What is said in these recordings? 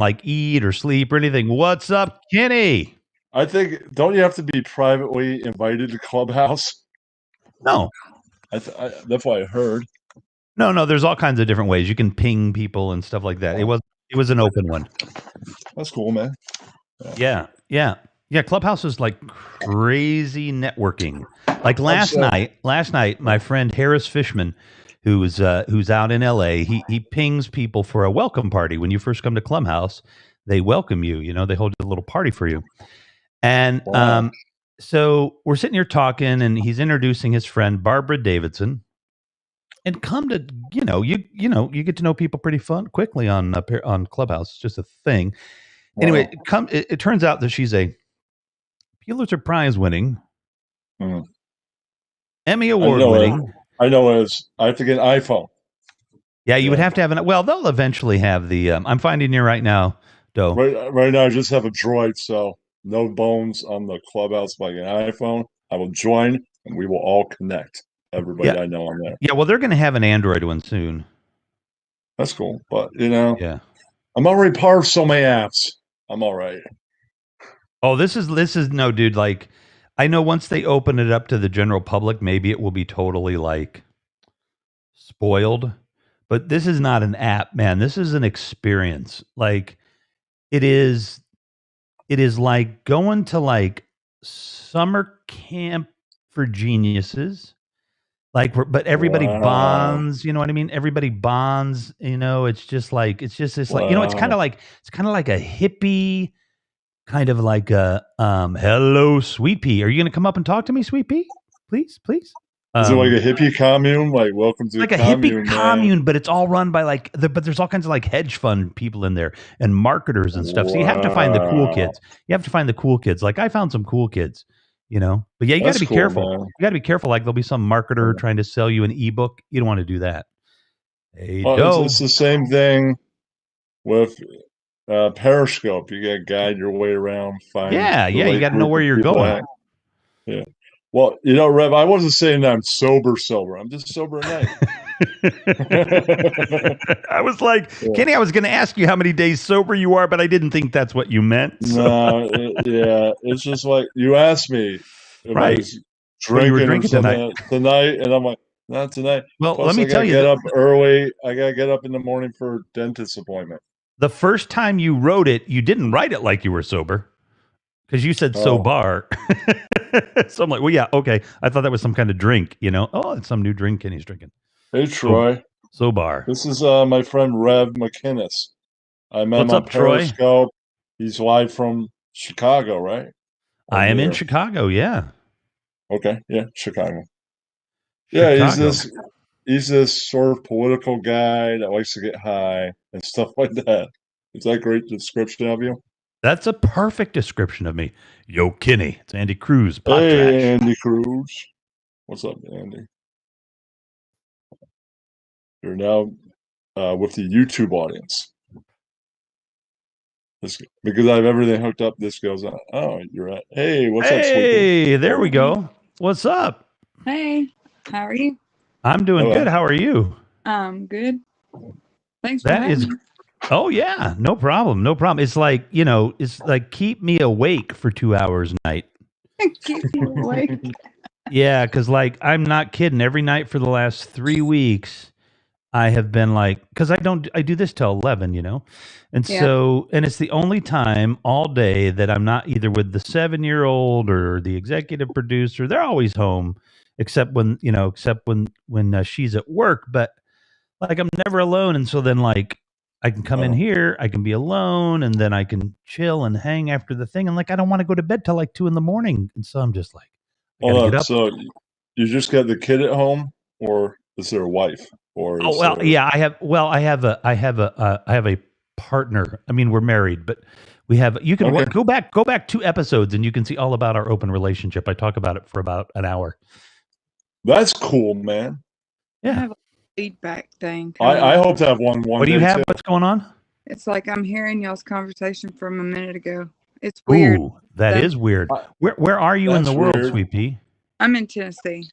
like eat or sleep or anything. What's up, Kenny? I think, don't you have to be privately invited to Clubhouse? No. That's what I heard. No. There's all kinds of different ways you can ping people and stuff like that. It was an open one. That's cool, man. Yeah. Clubhouse is like crazy networking. Like last night, my friend Harris Fishman, who's out in LA, he pings people for a welcome party. When you first come to Clubhouse, they welcome you. You know, they hold a little party for you. And Wow. so we're sitting here talking, and he's introducing his friend Barbara Davidson. And come to you get to know people pretty quickly on Clubhouse. It's just a thing. Wow. Anyway, it turns out that she's a Pulitzer Prize winning, Emmy Award winning. I know I have to get an iPhone. Yeah, you would have to have an. Well, they'll eventually have the. I'm finding you right now, Doe. Right now, I just have a Droid, so no bones on the Clubhouse. Like an iPhone, I will join, and we will all connect. Everybody I know on there. Yeah, well, they're going to have an Android one soon. That's cool, but yeah, I'm already part of so many apps. I'm all right. Oh, this is no, dude. Like, I know once they open it up to the general public, maybe it will be totally like spoiled. But this is not an app, man. This is an experience. Like, it is like going to like summer camp for geniuses. Like, but everybody bonds, you know what I mean? Everybody bonds, it's just like this, like, it's kind of like a hippie, kind of like a, hello, Sweet Pea. Are you going to come up and talk to me, Sweet Pea? Please. Is it like a hippie commune? Like, welcome to like the hippie commune, but it's all run by but there's all kinds of like hedge fund people in there and marketers and stuff. So you have to find the cool kids. Like, I found some cool kids. But yeah, you got to be careful. Man. You got to be careful. Like, there'll be some marketer trying to sell you an ebook. You don't want to do that. Hey, it's the same thing with Periscope. You got to guide your way around. You got to know where you're going. Yeah. Well, Rev, I wasn't saying that I'm sober. I'm just sober at night. I was like, Kenny, I was going to ask you how many days sober you are, but I didn't think that's what you meant. So. No, it's just like you asked me if I was drinking tonight, and I'm like, not tonight. Well, Plus, let me tell you, get up early. I gotta get up in the morning for a dentist appointment. The first time you wrote it, you didn't write it like you were sober, because you said sober. So I'm like, well, yeah, okay. I thought that was some kind of drink, Oh, it's some new drink Kenny's drinking. Hey, Troy. Sobar. This is my friend Rev McInnes. I met him on Periscope. Troy? He's live from Chicago, right? I am in Chicago, yeah. Okay, yeah, Chicago. Yeah, he's this sort of political guy that likes to get high and stuff like that. Is that a great description of you? That's a perfect description of me. Yo, Kenny. It's Andy Cruz. Hey, Andy Cruz. What's up, Andy? You're now with the YouTube audience. Because I have everything hooked up, this goes on. Oh, you're right. Hey, what's up, Sweetie? Hey, there we go. What's up? Hey, how are you? I'm doing good. How are you? Good. Thanks for having me. Oh, yeah. No problem. It's like, it's like keep me awake for 2 hours a night. Keep you awake. Yeah, because like, I'm not kidding. Every night for the last 3 weeks, I have been like, because I do this till 11, And so, and it's the only time all day that I'm not either with the 7-year-old or the executive producer. They're always home, except when she's at work. But like, I'm never alone. And so then like, I can come in here, I can be alone, and then I can chill and hang after the thing. And like, I don't want to go to bed till like 2 a.m. And so I'm just like, get up. So you just got the kid at home, or is there a wife? Or I have a partner. I mean, we're married, but we have. You can go back 2 episodes, and you can see all about our open relationship. I talk about it for about an hour. That's cool, man. Yeah. I have a feedback thing. I hope to have one. What do you have? Too. What's going on? It's like I'm hearing y'all's conversation from a minute ago. It's weird. Ooh, that is weird. Where are you in the world, Sweet Pea? I'm in Tennessee.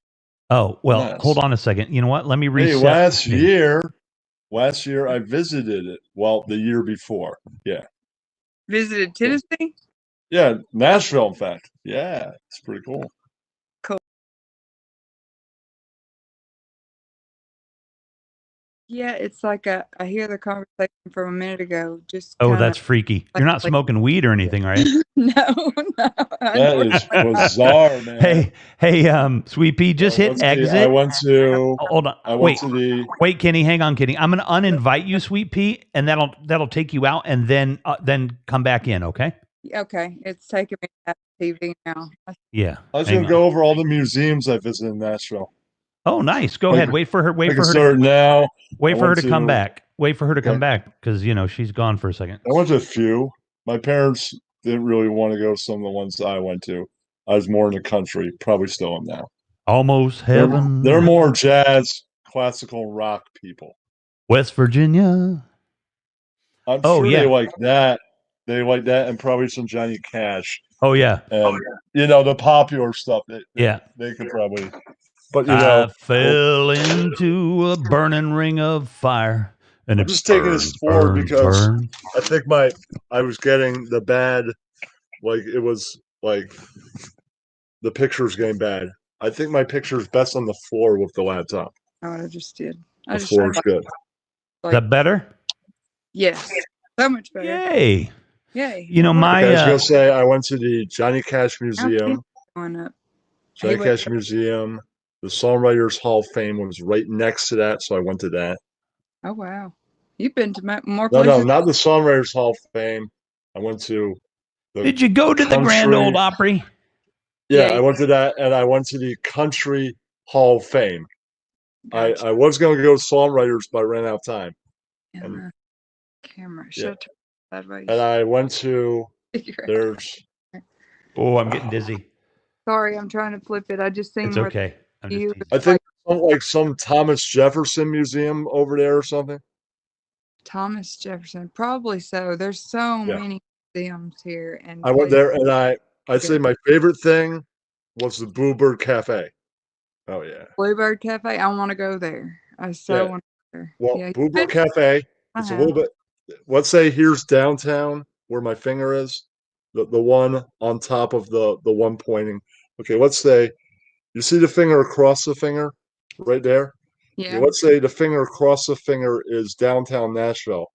Oh, well, hold on a second. You know what? Let me reset. Hey, last year I visited it. Well, the year before. Yeah. Visited Tennessee? Yeah, Nashville, in fact. Yeah, it's pretty cool. Yeah, it's like I hear the conversation from a minute ago. Just Oh, kinda that's freaky. like You're not smoking weed or anything, right? no. That is bizarre, man. Hey, Sweet Pea, just hit Let's see, exit. I went to. Oh, hold on. I went Wait, to the. wait, Kenny. Hang on, Kenny. I'm gonna uninvite you, Sweet Pea, and that'll take you out, and then come back in. Okay? Okay, it's taking me to TV now. Yeah. I was hang gonna on. go over all the museums I visited in Nashville. Oh, nice. Go I ahead. can- Wait for her. Wait I for can her. start now. Wait I for her went to come to- back. Wait for her to come Okay. back because she's gone for a second. I went to a few. My parents didn't really want to go to some of the ones I went to. I was more in the country. Probably still am now. Almost heaven. They're more jazz, classical rock people. West Virginia. I'm Oh, sure yeah. they like that. They like that, and probably some Johnny Cash. Oh yeah. And the popular stuff. Yeah. They could probably. But I fell into a burning ring of fire. And I'm it just taking this forward because I think I was getting the bad, like it was like the picture's getting bad. I think my picture's best on the floor with the laptop. Oh, I just did. The floor's good. Is that better? Yes, so much better. Yay. Yay. You know, my I was gonna say I went to the Johnny Cash Museum. Going up. Johnny Cash Museum. The Songwriters Hall of Fame was right next to that, so I went to that. Oh wow, you've been to more No, places. not the Songwriters Hall of Fame. I went to. Did you go to the Grand Ole Opry? Yeah, I went to that, and I went to the Country Hall of Fame. Gotcha. I was going to go to Songwriters, but I ran out of time. And camera. Yeah. Shut sideways. And I went to. There's. Oh, I'm getting dizzy. Sorry, I'm trying to flip it. I just seen It's where okay. I'm just you. teasing. I think some Thomas Jefferson Museum over there or something. Thomas Jefferson, probably so. There's so many museums here, and I went there, and I'd say my favorite thing was the Bluebird Cafe. Oh yeah, Bluebird Cafe. I want to go there. I so want to go there. Well, Bluebird Cafe. It's a little bit. Let's say here's downtown where my finger is, the one on top of the one pointing. Okay, let's say you see the finger across the finger right there. Yeah. Let's say the finger across the finger is downtown Nashville.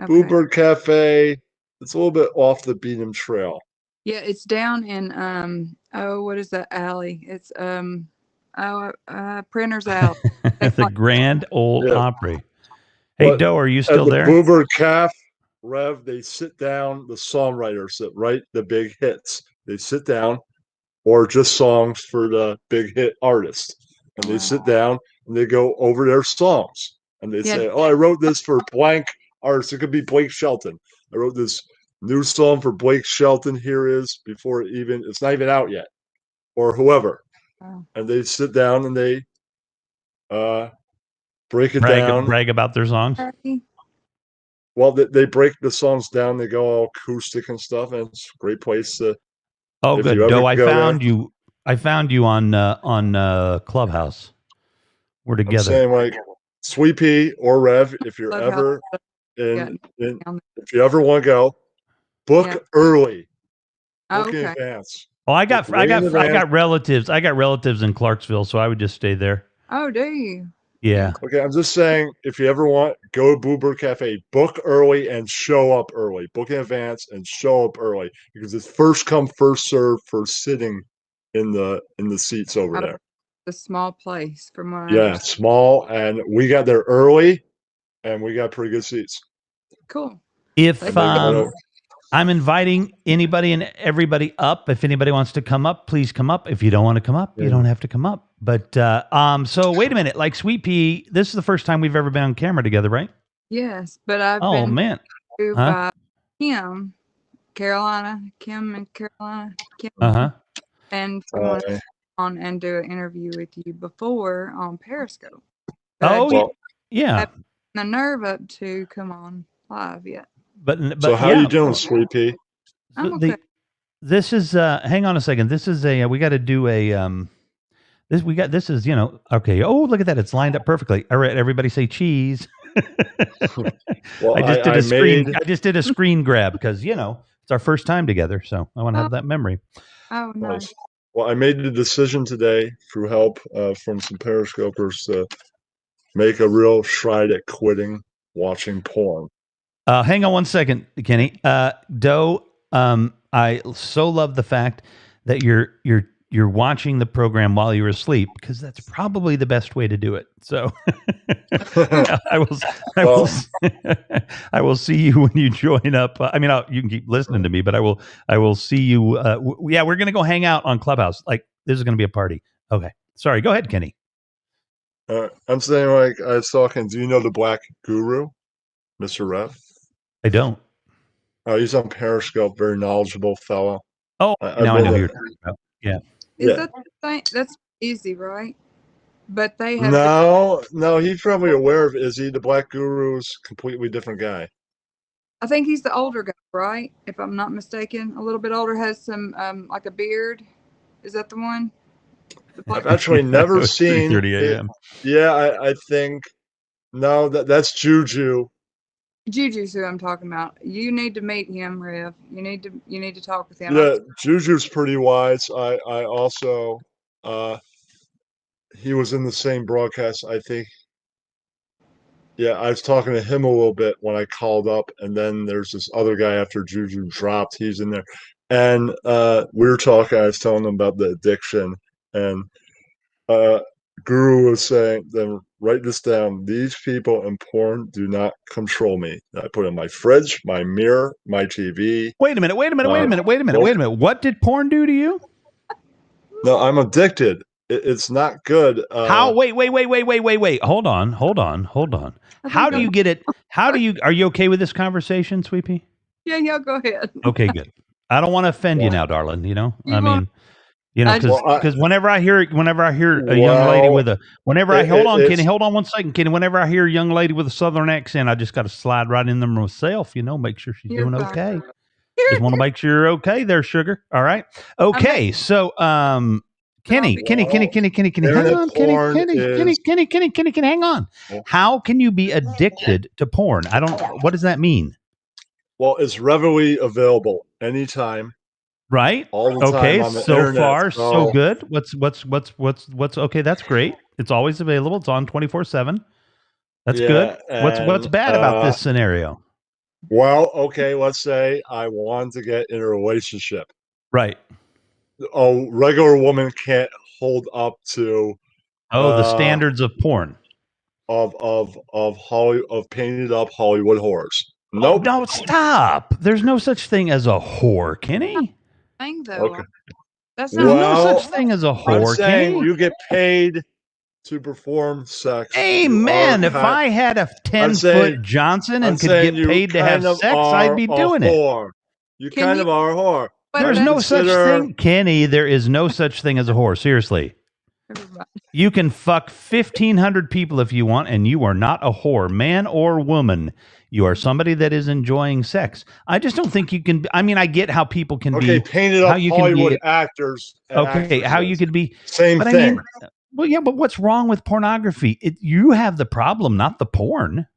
Okay. Bluebird Cafe. It's a little bit off the beaten trail. Yeah, it's down in what is that alley? It's Printer's Alley. The Grand Ole Opry. Hey, Doe, are you still there? Bluebird Cafe, Rev, they sit down, the songwriters that write the big hits. They sit down, or just songs for the big hit artist. And they sit down and they go over their songs. And they say, I wrote this for blank artist. It could be Blake Shelton. I wrote this new song for Blake Shelton. Here is before it's not even out yet, or whoever. Wow. And they sit down and they break it down. Brag about their songs. Well, they break the songs down. They go all acoustic and stuff, and it's a great place to. Oh, good, Doe. I found you. I found you on Clubhouse. We're together. I'm saying like Sweet Pea or Rev, if you're ever if you ever want to go, book early. Book in advance. Oh, I got relatives. I got relatives in Clarksville, so I would just stay there. Oh, do you? Yeah. Okay, I'm just saying, if you ever want, go to Bluebird Cafe. Book early and show up early. Book in advance and show up early because it's first come, first serve for sitting in the seats over there. A small place, from what I understand. Small, and we got there early, and we got pretty good seats. Cool. If I'm inviting anybody and everybody up. If anybody wants to come up, please come up. If you don't want to come up, you don't have to come up. But so wait a minute. Like Sweet Pea, this is the first time we've ever been on camera together, right? Yes, but I've been by Kim and Carolina. Kim, and someone on and do an interview with you before on Periscope. Yeah. I haven't the nerve up to come on live yet. But so how are you doing, Sweet Pea? I'm okay. This is hang on a second. This is we got to do a this is okay. Oh, look at that. It's lined up perfectly. All right, everybody say cheese. Well, I just did a screen. made I just did a screen grab because it's our first time together, so I want to have that memory. Oh, nice. nice. Well, I made the decision today through help from some Periscopers to make a real stride at quitting watching porn. Hang on one second, Kenny. Doe, I so love the fact that you're watching the program while you're asleep because that's probably the best way to do it. So I will see you when you join up. You can keep listening to me, but I will see you. We're gonna go hang out on Clubhouse. Like this is gonna be a party. Okay, sorry. Go ahead, Kenny. I'm saying, like I was talking. Do you know the Black Guru, Mr. Rev? I don't. He's on Periscope. Very knowledgeable fellow. Oh, now I know who you're talking about. Yeah. Is that the thing? That's easy, right? But they have No, he's probably aware of Izzy. The Black Guru's completely different guy. I think he's the older guy, right? If I'm not mistaken, a little bit older, has some like a beard. Is that the one? I've actually never seen 3:30 a.m. Yeah, I think no. That's Juju. Juju's who I'm talking about. You need to meet him, Rev. You need to talk with him. Yeah, Juju's pretty wise. I also he was in the same broadcast, I think. Yeah, I was talking to him a little bit when I called up, and then there's this other guy after Juju dropped. He's in there, and we were talking. I was telling him about the addiction, and Guru was saying, "Then write this down. These people in porn do not control me. I put in my fridge, my mirror, my TV. Wait a minute. What did porn do to you? No, I'm addicted. It's not good. How? Wait. Hold on. How do you get it? Are you okay with this conversation, Sweepy? Yeah, go ahead. Okay, good. I don't want to offend you now, darling. I Because whenever I hear a young lady with a, hold on one second, Kenny. Whenever I hear a young lady with a Southern accent, I just got to slide right in there myself, make sure she's You're doing fine. okay. Just want to make sure you're okay there, sugar. All right. Okay. So, Kenny, hang on, Kenny, hang on. How can you be addicted to porn? What does that mean? Well, it's readily available anytime. Right. All the time. Okay. On the So internet. far, so good. What's okay? That's great. It's always available. It's on 24/7. That's good. What's bad about this scenario? Well, okay. Let's say I want to get in a relationship. Right. A regular woman can't hold up to the standards of porn. Of painted up Hollywood whores. Nope. No, stop. There's no such thing as a whore, Kenny. Thing though. Okay. That's There's no such thing as a whore, Kenny. You get paid to perform sex. Amen. If I had a 10-foot Johnson and could get paid to have sex, I'd be doing it. You kind of are a whore. There's no such thing, Kenny. There is no such thing as a whore. Seriously. You can fuck 1,500 people if you want, and you are not a whore, man or woman. You are somebody that is enjoying sex. I just don't think you can. I mean, I get how people can be painted up Hollywood actors. Okay, how you could be same thing. Well, yeah, but what's wrong with pornography? You have the problem, not the porn.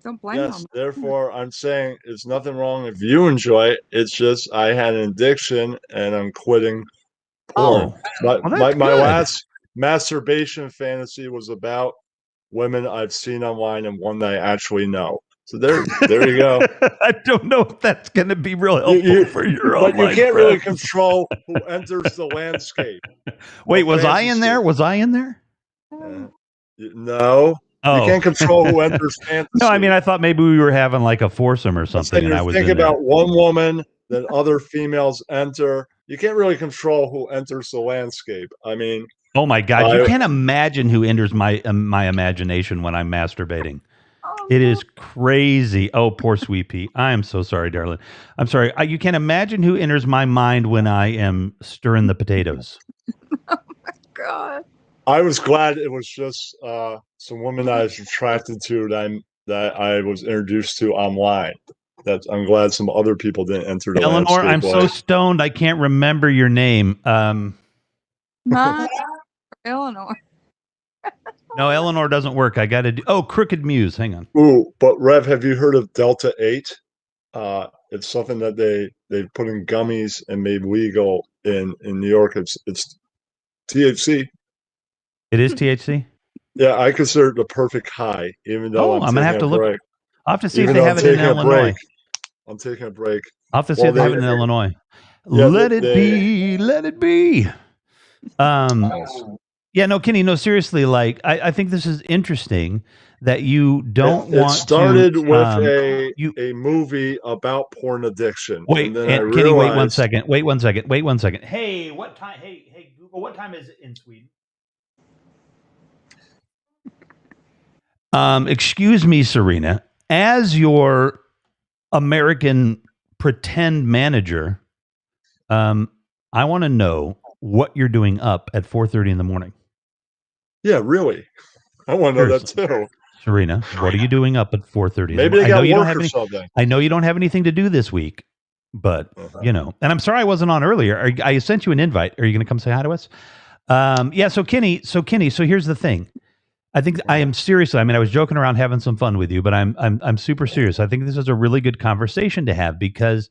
Don't blame them. Therefore, I'm saying it's nothing wrong if you enjoy it. It's just I had an addiction and I'm quitting porn. My last masturbation fantasy was about women I've seen online and one that I actually know. So there you go. I don't know if that's going to be real helpful for your online But you can't friends. really control who enters the landscape. Wait, was I in there? No. Oh. You can't control who enters fantasy. No, I mean, I thought maybe we were having like a foursome or something, and I was thinking about one woman, then other females enter. You can't really control who enters the landscape. I mean, oh my God, you can't imagine who enters my imagination when I'm masturbating. It is crazy. Oh, poor Sweet Pea. I am so sorry, darling. I'm sorry. You can't imagine who enters my mind when I am stirring the potatoes. Oh my God. I was glad it was just some woman I was attracted to that I was introduced to online. I'm glad some other people didn't enter the Eleanor, landscape. I'm so stoned I can't remember your name. Mine, Eleanor. No, Eleanor doesn't work. I got to do. Oh, Crooked Muse. Hang on. Ooh, but Rev, have you heard of Delta 8? It's something that they put in gummies and made legal in New York. It's THC. It is THC. Yeah, I consider it the perfect high, even though Oh, I'm gonna have to look. break. I'll have to see Even if they though have I'm it in taking a Illinois. break. I'm taking a break. I'll have to see Well, if they have it in they- Illinois. Yeah, Let it they- be. Let it be. Nice. Yeah, no, Kenny, no, seriously. Like, I think this is interesting that you don't It want started to. with a movie about porn addiction. Wait, and then and I Kenny, wait one realized- second. Wait one second. Wait one second. Hey, what time? Hey, Google, what time is it in Sweden? Excuse me, Serena. As your American pretend manager, I want to know what you're doing up at 4:30 in the morning. Yeah, really. I want to know that too. Serena, what are you doing up at 4:30? Maybe they I know got you don't work have or any. something. I know you don't have anything to do this week, but you know. And I'm sorry I wasn't on earlier. I sent you an invite. Are you going to come say hi to us? Yeah. So Kenny. So here's the thing. I think I am seriously. I mean, I was joking around, having some fun with you, but I'm super serious. I think this is a really good conversation to have because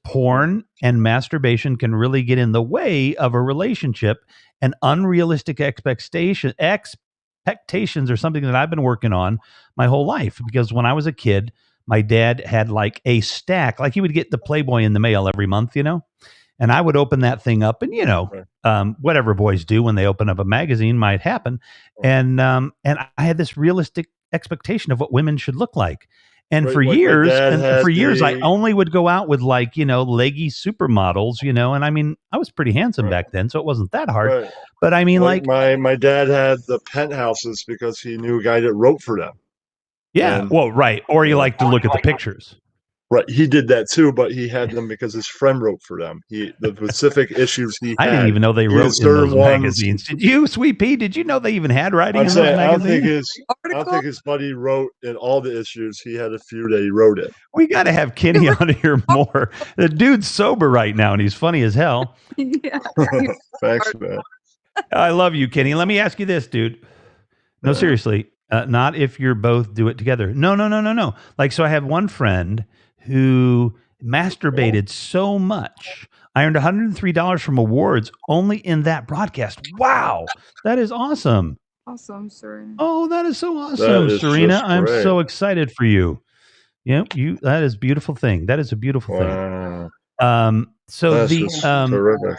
porn and masturbation can really get in the way of a relationship, and unrealistic expectations are something that I've been working on my whole life. Because when I was a kid, my dad had like a stack, like he would get the Playboy in the mail every month, you know, and I would open that thing up, and you know, whatever boys do when they open up a magazine might happen, and I had this realistic expectation of what women should look like. And Right, for like my years, dad had I only would go out with like, you know, leggy supermodels, you know, and I mean, I was pretty handsome back then, so it wasn't that hard. Right. But I mean, like my dad had the penthouses because he knew a guy that wrote for them. yeah, and- well, right. Or you like to look at the pictures. Right, he did that too, but he had them because his friend wrote for them. The specific issues he had. I didn't even know they He wrote had in certain those ones- magazines. Did you, Sweet Pea? Did you know they even had writing I'm in saying those I don't think magazines? his buddy wrote in all the issues. He had a few that he wrote it. We got to have Kenny on here more. The dude's sober right now, and he's funny as hell. Yeah. Thanks, man. I love you, Kenny. Let me ask you this, dude. No, seriously. Not if you're both do it together. No. Like, so I have one friend who masturbated so much. I earned $103 from awards only in that broadcast. Wow. That is awesome. Awesome, Serena. Oh, that is so awesome, is Serena. just I'm great. so excited for you. Yeah, that is a beautiful thing. That is a beautiful Wow. thing. So That's the just terrific.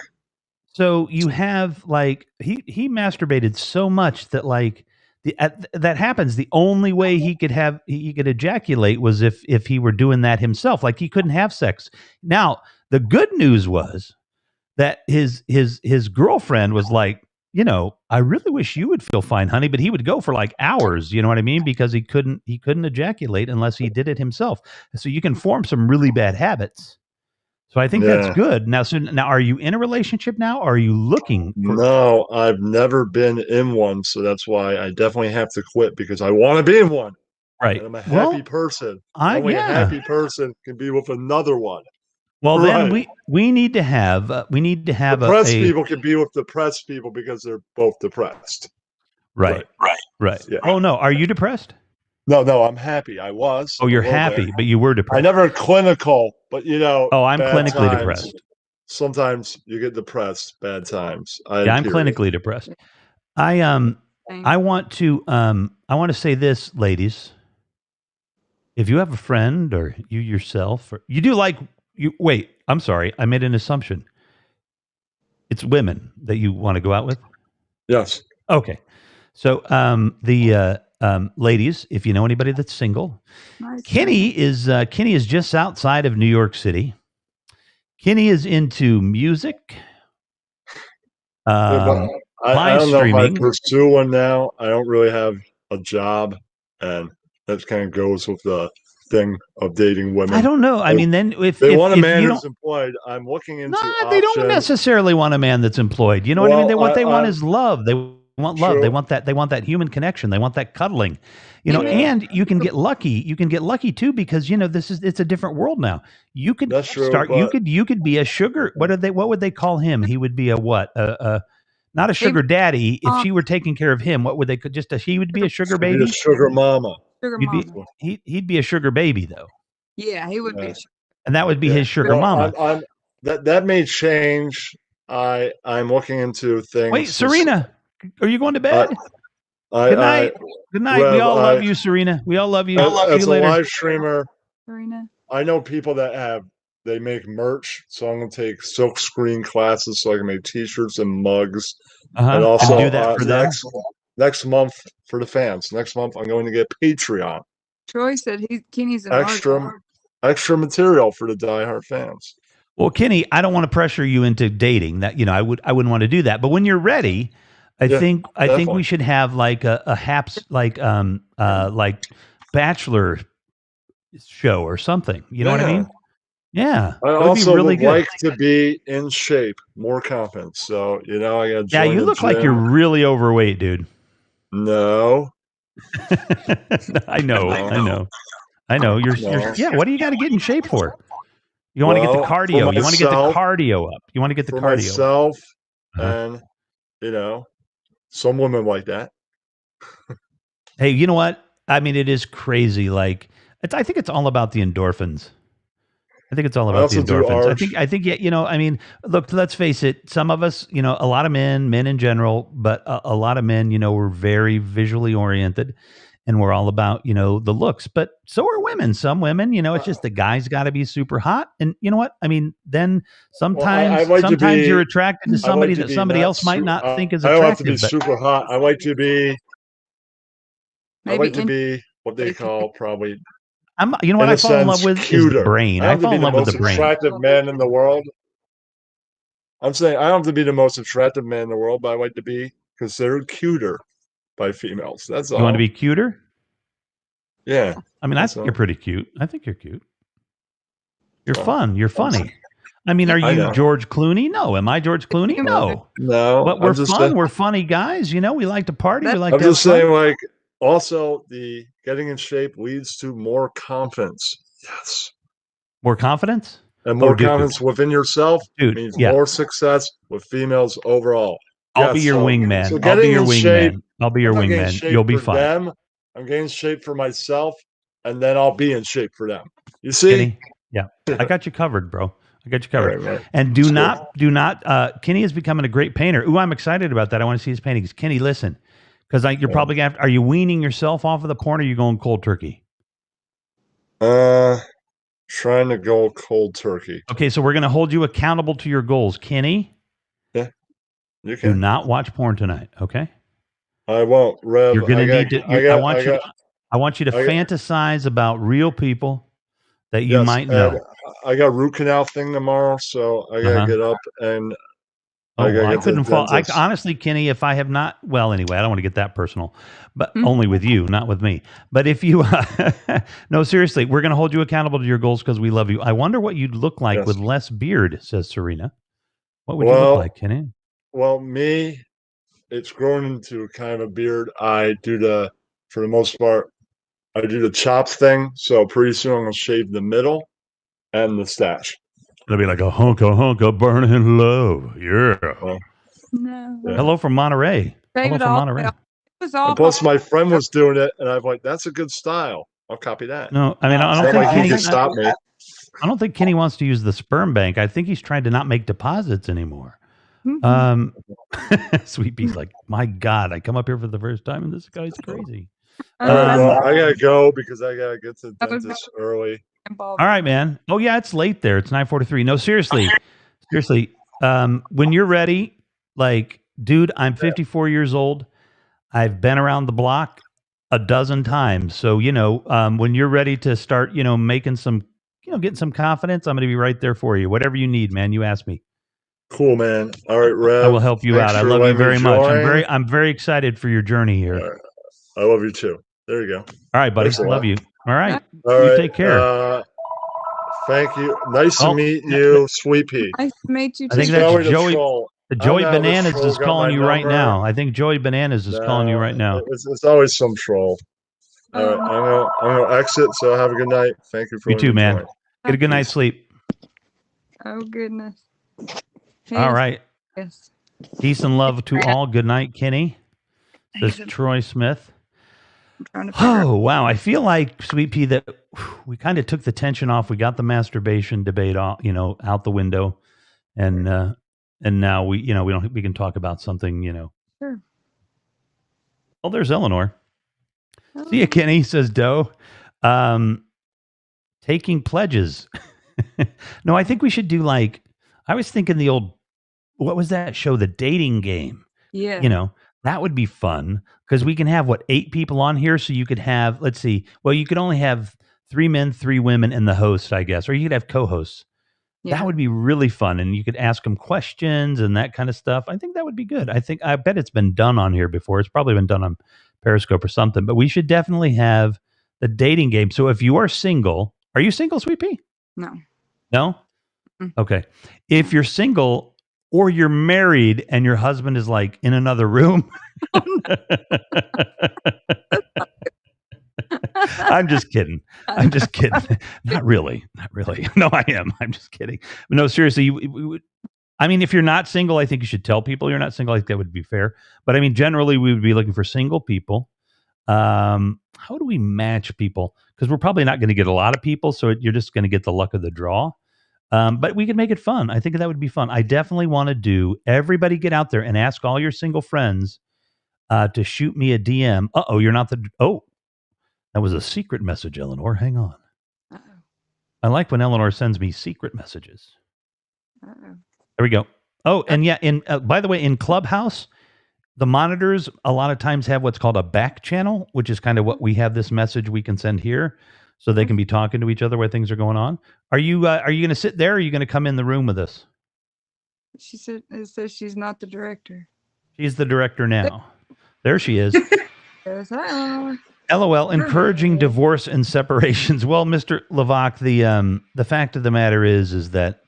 so you have like he masturbated so much that like that happens. The only way he could ejaculate was if he were doing that himself. Like he couldn't have sex. Now the good news was that his girlfriend was like, you know, I really wish you would feel fine, honey, but he would go for like hours. You know what I mean? Because he couldn't ejaculate unless he did it himself. So you can form some really bad habits. So I think that's good. Now, are you in a relationship now? Or are you looking for? No, I've never been in one, so that's why I definitely have to quit because I want to be in one. Right. And I'm a happy person. Only yeah. a happy person can be with another one. Well, then Right. we need to have Depressed people can be with depressed people because they're both depressed. Right. Yeah. Oh no, are you depressed? No, I'm happy. I was. Oh, you're a little happy, bit. but you were depressed. I never clinical, but you know. Oh, I'm bad clinically times. depressed. Sometimes you get depressed. Bad times. Yeah, I'm clinically depressed. I want to say this, ladies. If you have a friend or you yourself, or you do like you wait, I'm sorry, I made an assumption. It's women that you want to go out with? Yes. Okay. So the ladies, if you know anybody that's single, Nice. Kenny is just outside of New York City. Kenny is into music. I don't know if streaming. I pursue one now. I don't really have a job, and that kind of goes with the thing of dating women. I don't know. I mean, then if They want a man you who's don't, employed. I'm looking into nah, they don't options. necessarily want a man that's employed. You know what I mean? Well, They want I- is love. They want love. True. They want that human connection. They want that cuddling. You know, Yeah. and you can get lucky. You can get lucky too because you know it's a different world now. You could That's true, start. but- You could be a sugar. What would they call him? He would be a what? Not a sugar daddy. If she were taking care of him, what would they could just he would be a sugar She'd be baby? a sugar mama. Sugar You'd be mama. he'd be a sugar baby though. Yeah, he would be. Yeah. And that would be Yeah. his sugar Well, mama. that may change. I'm looking into things. Wait, Serena, are you going to bed? Good night. Good night. Rev, we all love you, Serena. We all love you. See As you a later. live streamer, Serena. I know people that they make merch, so I'm gonna take silk screen classes so I can make T-shirts and mugs, and also do that for them. next month for the fans. Next month I'm going to get Patreon Troy said Kenny's an extra material for the diehard fans. Well, Kenny, I don't want to pressure you into dating. That I wouldn't want to do that. But when you're ready, I think we should have like a haps like bachelor show or something. You know what I mean? Yeah. I also would like to be in shape, more confident. So I got. Yeah, you look like you're really overweight, dude. No. I know. You're yeah. What do you got to get in shape for? You want to get the cardio. You want to get the cardio up. You want to get the cardio. Myself, and some women like that. Hey, you know what? I mean, it is crazy. Like, I think it's all about the endorphins. I think it's all about the endorphins. I think, I mean, look, let's face it. Some of us, a lot of men in general, but a lot of men, we're very visually oriented and we're all about, the looks, but so are women. Some women, it's just the guy's got to be super hot. And you know what? I mean, then sometimes you're attracted to somebody that somebody else might not think is attractive. I don't have to be super hot. I like to be what they call probably. You know what I fall in love with is the brain. I fall in love with the brain. Attractive man in the world. I'm saying I don't have to be the most attractive man in the world, but I like to be considered cuter by females. That's all. You want to be cuter? Yeah. I mean, I think you're pretty cute. I think you're cute. You're fun. You're funny. I mean, are you George Clooney? No. Am I George Clooney? No. No. But we're fun. We're funny guys. We like to party. We like to have fun. I'm just saying, like, also the getting in shape leads to more confidence. Yes. More confidence? And more confidence within yourself means more success with females overall. I'll be your wingman. I'll be your wingman. I'll be your wingman. You'll be fine. I'm getting in shape for myself, and then I'll be in shape for them. You see? Kenny? Yeah. I got you covered, bro. I got you covered. Right. And do not, Kenny is becoming a great painter. Ooh, I'm excited about that. I want to see his paintings. Kenny, listen, because you're probably going to are you weaning yourself off of the porn or are you going cold turkey? Trying to go cold turkey. Okay, so we're going to hold you accountable to your goals. Kenny? Yeah. You can. Do not watch porn tonight, okay? I won't, Rev. You're going to need to. I want you to fantasize about real people that you might know. I got root canal thing tomorrow, so I got to get up and. I couldn't fall. Honestly, Kenny, if I have not, well, anyway, I don't want to get that personal, but only with you, not with me. But if you, no, seriously, we're going to hold you accountable to your goals because we love you. I wonder what you'd look like with less beard, says Serena. What would you look like, Kenny? Well, me, it's grown into kind of a beard. For the most part, I do the chops thing. So pretty soon I'm going to shave the middle and the stash. It'll be like a hunka burning love. Yeah. No. Hello from Monterey. Hello from Monterey. Plus, my friend was doing it, and I'm like, "That's a good style. I'll copy that." No, I mean, I don't think Kenny can stop me. I don't think Kenny wants to use the sperm bank. I think he's trying to not make deposits anymore. Sweet Pea's like, my God, I come up here for the first time, and this guy's crazy. I gotta go because I gotta get to the dentist early. All right, man. Oh yeah, it's late there. It's 9:43. No, seriously. When you're ready, like, dude, I'm 54 years old. I've been around the block a dozen times. So, when you're ready to start, making some, getting some confidence, I'm going to be right there for you. Whatever you need, man, you ask me. Cool, man. All right, Rev. I will help you out. I love you very much. I'm very excited for your journey here. Right. I love you too. There you go. All right, buddy. Love you. All right. You take care. Thank you. Nice to meet you, Sweet Pea. Nice to meet you too. I think that's Joey Bananas is calling you right now. I think Joey Bananas is calling you right now. It's always some troll. All right, I'm gonna exit. So have a good night. Thank you for you too, man. Get a good night's sleep. Oh goodness. All right. Yes. Peace and love to all. Good night, Kenny. Says He's- Troy Smith. I'm trying to figure out. Oh, wow. I feel like, Sweet Pea, that we kind of took the tension off. We got the masturbation debate out the window. And now we can talk about something, Sure. Oh, there's Eleanor. Oh, See ya, Kenny, says Doe. Taking pledges. No, I think we should do I was thinking the old, what was that show? The Dating Game. yeah. That would be fun because we can have 8 people on here. So you could have, let's see, well, you could only have 3 men, 3 women, and the host, I guess, or you could have co-hosts. Yeah. That would be really fun. And you could ask them questions and that kind of stuff. I think that would be good. I bet it's been done on here before. It's probably been done on Periscope or something, but we should definitely have the dating game. So if you are single, are you single, Sweet Pea? No. No? Mm. Okay. If you're single or you're married and your husband is in another room. I'm just kidding. I'm just kidding. Not really. Not really. No, I am. I'm just kidding. No, seriously. If you're not single, I think you should tell people you're not single. I think that would be fair. But generally, we would be looking for single people. How do we match people? Because we're probably not going to get a lot of people, so you're just going to get the luck of the draw. But we could make it fun. I think that would be fun. I definitely want to do. Everybody get out there and ask all your single friends to shoot me a DM. You're not the. Oh, that was a secret message, Eleanor. Hang on. Uh-oh. I like when Eleanor sends me secret messages. Uh-oh. There we go. Oh, and yeah, by the way, in Clubhouse, the monitors a lot of times have what's called a back channel, which is kind of what we have this message we can send here, so they can be talking to each other while things are going on. Are you going to sit there, or are you going to come in the room with us? She said it says she's not the director. She's the director now. There she is. Yes, hi, Eleanor. LOL, encouraging divorce and separations. Well, Mr. Levac, the fact of the matter is that,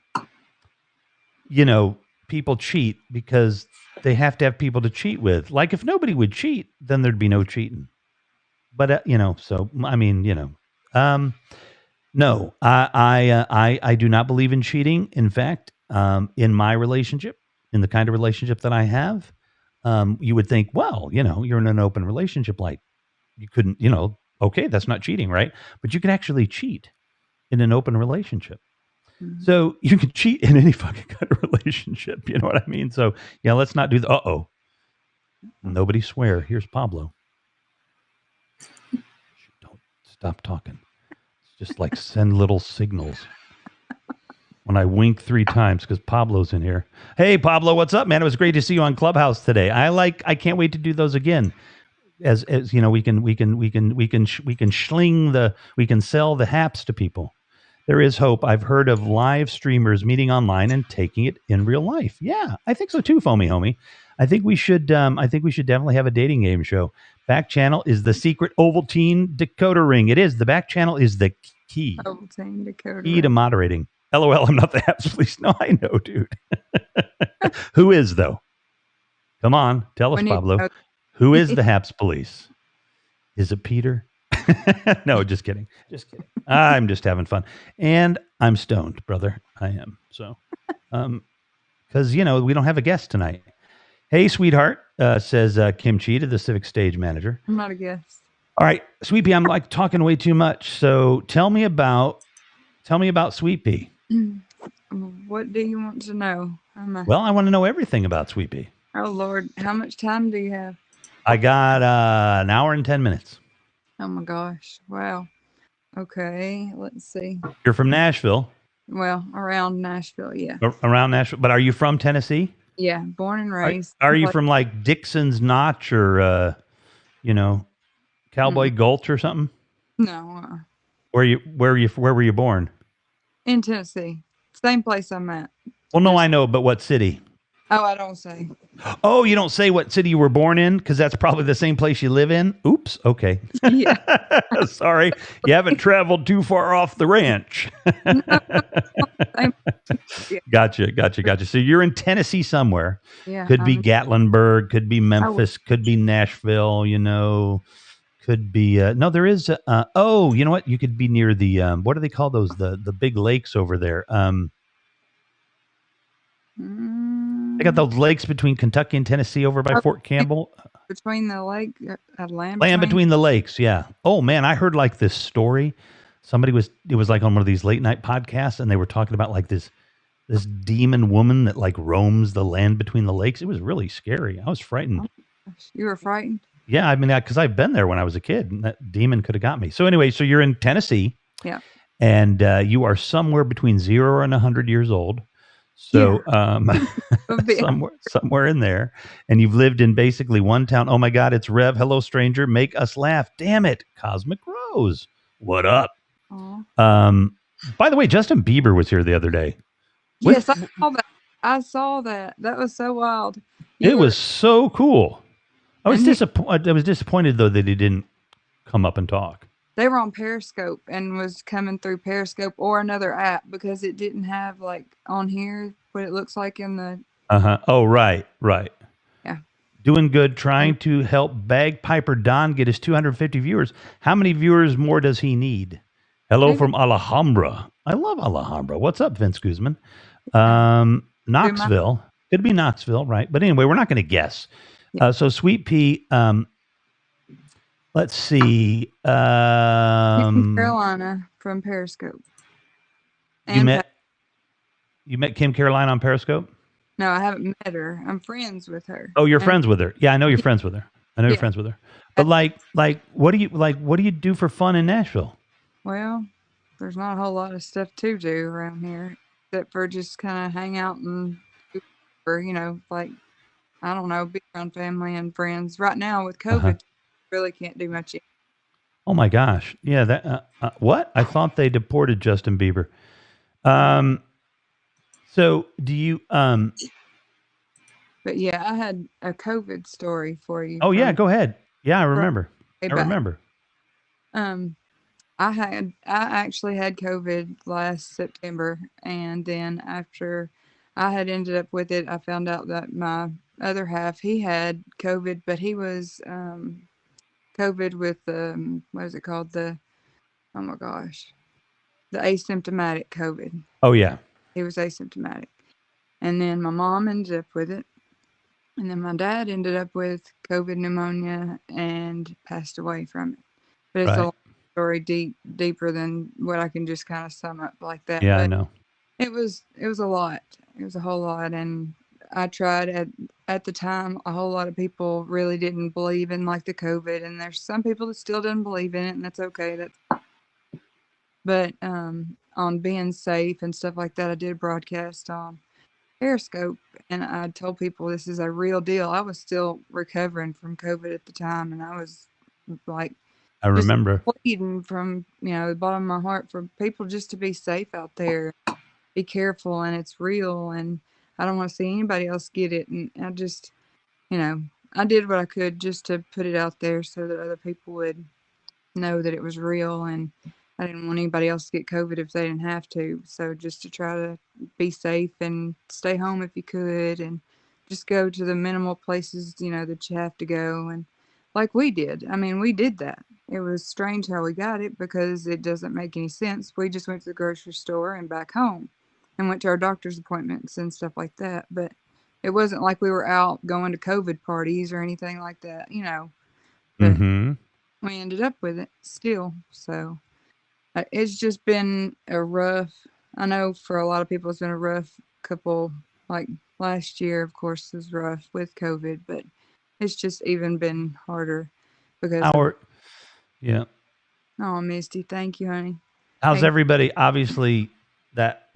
people cheat because they have to have people to cheat with. Like, if nobody would cheat, then there'd be no cheating. But, no, I do not believe in cheating. In fact, in my relationship, in the kind of relationship that I have, you would think, well, you're in an open relationship, you couldn't, okay, that's not cheating, right? But you can actually cheat in an open relationship. Mhm. So you can cheat in any fucking kind of relationship. You know what I mean? So yeah, let's not do the, nobody swear. Here's Pablo. Don't stop talking. It's just send little signals when I wink 3 times because Pablo's in here. Hey, Pablo, what's up, man? It was great to see you on Clubhouse today. I can't wait to do those again. As we can sell the haps to people. There is hope. I've heard of live streamers meeting online and taking it in real life. Yeah, I think so too, Foamy Homie. I think we should definitely have a dating game show. Back channel is the secret Ovaltine decoder ring. It is. The back channel is the key. Ovaltine decoder. Key to moderating. LOL, I'm not the haps police. No, I know, dude. Who is, though? Come on, tell us, Pablo. Who is the haps police? Is it Peter? No, just kidding. Just kidding. I'm just having fun. And I'm stoned, brother. I am. So, because, we don't have a guest tonight. Hey, sweetheart, says Kim Chi to the Civic Stage Manager. I'm not a guest. All right, Sweet Pea, I'm talking way too much. So tell me about Sweet Pea. What do you want to know? Well, I want to know everything about Sweet Pea. Oh, Lord. How much time do you have? I got an hour and 10 minutes. Oh, my gosh. Wow. Okay. Let's see. You're from Nashville. Well, around Nashville, yeah. Around Nashville. But are you from Tennessee? Yeah, born and raised. Are you from Dixon's Notch or, Cowboy Gulch or something? No. Where were you born? In Tennessee. Same place I'm at. Well, no, I know, but what city? Oh, I don't say. Oh, you don't say what city you were born in? Because that's probably the same place you live in? Oops. Okay. Yeah. Sorry. You haven't traveled too far off the ranch. Yeah. Gotcha. So you're in Tennessee somewhere. Yeah. Could be Gatlinburg, could be Memphis, could be Nashville, could be, no, there is, you know what? You could be near the, what do they call those? The big lakes over there. They got those lakes between Kentucky and Tennessee over by Fort Campbell. between the lake, land Land between the lakes, yeah. Oh man, I heard like this story. It was like on one of these late night podcasts, and they were talking about like this demon woman that like roams the land between the lakes. It was really scary. I was frightened. You were frightened? Yeah, I mean, because I've been there when I was a kid, and that demon could have got me. So anyway, so you're in Tennessee. Yeah. And you are somewhere between 0 and 100 years old. So somewhere in there. And you've lived in basically one town. Oh my God, it's Rev. Hello, stranger. Make us laugh. Damn it. Cosmic Rose. What up? By the way, Justin Bieber was here the other day. Yes, I saw that. I saw that. That was so wild. It was so cool. I was disappointed though that he didn't come up and talk. They were on Periscope and was coming through Periscope or another app because it didn't have like on here what it looks like in the. Oh, right. Yeah. Doing good, trying to help Bagpiper Don get his 250 viewers. How many viewers more does he need? Hello from Alhambra. I love Alhambra. What's up, Vince Guzman? Knoxville. Could be Knoxville, right? But anyway, we're not going to guess. Yeah. So Sweet Pea, let's see. Carolina from Periscope. You met Kim Carolina on Periscope? No, I haven't met her. I'm friends with her. Oh, you're friends with her. Yeah, I know you're friends with her. You're friends with her. But like what do you do for fun in Nashville? Well, there's not a whole lot of stuff to do around here except for just kind of hang out and like I don't know, be around family and friends. Right now with COVID, really can't do much. Oh my gosh. Yeah, that what? I thought they deported Justin Bieber. So do you But yeah, I had a COVID story for you. Oh yeah, go ahead. Yeah, I remember. I actually had COVID last September, and then after I had ended up with it, I found out that my other half, he had COVID, but he was COVID with what is it called? The asymptomatic COVID. Oh yeah. He was asymptomatic. And then my mom ended up with it. And then my dad ended up with COVID pneumonia and passed away from it. But it's a long story, deeper than what I can just kind of sum up like that. Yeah, but I know. It was a lot. It was a whole lot. And I tried at the time, a whole lot of people really didn't believe in like the COVID. And there's some people that still didn't believe in it, and that's okay. But on being safe and stuff like that, I did broadcast on Periscope, and I told people this is a real deal. I was still recovering from COVID at the time, and I was like, I remember pleading from the bottom of my heart for people just to be safe out there, be careful, and it's real, and I don't want to see anybody else get it. And I just, I did what I could just to put it out there so that other people would know that it was real, and I didn't want anybody else to get COVID if they didn't have to. So just to try to be safe and stay home if you could, and just go to the minimal places, that you have to go. And like we did. I mean, we did that. It was strange how we got it because it doesn't make any sense. We just went to the grocery store and back home and went to our doctor's appointments and stuff like that. But it wasn't like we were out going to COVID parties or anything like that, But we ended up with it still. So it's just been I know for a lot of people it's been a rough couple, like last year, of course, was rough with COVID, but it's just even been harder because yeah. Oh, Misty, thank you, honey. How's everybody? Obviously, that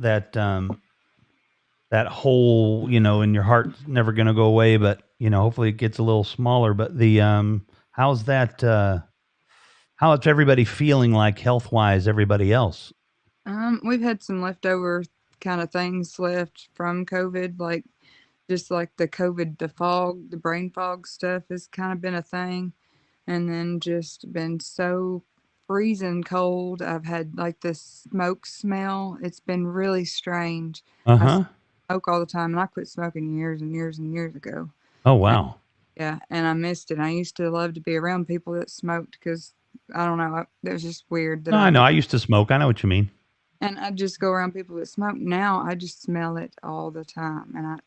hole, in your heart's never going to go away, but hopefully it gets a little smaller. But how's that? How's everybody feeling like health-wise, everybody else? We've had some leftover kind of things left from COVID, like just like the COVID, the brain fog stuff has kind of been a thing. And then just been so freezing cold. I've had like this smoke smell. It's been really strange. I smoke all the time, and I quit smoking years and years and years ago. Oh, wow. And I missed it. I used to love to be around people that smoked because I don't know. It was just weird. I know. I used to smoke. I know what you mean. And I just go around people that smoke. Now I just smell it all the time. And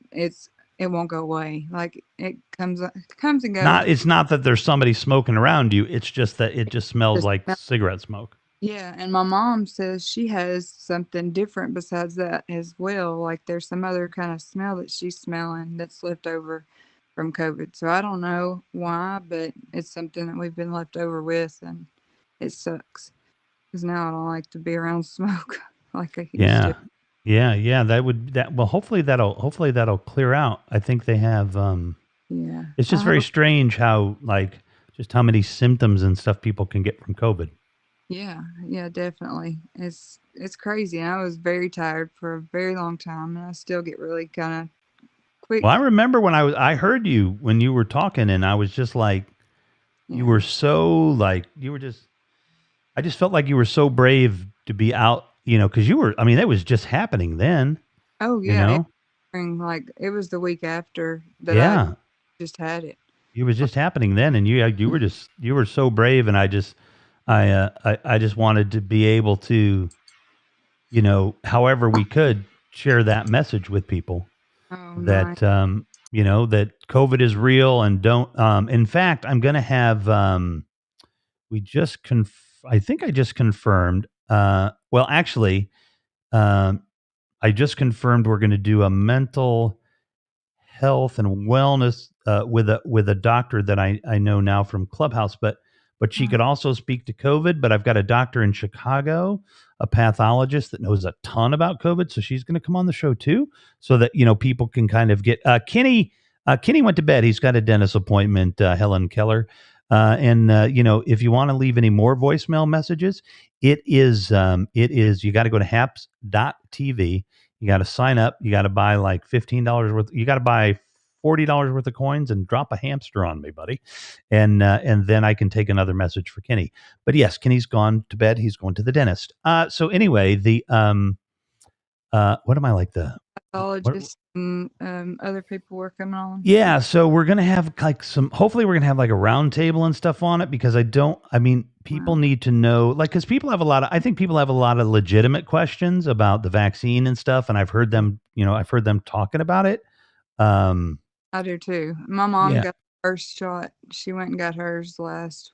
it won't go away. Like it comes and goes. It's not that there's somebody smoking around you. It's just that it just smells Just like smell- cigarette smoke. Yeah, and my mom says she has something different besides that as well. Like there's some other kind of smell that she's smelling that's left over from COVID. So I don't know why, but it's something that we've been left over with, and it sucks because now I don't like to be around smoke like I used Yeah. to. Yeah. Well, hopefully that'll clear out. I think they have, Yeah, it's just I very hope. strange how, like, just how many symptoms and stuff people can get from COVID. Yeah, definitely. It's crazy. And I was very tired for a very long time, and I still get really kind of quick. Well, I remember when I heard you when you were talking, and I was just like, you Yeah. were so like, I just felt like you were so brave to be out, because I mean, that was just happening then, Oh you yeah, know? like it was the week after that I Yeah. just had it. It was just happening then, and you were so brave, and I just wanted to be able to, however we could share that message with people Oh nice. that that COVID is real, and don't. In fact, I'm going to have. We just I think I just confirmed. Well, actually, um, I just confirmed we're going to do a mental health and wellness with a doctor that I know now from Clubhouse, but she could also speak to COVID. But I've got a doctor in Chicago, a pathologist that knows a ton about COVID, so she's going to come on the show too, so that people can kind of get Kenny. Kenny went to bed. He's got a dentist appointment. Helen Keller. And if you want to leave any more voicemail messages, it is you got to go to haps.tv. You got to sign up. You got to buy like $15 worth. You got to buy $40 worth of coins and drop a hamster on me, buddy, and then I can take another message for Kenny. But yes, Kenny's gone to bed. He's going to the dentist. So anyway, the what am I like the what, Pathologists and other people were coming on. yeah, so we're gonna have like hopefully we're gonna have like a round table and stuff on it, because I mean, people Wow. need to know, like, because I think people have a lot of legitimate questions about the vaccine and stuff, and I've heard them talking about it. I do too. My mom Yeah. got the first shot. She went and got hers last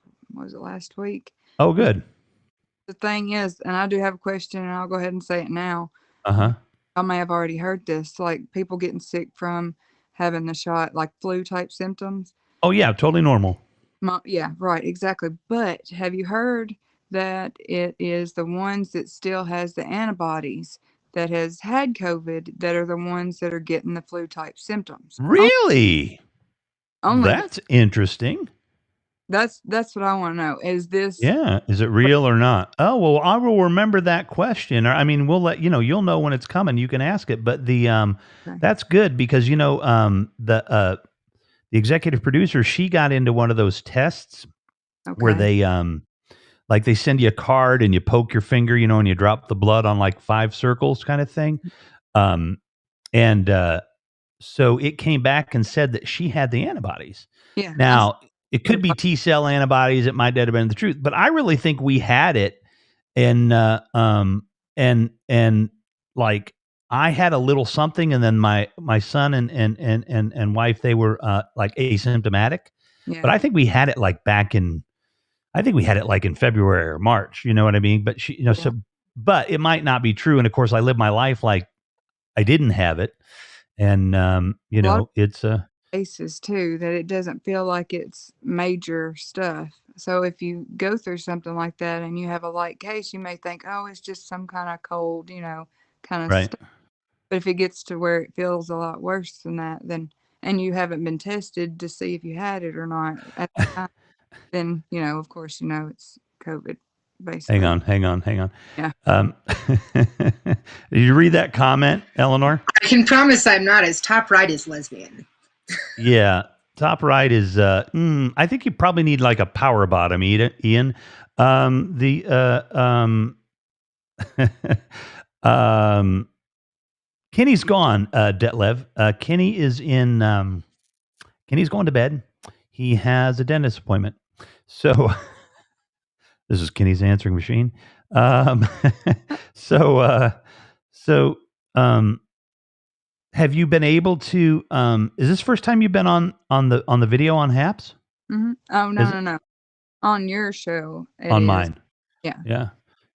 week? Oh, But good. the thing is, and I do have a question, and I'll go ahead and say it now. Uh-huh. I may have already heard this, like people getting sick from having the shot, like flu type symptoms. Oh yeah, totally normal. Yeah, right, exactly. But have you heard that it is the ones that still has the antibodies that has had COVID that are the ones that are getting the flu type symptoms? Really? Only That's interesting. that's what I want to know. Is this Yeah. Is it real or not? Oh, well, I will remember that question. Or, I mean, we'll let you'll know when it's coming. You can ask it. But okay? that's good, because the executive producer, she got into one of those tests where Okay. they like they send you a card and you poke your finger, and you drop the blood on like 5 circles kind of thing. And so it came back and said that she had the antibodies. Yeah. Now, it could be T cell antibodies. It might not have been the truth, but I really think we had it. And and like I had a little something, and then my son and wife, they were like asymptomatic. Yeah. But I think we had it like in February or March. You know what I mean? But so, but it might not be true. And of course, I live my life like I didn't have it, and it's cases too that it doesn't feel like it's major stuff. So if you go through something like that and you have a light case, you may think, oh, it's just some kind of cold, kind of right. stuff. But if it gets to where it feels a lot worse than that, then and you haven't been tested to see if you had it or not at the time, then of course it's COVID, basically. Hang on. Yeah. Did you read that comment, Eleanor? I can promise I'm not as top right as lesbian. Yeah, top right is. I think you probably need like a power bottom, Ian. Kenny's gone. Detlev. Kenny is in. Kenny's going to bed. He has a dentist appointment. So this is Kenny's answering machine. Have you been able to? Is this first time you've been on the video on Haps? Oh, Is no, it no. On your show, it on is. mine? Yeah. Yeah,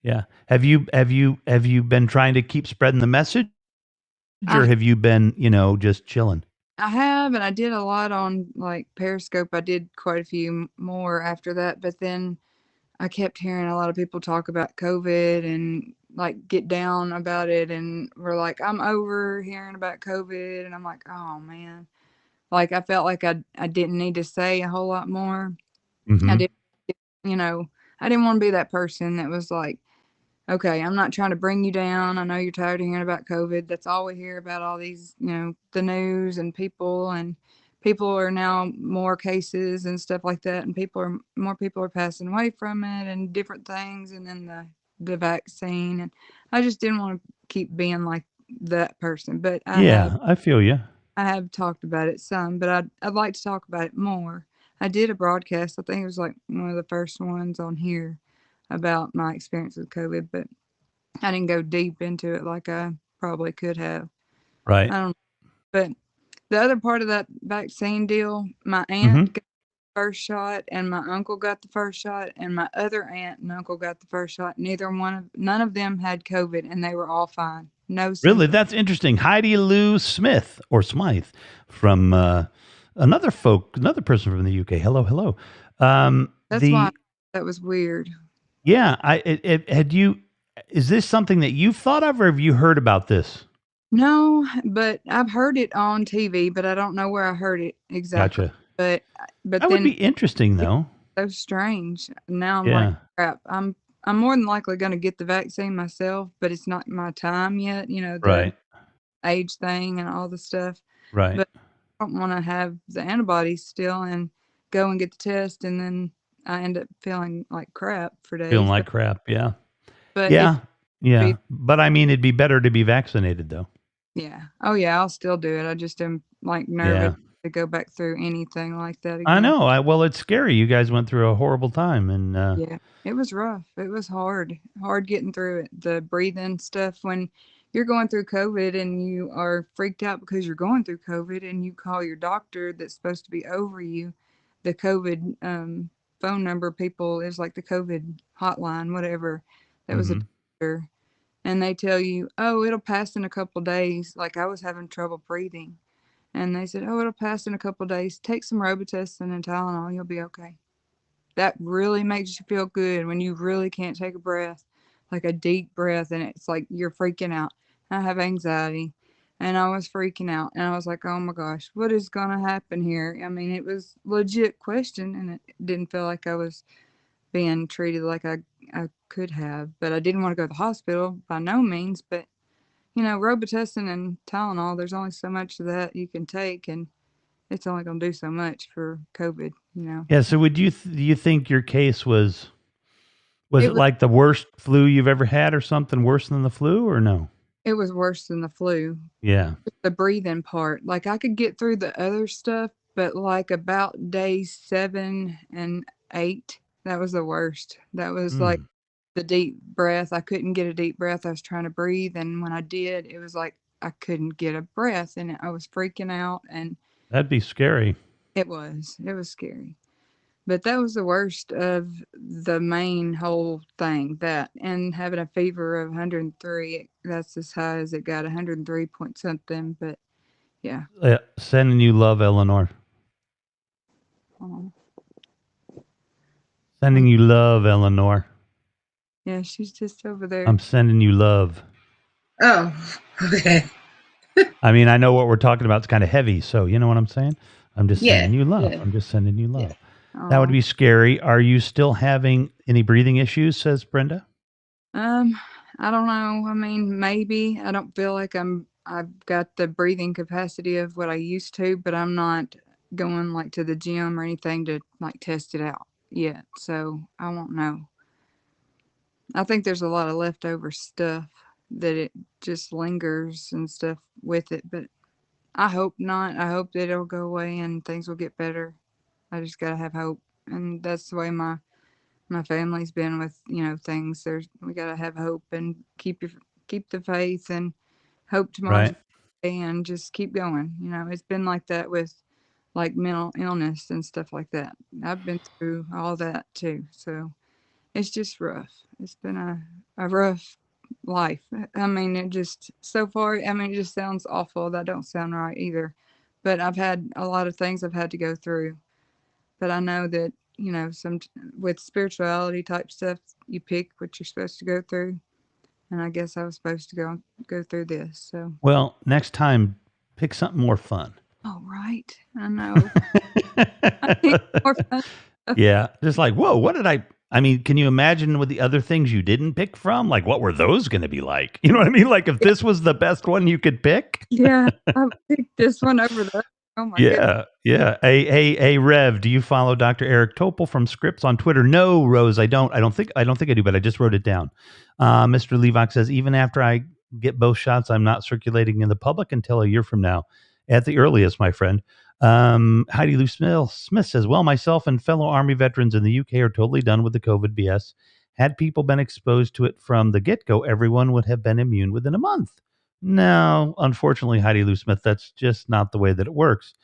yeah. Have you been trying to keep spreading the message, or I have you been just chilling? I have, and I did a lot on like Periscope. I did quite a few more after that, but then I kept hearing a lot of people talk about COVID and like get down about it, and we're like, I'm over hearing about COVID, and I'm like, oh man, like I felt like I didn't need to say a whole lot more. I Mm-hmm. did, you know, I didn't want to be that person that was like, okay, I'm not trying to bring you down. I know you're tired of hearing about COVID. That's all we hear about, all these, the news and people are now more cases and stuff like that. And more people are passing away from it and different things. And then the vaccine. And I just didn't want to keep being like that person. But Yeah, I feel you. I have talked about it some, but I'd like to talk about it more. I did a broadcast. I think it was like one of the first ones on here about my experience with COVID, but I didn't go deep into it like I probably could have. Right. I don't but the other part of that vaccine deal, my Mm-hmm. aunt got the first shot and my uncle got the first shot and my other aunt and uncle got the first shot. None of them had COVID and they were all fine. No Really, symptoms. that's interesting. Heidi Lou Smith or Smythe from another person from the UK. Hello, hello. That's why The that was weird. Yeah, had you. Is this something that you've thought of, or have you heard about this? No, but I've heard it on TV, but I don't know where I heard it exactly. Gotcha. But but That would then be interesting, it's though. so strange. Now I'm like, Yeah. crap. I'm more than likely going to get the vaccine myself, but it's not my time yet. The Right. age thing and all the stuff. Right. But I don't want to have the antibodies still and go and get the test, and then I end up feeling like crap for Feeling days. like crap. Yeah. But if Yeah. Yeah. be But I mean, it'd be better to be vaccinated, though. yeah, oh yeah, I'll still do it. I just am like nervous Yeah. to go back through anything like that I again. know. Well, it's scary. You guys went through a horrible time, and Yeah, it was rough. It was hard getting through it. The breathing stuff when you're going through COVID and you are freaked out because you're going through COVID and you call your doctor that's supposed to be over you, the COVID phone number people is like the COVID hotline, whatever. That was a hmm doctor, and they tell you, oh, it'll pass in a couple days. Like I was having trouble breathing, and they said, oh, it'll pass in a couple days. Take some Robitussin and Tylenol, you'll be okay. That really makes you feel good when you really can't take a breath, like a deep breath, and it's like you're freaking out. I have anxiety, and I was freaking out, and I was like, oh my gosh, what is gonna happen here? I mean, it was legit question, and it didn't feel like I was being treated like I could have, but I didn't want to go to the hospital by no means. But Robitussin and Tylenol, there's only so much of that you can take, and it's only gonna do so much for COVID. Yeah. So, do you think your case was It it was like the worst flu you've ever had, or something worse than the flu, or no? it was worse than the flu. Yeah. The breathing part. Like I could get through the other stuff, but like about day 7 and 8, that was the worst. That was like Mm, the deep breath. I couldn't get a deep breath. I was trying to breathe, and when I did, it was like I couldn't get a breath, and I was freaking out, and that'd be scary. it was scary. But that was the worst of the main whole thing. That and having a fever of 103. That's as high as it got, 103 point something. But yeah. Sending you love, Eleanor. Oh, Sending you love, Eleanor. yeah, she's just over there. I'm sending you love. Oh, okay. I mean, I know what we're talking about is kind of heavy, so you know what I'm saying? I'm just Yeah. sending you love. Yeah. I'm just sending you love. Yeah. That would Aw. be scary. Are you still having any breathing issues, says Brenda? I don't know. I mean, maybe. I don't feel like I've got the breathing capacity of what I used to, but I'm not going like to the gym or anything to like test it out yet. So I won't know. I think there's a lot of leftover stuff that it just lingers and stuff with it, but I hope not. I hope that it'll go away and things will get better. I just gotta have hope, and that's the way my family's been with things. We gotta have hope and keep the faith and hope tomorrow's Right. day and just keep going. You know, it's been like that with like mental illness and stuff like that. I've been through all that too. So it's just rough. It's been a rough life. I mean, it just so far, I mean, it just sounds awful. That don't sound right either. But I've had a lot of things I've had to go through. But I know that, you know, some with spirituality type stuff, you pick what you're supposed to go through. And I guess I was supposed to go through this. So, Well, next time, pick something more fun. all right. I know. I need more fun. Yeah, just like, whoa, what did I mean, can you imagine with the other things you didn't pick from? Like, what were those going to be like? You know what I mean? Like, if this was the best one you could pick. Yeah, I picked this one over that. Oh my goodness. Yeah. Hey, Rev, do you follow Dr. Eric Topol from Scripts on Twitter? No, Rose, I don't. I don't think I do, but I just wrote it down. Mr. Levox says, even after I get both shots, I'm not circulating in the public until a year from now, at the earliest, my friend. Heidi Lou Smith says, well, myself and fellow Army veterans in the UK are totally done with the COVID BS. Had people been exposed to it from the get-go, everyone would have been immune within a month. No, unfortunately, Heidi Lou Smith, that's just not the way that it works.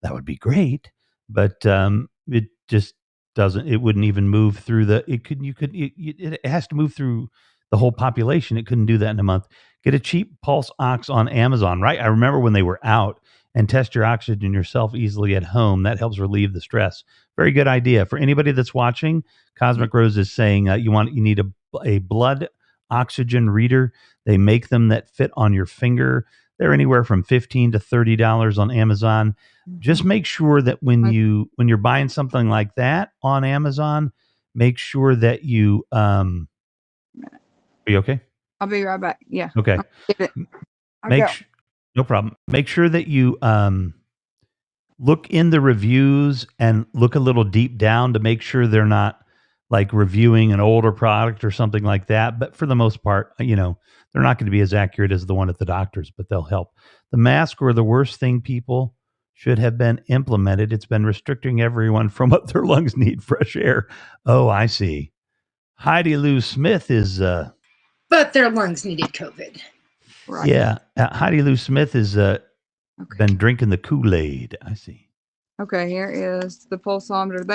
That would be great, but it just doesn't. It wouldn't even move through it has to move through the whole population. It couldn't do that in a month. Get a cheap Pulse Ox on Amazon, right? I remember when they were out, and test your oxygen yourself easily at home. That helps relieve the stress. Very good idea. For anybody that's watching, Cosmic Rose is saying you need a blood oxygen reader. They make them that fit on your finger. They're anywhere from $15 to $30 on Amazon. Just make sure that when you're buying something like that on Amazon, make sure that you are you okay? I'll be right back. Yeah. Okay. No problem. Make sure that you look in the reviews and look a little deep down to make sure they're not like reviewing an older product or something like that. But for the most part, you know, they're not going to be as accurate as the one at the doctor's, but they'll help. The masks were the worst thing people should have been implemented. It's been restricting everyone from what their lungs need, fresh air. Oh, I see. Heidi Lou Smith is... But their lungs needed COVID. Right. Yeah. Heidi Lou Smith is been drinking the Kool-Aid. I see. Okay, here is the pulsometer.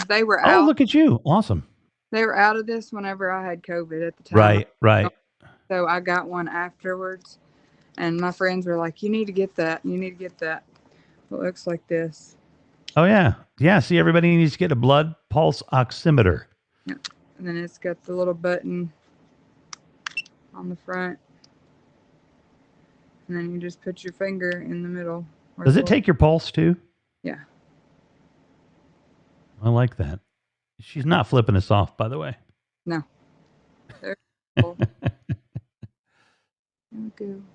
They were out. Oh, look at you. Awesome. They were out of this whenever I had COVID at the time. Right. So I got one afterwards, and my friends were like, you need to get that. You need to get that. It looks like this. Oh, yeah. Yeah, see, everybody needs to get a blood pulse oximeter. Yeah. And then it's got the little button on the front. And then you just put your finger in the middle. Does it take your pulse, too? Yeah. I like that. She's not flipping us off, by the way. No. There we go.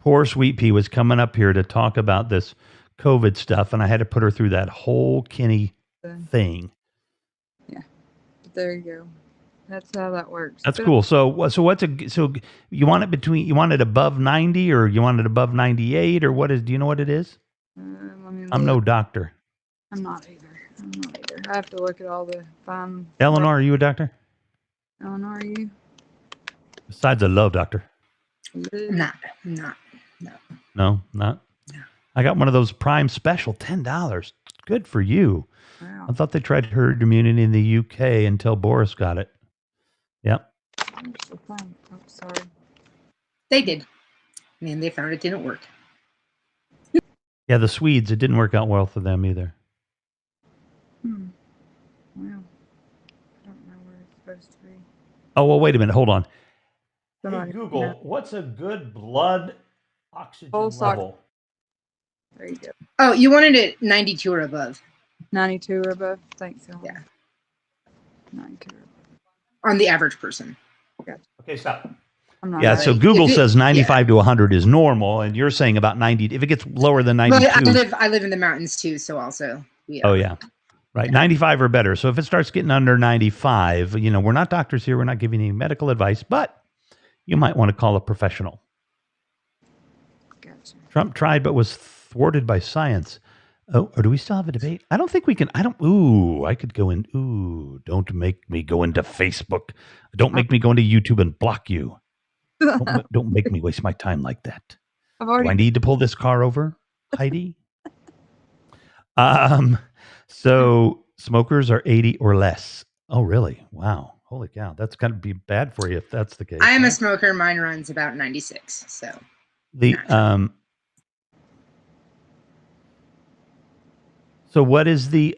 Poor Sweet Pea was coming up here to talk about this COVID stuff, and I had to put her through that whole Kenny thing. Yeah. But there you go. That's how that works. That's cool. So you want it above 90 or you want it above 98 or do you know what it is? I'm no doctor. I'm not either. I have to look at all the fine. Eleanor, are you a doctor? Eleanor, are you? Besides a love doctor. Not. No. No, not? No. I got one of those Prime special, $10. Good for you. Wow. I thought they tried herd immunity in the UK until Boris got it. Yep. Oh, sorry. They did. And they found it didn't work. Yeah, the Swedes, it didn't work out well for them either. Well, I don't know where it's supposed to be. Oh, well, wait a minute. Hold on. Somebody, Hey, Google, what's a good blood oxygen Pulse level? There you go. Oh, you wanted it 92 or above. 92 or above. Thanks, Eleanor. Yeah. 92 or above. On the average person. Okay, stop. I'm not Yeah, right. so Google says 95 to 100 is normal, and you're saying about 90. If it gets lower than 92. Well, I live in the mountains too, so also. Yeah. Oh, yeah. Right. 95 or better. So if it starts getting under 95, you know, we're not doctors here. We're not giving any medical advice, but you might want to call a professional. Gotcha. Trump tried but was thwarted by science. Oh, or do we still have a debate? I don't think we can. I could go in. Don't make me go into Facebook. Don't make me go into YouTube and block you. Don't make me waste my time like that. I've Do I already. need to pull this car over, Heidi? So smokers are 80 or less. Oh, really? Wow. Holy cow. That's going to be bad for you if that's the case. I am a right? smoker. Mine runs about 96. So The Naturally. So what is the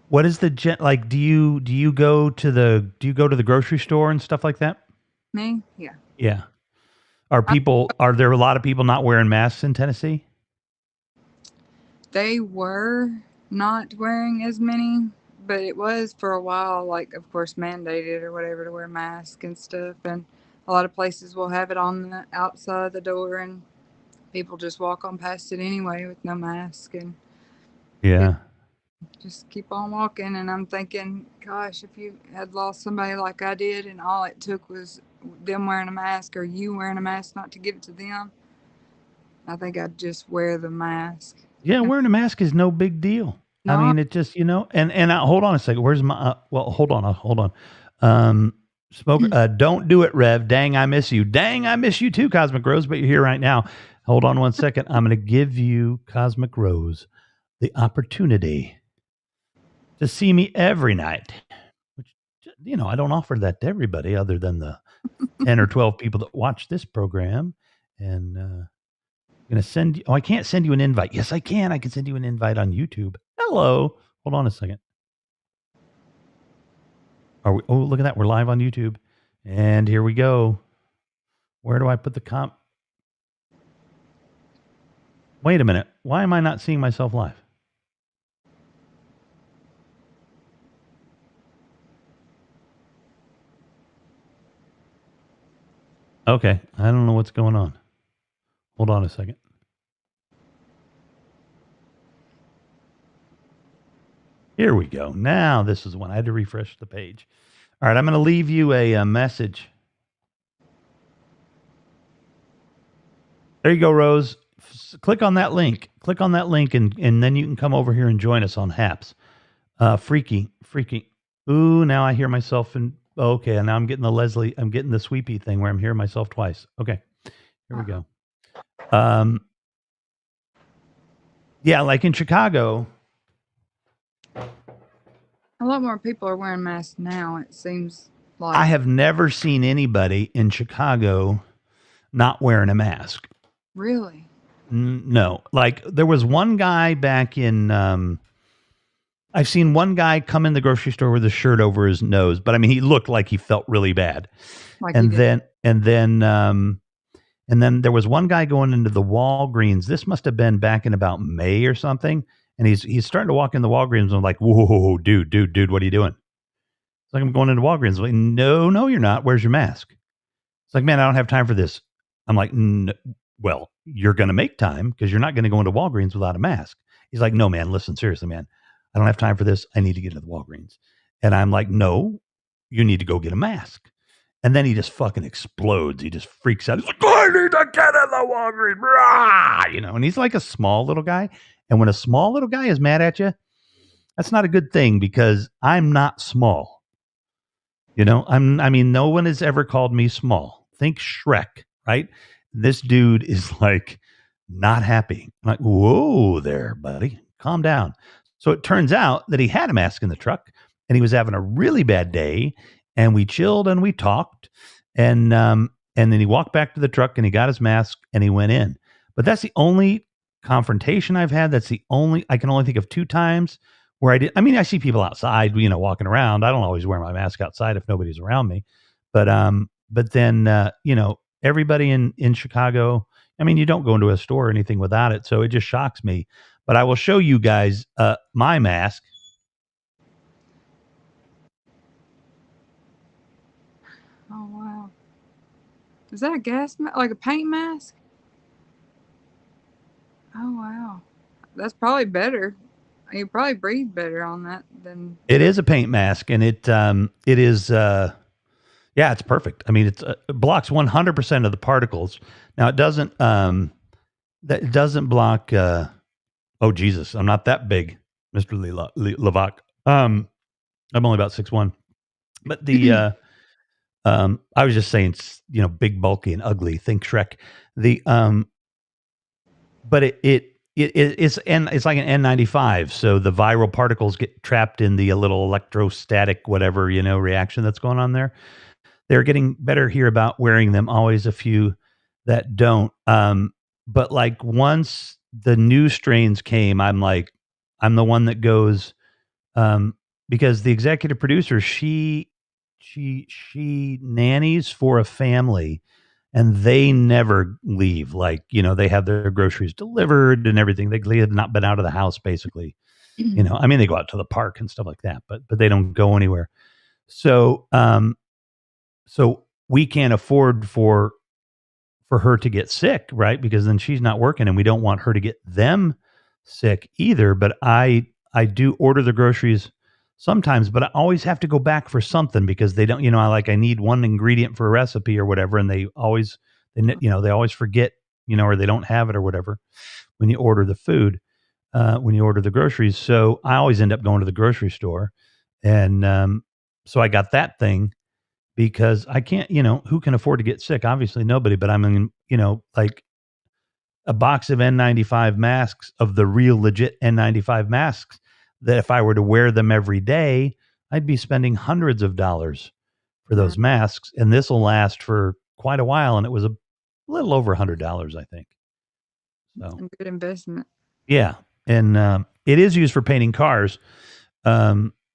what is the like? Do you go to the grocery store and stuff like that? Me? Yeah. Yeah. Are there a lot of people not wearing masks in Tennessee? They were not wearing as many, but it was for a while, like, of course, mandated or whatever to wear masks and stuff. And a lot of places will have it on the outside the door, and people just walk on past it anyway with no mask and Yeah. just keep on walking. And I'm thinking, gosh, if you had lost somebody like I did and all it took was them wearing a mask or you wearing a mask not to give it to them, I think I'd just wear the mask. Yeah, wearing a mask is no big deal. I No, mean, it just, and hold on a second. Where's my well, hold on. Smoke don't do it, Rev. Dang, I miss you. Dang, I miss you too, Cosmic Rose, but you're here right now. Hold on one second. I'm going to give you, Cosmic Rose, the opportunity to see me every night. Which, I don't offer that to everybody other than the 10 or 12 people that watch this program. And I'm going to send you. Oh, I can't send you an invite. Yes, I can. I can send you an invite on YouTube. Hello. Hold on a second. Are we? Oh, look at that. We're live on YouTube. And here we go. Where do I put the comp? Wait a minute. Why am I not seeing myself live? Okay. I don't know what's going on. Hold on a second. Here we go. Now this is one. I had to refresh the page. All right. I'm going to leave you a message. There you go, Rose. Click on that link. Click on that link, and then you can come over here and join us on Haps. Freaky. Ooh, now I hear myself okay, and now I'm getting the sweepy thing where I'm hearing myself twice. Okay, here we go. Yeah, like in Chicago. a lot more people are wearing masks now, it seems like. I have never seen anybody in Chicago not wearing a mask. Really? No, like there was one guy back in. I've seen one guy come in the grocery store with a shirt over his nose, but I mean, he looked like he felt really bad. Like And then there was one guy going into the Walgreens. This must have been back in about May or something. And he's starting to walk in the Walgreens. And I'm like, whoa, dude, what are you doing? It's like, I'm going into Walgreens. I'm like, no, you're not. Where's your mask? It's like, man, I don't have time for this. I'm like, well, you're going to make time because you're not going to go into Walgreens without a mask. He's like, no, man, listen, seriously, man, I don't have time for this. I need to get to the Walgreens. And I'm like, no, you need to go get a mask. And then he just fucking explodes. He just freaks out. He's like, I need to get in the Walgreens. Rah! And he's like a small little guy. And when a small little guy is mad at you, that's not a good thing because I'm not small. I mean, no one has ever called me small. Think Shrek, right? This dude is like not happy. I'm like, whoa there, buddy. Calm down. So it turns out that he had a mask in the truck and he was having a really bad day. And we chilled and we talked. And then he walked back to the truck and he got his mask and he went in. But that's the only confrontation I've had. I can only think of 2 times where I did. I mean, I see people outside, walking around. I don't always wear my mask outside if nobody's around me. But then, everybody in Chicago, I mean, you don't go into a store or anything without it. So it just shocks me. But I will show you guys my mask. Oh, wow. Is that a gas mask? Like a paint mask? Oh, wow. That's probably better. You probably breathe better on that than. It is a paint mask, and it is it's perfect. I mean, it blocks 100% of the particles. Now it doesn't block. Oh Jesus, I'm not that big, Mr. Levac. I'm only about 6'1", but the I was just saying, big, bulky, and ugly. Think Shrek. The but it's like an N95, so the viral particles get trapped in the little electrostatic whatever reaction that's going on there. They're getting better here about wearing them. Always a few that don't. But like once the new strains came, I'm the one that goes, because the executive producer, she nannies for a family, and they never leave. Like, they have their groceries delivered and everything. They have not been out of the house basically. I mean, they go out to the park and stuff like that, but they don't go anywhere. So, so we can't afford for her to get sick, right? Because then she's not working, and we don't want her to get them sick either. But I do order the groceries sometimes, but I always have to go back for something because they don't, I need one ingredient for a recipe or whatever, and they always forget, or they don't have it or whatever when you order the food, when you order the groceries. So I always end up going to the grocery store, and so I got that thing. Because I can't, who can afford to get sick? Obviously nobody, but I mean, like a box of N95 masks, of the real legit N95 masks, that if I were to wear them every day, I'd be spending hundreds of dollars for those masks. And this will last for quite a while. And it was a little over $100, I think. So A good investment. yeah. And it is used for painting cars.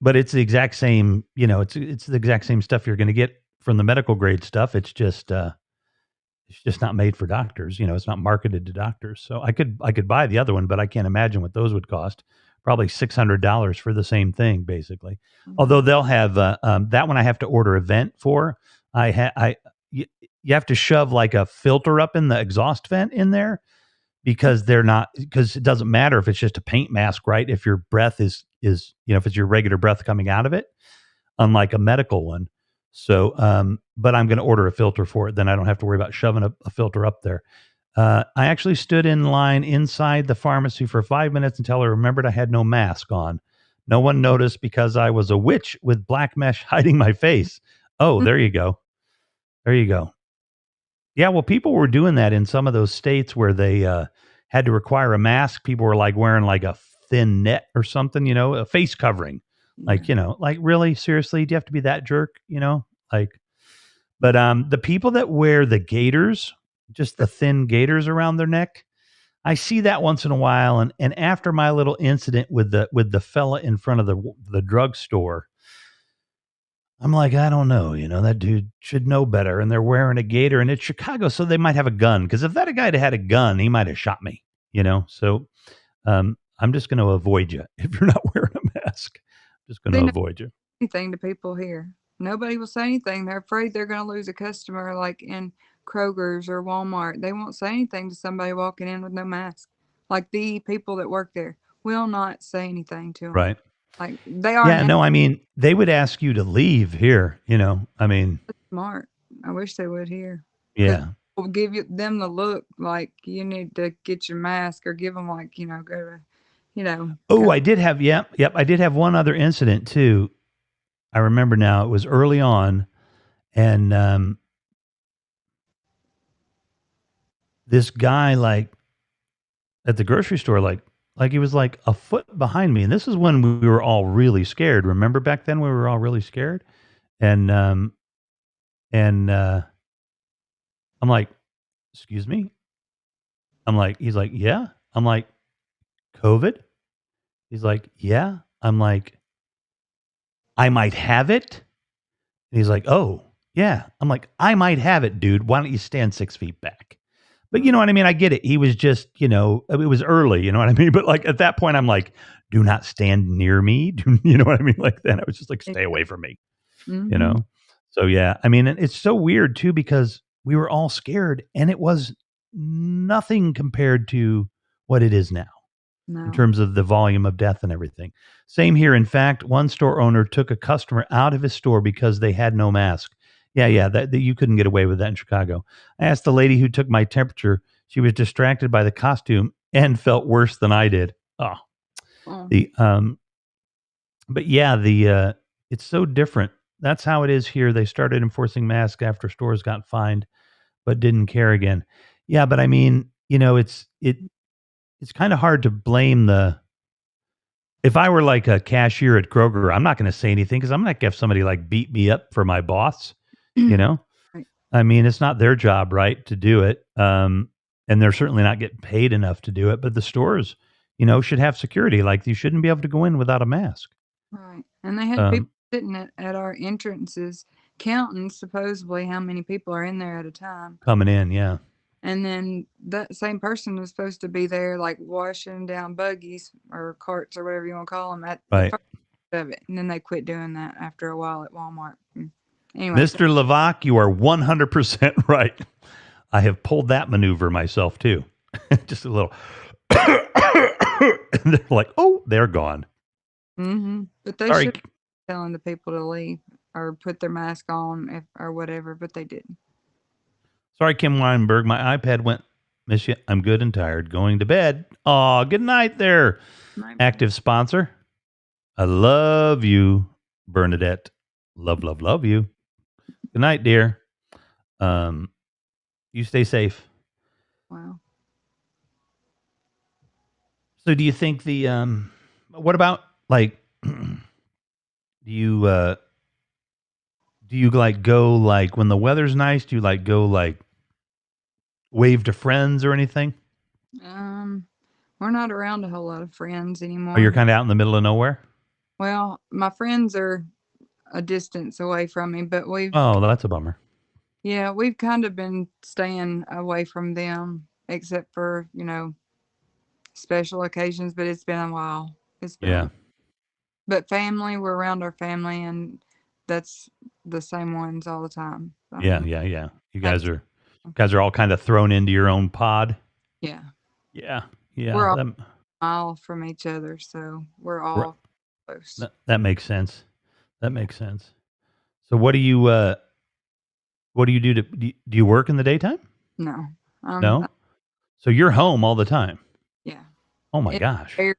But it's the exact same, it's the exact same stuff you're going to get from the medical grade stuff. It's just not made for doctors. It's not marketed to doctors. So I could buy the other one, but I can't imagine what those would cost. Probably $600 for the same thing, basically. Mm-hmm. Although they'll have that one I have to order a vent for. You have to shove like a filter up in the exhaust vent in there, because it doesn't matter if it's just a paint mask, right? If your breath is if it's your regular breath coming out of it, unlike a medical one. So, but I'm going to order a filter for it. Then I don't have to worry about shoving a filter up there. I actually stood in line inside the pharmacy for 5 minutes until I remembered I had no mask on. No one noticed because I was a witch with black mesh hiding my face. Oh, there you go. There you go. Yeah, well, people were doing that in some of those states where they had to require a mask. People were like wearing like a thin net or something, a face covering. Like, like really, seriously, do you have to be that jerk? But the people that wear the gaiters, just the thin gaiters around their neck, I see that once in a while. And after my little incident with the fella in front of the drugstore, I'm like, I don't know, that dude should know better. And they're wearing a gaiter, and it's Chicago, so they might have a gun. Because if that guy had a gun, he might have shot me, So I'm just going to avoid you if you're not wearing a mask. I'm just going to avoid you. Anything to people here. Nobody will say anything. They're afraid they're going to lose a customer, like in Kroger's or Walmart. They won't say anything to somebody walking in with no mask. Like the people that work there will not say anything to them. Right. Like they are. Yeah, no, I mean, they would ask you to leave here, I mean. That's smart. I wish they would here. Yeah. Will give them the look like you need to get your mask, or give them like, go to, Oh, I did have, yep. I did have one other incident too. I remember now. It was early on, and this guy, like at the grocery store, like he was like a foot behind me, and this is when we were all really scared. Remember back then we were all really scared, and I'm like, excuse me. I'm like, he's like, yeah. I'm like, COVID? He's like, yeah. I'm like, I might have it. And he's like, oh, yeah. I'm like, I might have it, dude. Why don't you stand 6 feet back? But you know what I mean? I get it. He was just, it was early, you know what I mean? But like at that point, I'm like, do not stand near me. You know what I mean? Like then I was just like, stay away from me, Mm-hmm. So yeah, I mean, it's so weird too, because we were all scared, and it was nothing compared to what it is now. No. In terms of the volume of death and everything. Same here. In fact, one store owner took a customer out of his store because they had no mask. Yeah, that you couldn't get away with that in Chicago. I asked the lady who took my temperature. She was distracted by the costume and felt worse than I did. Oh. But yeah, it's so different that's how it is here. They started enforcing masks after stores got fined, but didn't care again. Yeah, but I mean, it's kind of hard to blame the. If I were like a cashier at Kroger, I'm not going to say anything because I'm not going to have somebody like beat me up for my boss. You know, Right. I mean, it's not their job, right, to do it. And they're certainly not getting paid enough to do it. But the stores, should have security. Like you shouldn't be able to go in without a mask. Right. And they had people Um, sitting at our entrances counting supposedly how many people are in there at a time. coming in, yeah. And then that same person was supposed to be there, like washing down buggies or carts or whatever you want to call them at the Right. first of it. And then they quit doing that after a while at Walmart. Anyway, so Mr. Levac, you are 100% right. I have pulled that maneuver myself too. Just a little. And they're like, oh, they're gone. But they Sorry. should be telling the people to leave or put their mask on or whatever, but they didn't. Sorry, Kim Weinberg. My iPad went, miss you. I'm good and tired. Going to bed. Aw, good night there. My bad. Active sponsor. I love you, Bernadette. Love, love, love you. Good night, dear. You stay safe. Wow. So do you think what about like do you like go like when the weather's nice, do you like go like wave to friends or anything? We're not around a whole lot of friends anymore. Or you're kind of out in the middle of nowhere? Well, my friends are a distance away from me, but Oh, that's a bummer. we've kind of been staying away from them except for, special occasions, but it's been a while. It's been Yeah. But family, we're around our family and that's the same ones all the time. I Yeah, mean, yeah, yeah. You that's- guys are all kind of thrown into your own pod. yeah. Yeah. Yeah. We're all a mile from each other, so we're all close. That makes sense. That makes sense. So what do you do do you work in the daytime? No. No? So you're home all the time. Yeah. Oh my It's gosh. very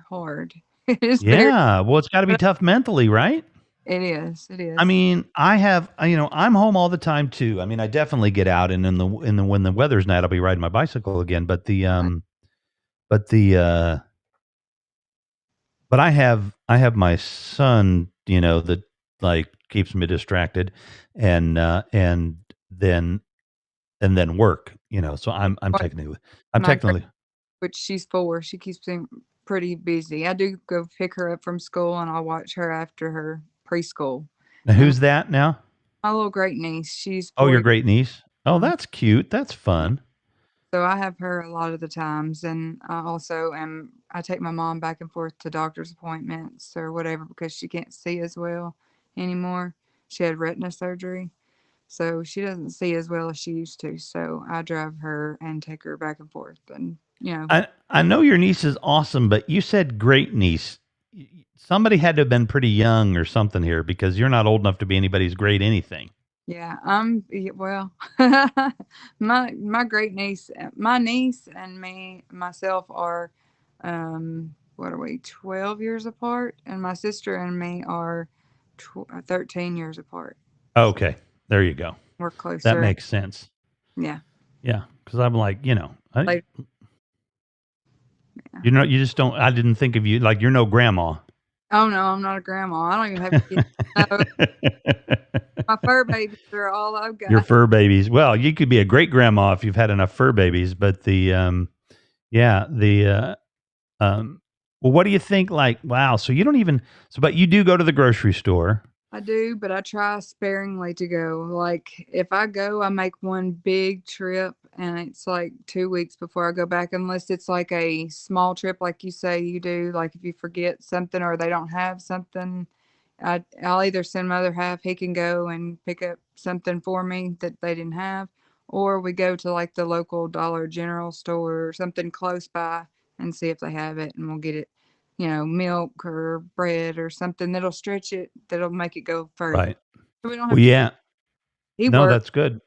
hard. It is very Yeah. Well, it's got to be tough mentally, right? It is. It is. I mean, I have, I'm home all the time too. I mean, I definitely get out, and when the weather's nice, I'll be riding my bicycle again. But but I have my son, that like keeps me distracted, and then work, So I'm My technically. which she's 4. She keeps me pretty busy. I do go pick her up from school and I'll watch her after her preschool. Now, who's that now? My little great niece, she's Oh, 4. your great niece. Oh, Mhm. that's cute. That's fun. So I have her a lot of the times, and I take my mom back and forth to doctor's appointments or whatever because she can't see as well anymore. She had retina surgery, so she doesn't see as well as she used to. So I drive her and take her back and forth, and I know your niece is awesome, but you said great niece. Somebody had to have been pretty young or something here because you're not old enough to be anybody's great anything. yeah, well, my great niece, my niece and myself are, what are we, 12 years apart, and my sister and me are 13 years apart. Okay, there you go. We're closer. That makes sense. Yeah. Yeah, because I'm like, Like- you just don't. I didn't think of you like you're no grandma. Oh no, I'm not a grandma. I don't even have kids. No, my fur babies are all I've got. Your fur babies. Well, you could be a great grandma if you've had enough fur babies. But well, what do you think? Like, wow. So you don't even. But you do go to the grocery store. I do, but I try sparingly to go. Like, if I go, I make one big trip, and it's like 2 weeks before I go back, unless it's like a small trip, like you say you do. Like, if you forget something or they don't have something, I'll either send my other half, he can go and pick up something for me that they didn't have, or we go to like the local Dollar General store or something close by and see if they have it, and we'll get it. Milk or bread or something that'll stretch it, that'll make it go further. Right. So we don't have Well, to, yeah. he No, works that's good.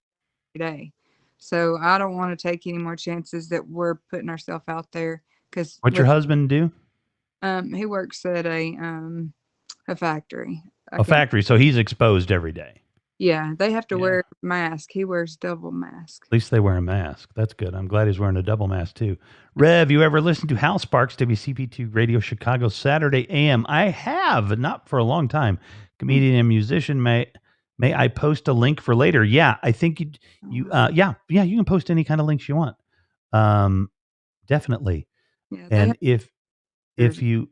every day. So I don't want to take any more chances that we're putting ourselves out there because What's your husband do? he works at a a factory. I A can't- factory. So he's exposed every day. Yeah, they have to Yeah. wear a mask. He wears double mask. At least they wear a mask. That's good. I'm glad he's wearing a double mask too. Rev, you ever listen to Hal Sparks, WCP2 Radio Chicago, Saturday AM? I have, not for a long time. Comedian and musician. May I post a link for later? Yeah, I think you you can post any kind of links you want. Definitely. Yeah, they And have if you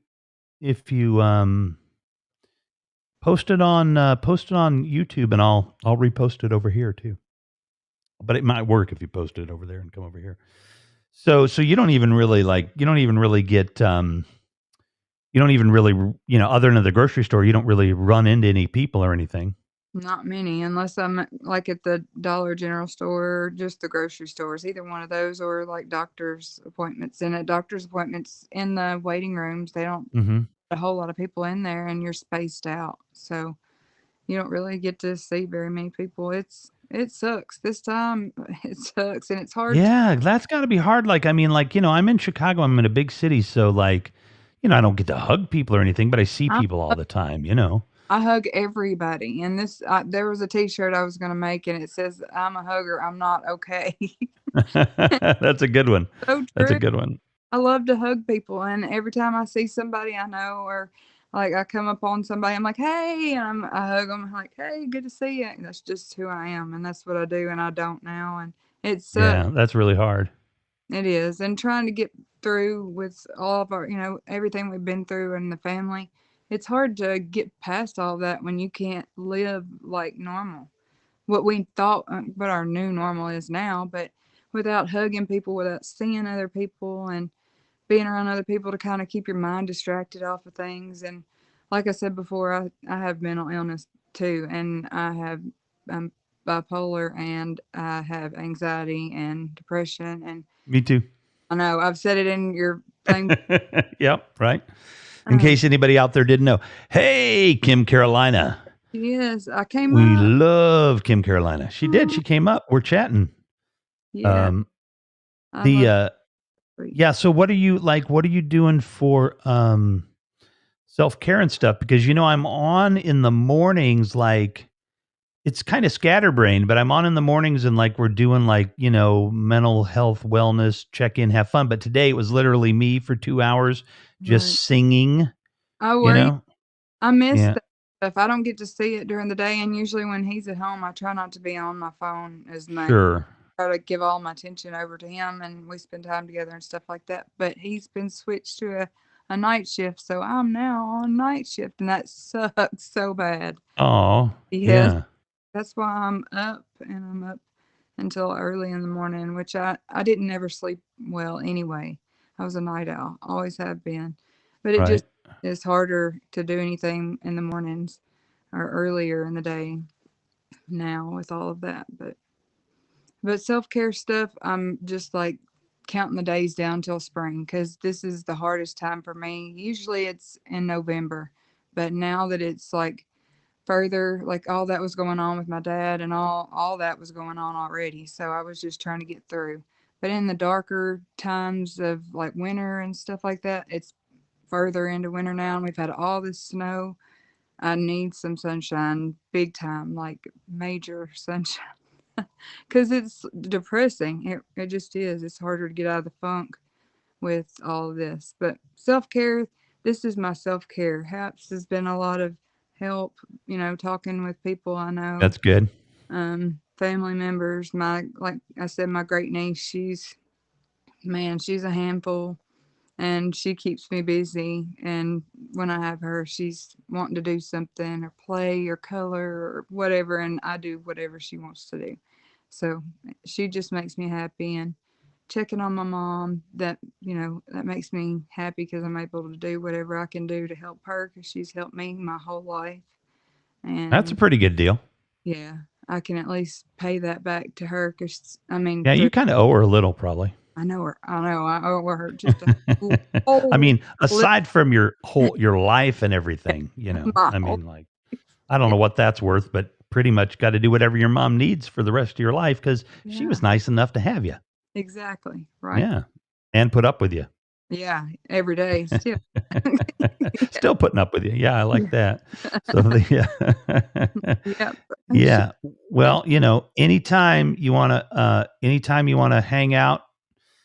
post it on YouTube, and I'll repost it over here too. But it might work if you post it over there and come over here. So you don't even really get other than the grocery store, you don't really run into any people or anything. not many, unless I'm like at the Dollar General store or just the grocery stores, either one of those, or like doctor's appointments. And at doctor's appointments in the waiting rooms, they don't Mm-hmm. a whole lot of people in there, and you're spaced out, so you don't really get to see very many people. It sucks this time. It sucks, and it's hard. Yeah, that's got to be hard. Like, I mean, like, I'm in Chicago. I'm in a big city, so like, I don't get to hug people or anything, but I see people all the time. I hug everybody, and there was a T-shirt I was going to make, and it says, "I'm a hugger. I'm not okay." That's a good one. So That's a true. good one. I love to hug people, and every time I see somebody I know, or like I come up on somebody, I'm like, "Hey," and I hug them. I'm like, "Hey, good to see you." And that's just who I am, and that's what I do, and I don't now, and it's Yeah, that's really hard. It is, and trying to get through with all of our, everything we've been through in the family. It's hard to get past all that when you can't live like normal. What we thought, what our new normal is now, but without hugging people, without seeing other people, and being around other people to kind of keep your mind distracted off of things. And like I said before, I have mental illness too, and I'm bipolar, and I have anxiety and depression, and Me too. I know I've said it in your thing. Yep, right. In case anybody out there didn't know. Hey, Kim Carolina. Yes, I came We up. love Kim Carolina. She did. She came up. We're chatting. Yeah, I love it. Yeah. So what are you doing for self-care and stuff? Because I'm on in the mornings, like it's kind of scatterbrained, but I'm on in the mornings, and like we're doing like, mental health, wellness, check in, have fun. But today it was literally me for 2 hours just Right. singing, I you worry. know? I miss Yeah. that stuff. I don't get to see it during the day, and usually when he's at home, I try not to be on my phone as much. Sure. Try to give all my attention over to him, and we spend time together and stuff like that. But he's been switched to a night shift, so I'm now on night shift, and that sucks so bad. Oh, Yes. yeah. That's why I'm up, and I'm up until early in the morning, which I didn't ever sleep well anyway. I was a night owl, always have been. But it Right. just is harder to do anything in the mornings or earlier in the day now with all of that. But self-care stuff, I'm just like counting the days down till spring, because this is the hardest time for me. Usually it's in November, but now that it's like further, like all that was going on with my dad, and all that was going on already, so I was just trying to get through. But in the darker times of like winter and stuff like that, it's further into winter now, and we've had all this snow. I need some sunshine big time, like major sunshine, because it's depressing. It just is. It's harder to get out of the funk with all of this. But self-care, this is my self-care. Haps has been a lot of help, talking with people I know. That's good. Family members, like I said, my great niece, she's a handful, and she keeps me busy. And when I have her, she's wanting to do something or play or color or whatever, and I do whatever she wants to do. So she just makes me happy, and checking on my mom, that makes me happy, because I'm able to do whatever I can do to help her, because she's helped me my whole life. And That's a pretty good deal. yeah, I can at least pay that back to her, because Yeah, you kind of owe her a little, probably. I know her. I owe her just a I mean, whole aside from your life and everything, My I mean, like, I don't know what that's worth, but pretty much got to do whatever your mom needs for the rest of your life, because she was nice enough to have you. exactly right. Yeah. And put up with you. Yeah, every day still. Still putting up with you. Yeah, I like that. So Yep. yeah. Well, anytime you want to hang out,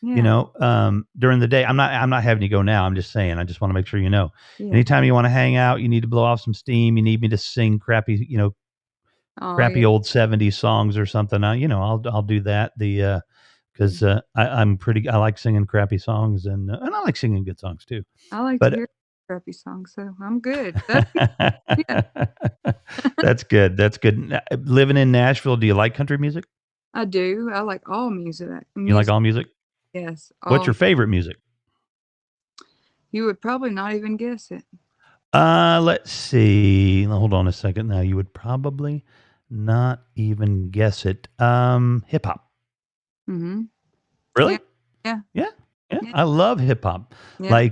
Yeah. during the day, I'm not having you go now. I'm just saying, I just want to make sure you know. Yeah. Anytime you want to hang out, you need to blow off some steam, you need me to sing Oh, crappy yeah. old 70s songs or something. I'll do that. Because I like singing crappy songs, and I like singing good songs too. I like to But hear crappy songs, so I'm good. That's yeah, that's good. That's good. Living in Nashville, do you like country music? I do. I like all music. You like all music? Yes, What's all. your favorite music? You would probably not even guess it. Let's see. Hold on a second. Now, you would probably not even guess it. Hip hop. Mm-hmm. Really? Yeah. Yeah. Yeah. Yeah. I love hip hop. Yeah. My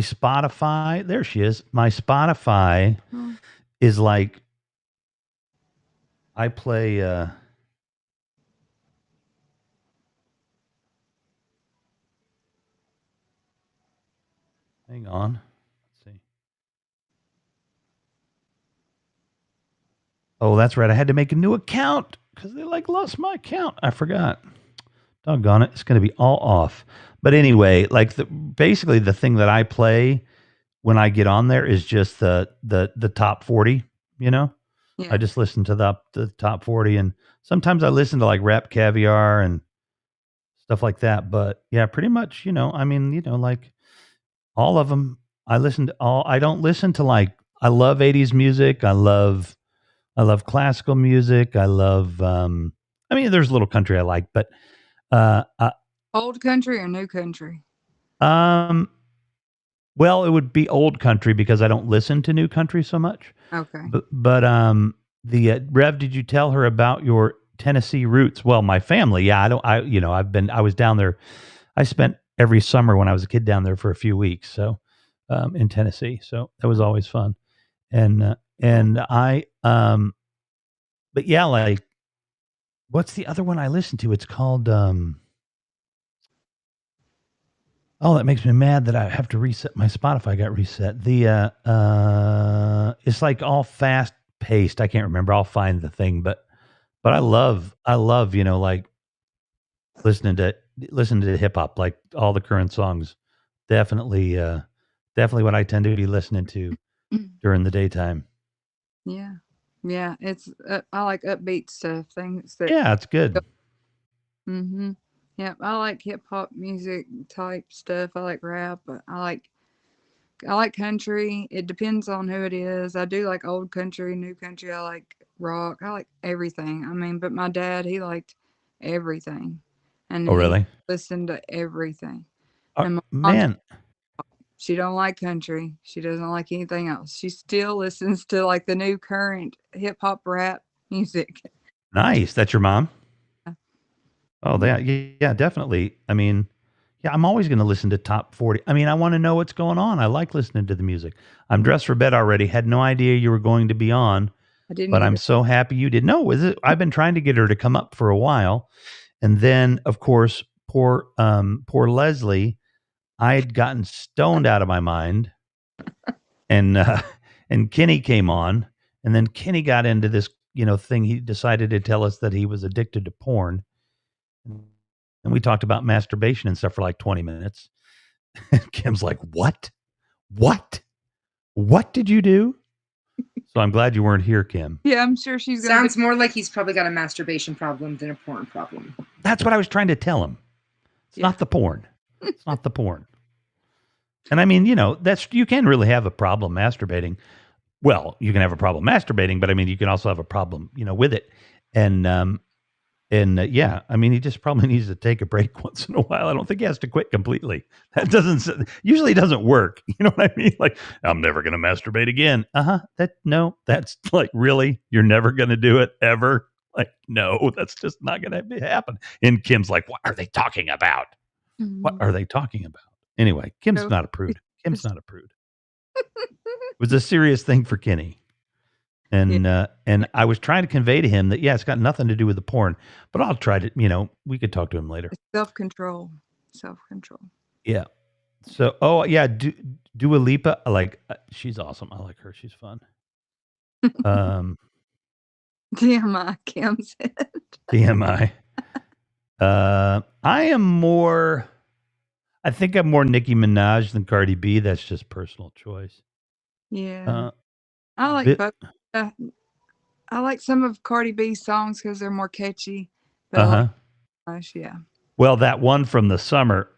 Spotify. There she is. My Spotify Oh, is like I play. Hang on. Let's see. Oh, that's right. I had to make a new account because they lost my account. I forgot. Doggone it. It's going to be all off. But anyway, basically the thing that I play when I get on there is just the top 40, yeah. I just listen to the top 40, and sometimes I listen to like Rap Caviar and stuff like that. But yeah, pretty much, like all of them. I listen to all. I don't listen to I love 80s music. I love classical music. I love there's a little country I like, but uh, uh Old country or new country? um well, it would be old country because I don't listen to new country so much. Okay. But the Rev, did you tell her about your Tennessee roots? Well, my family, yeah, I was down there. I spent every summer when I was a kid down there for a few weeks, so in Tennessee. So that was always fun. And I but yeah, like, what's the other one I listen to? It's called oh, that makes me mad that I have to reset my Spotify. Got reset. It's like all fast paced. I can't remember. I'll find the thing, but I love, like listening to hip hop, like all the current songs. Definitely, definitely what I tend to be listening to during the daytime. Yeah. Yeah. It's I like upbeat stuff. Things that. Yeah, it's good. Mm-hmm. Yep. I like hip hop music type stuff. I like rap. But I like country. It depends on who it is. I do like old country, new country. I like rock. I like everything. I mean, but my dad, he liked everything, and Oh, he really? listened to everything. And my mom, Man, she don't like country. She doesn't like anything else. She still listens to like the new current hip hop rap music. nice. That's your mom? Yeah. Oh, yeah, definitely. I mean, yeah, I'm always going to listen to top 40. I mean, I want to know what's going on. I like listening to the music. I'm dressed for bed already. Had no idea you were going to be on, I didn't but I'm either. so happy you did. No, I've been trying to get her to come up for a while. And then, of course, poor Leslie, I had gotten stoned out of my mind, and and Kenny came on, and then Kenny got into this, thing. He decided to tell us that he was addicted to porn, and we talked about masturbation and stuff for like 20 minutes. And Kim's like, "What? What? What did you do?" So I'm glad you weren't here, Kim. Yeah, I'm sure she's gonna. Sounds more like he's probably got a masturbation problem than a porn problem. That's what I was trying to tell him. It's Yeah. not the porn. It's not the porn. And I mean, you can really have a problem masturbating. Well, you can have a problem masturbating, but I mean, you can also have a problem, with it. And yeah, I mean, he just probably needs to take a break once in a while. I don't think he has to quit completely. That usually doesn't work. You know what I mean? Like, I'm never going to masturbate again. That's like, really? You're never going to do it ever? Like, no, that's just not going to happen. And Kim's like, what are they talking about? What are they talking about? Anyway, Kim's No. not a prude. Kim's not a prude. It was a serious thing for Kenny. And I was trying to convey to him that it's got nothing to do with the porn, but I'll try to, we could talk to him later. It's self-control. Self-control. Yeah. So, Dua Lipa, she's awesome. I like her. She's fun. TMI, Kim said. TMI. I think I'm more Nicki Minaj than Cardi B. That's just personal choice. Yeah. I like both. I like some of Cardi B's songs because they're more catchy. But I like yeah. Well, that one from the summer,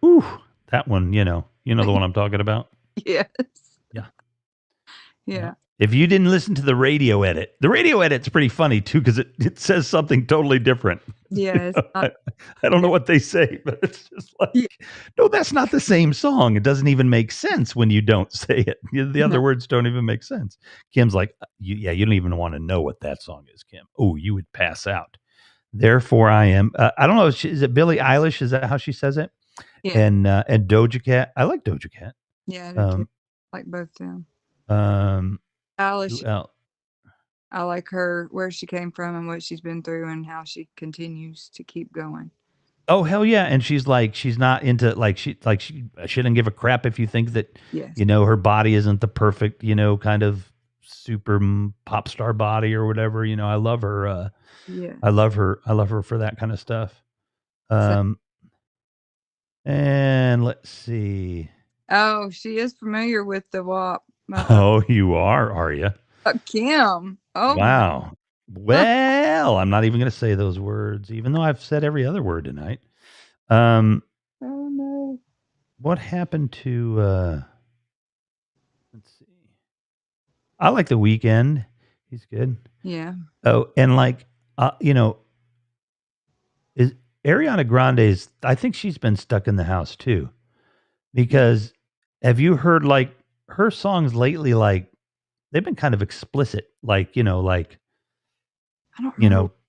that one, you know the one I'm talking about? Yes. Yeah. If you didn't listen to the radio edit's pretty funny too, because it says something totally different. Yes. I don't know what they say, but it's just like, no, that's not the same song. It doesn't even make sense when you don't say it. The other words don't even make sense. Kim's like, you don't even want to know what that song is, Kim. Oh, you would pass out. Therefore, I am. I don't know. Is it Billie Eilish? Is that how she says it? Yeah. And Doja Cat. I like Doja Cat. Yeah, I do too. I like both of them. Eilish, I like her, where she came from and what she's been through and how she continues to keep going. Oh, hell yeah. And she's not into, she shouldn't give a crap if you think that, her body isn't the perfect, kind of super pop star body or whatever. I love her. I love her for that kind of stuff. And let's see. Oh, she is familiar with the WAP. Oh, you are you? Kim. Oh, wow. Well, I'm not even going to say those words, even though I've said every other word tonight. Oh no. What happened to? Let's see. I like The Weeknd. He's good. Yeah. Oh, and is Ariana Grande's? I think she's been stuck in the house too, because have you heard her songs lately? They've been kind of explicit, I don't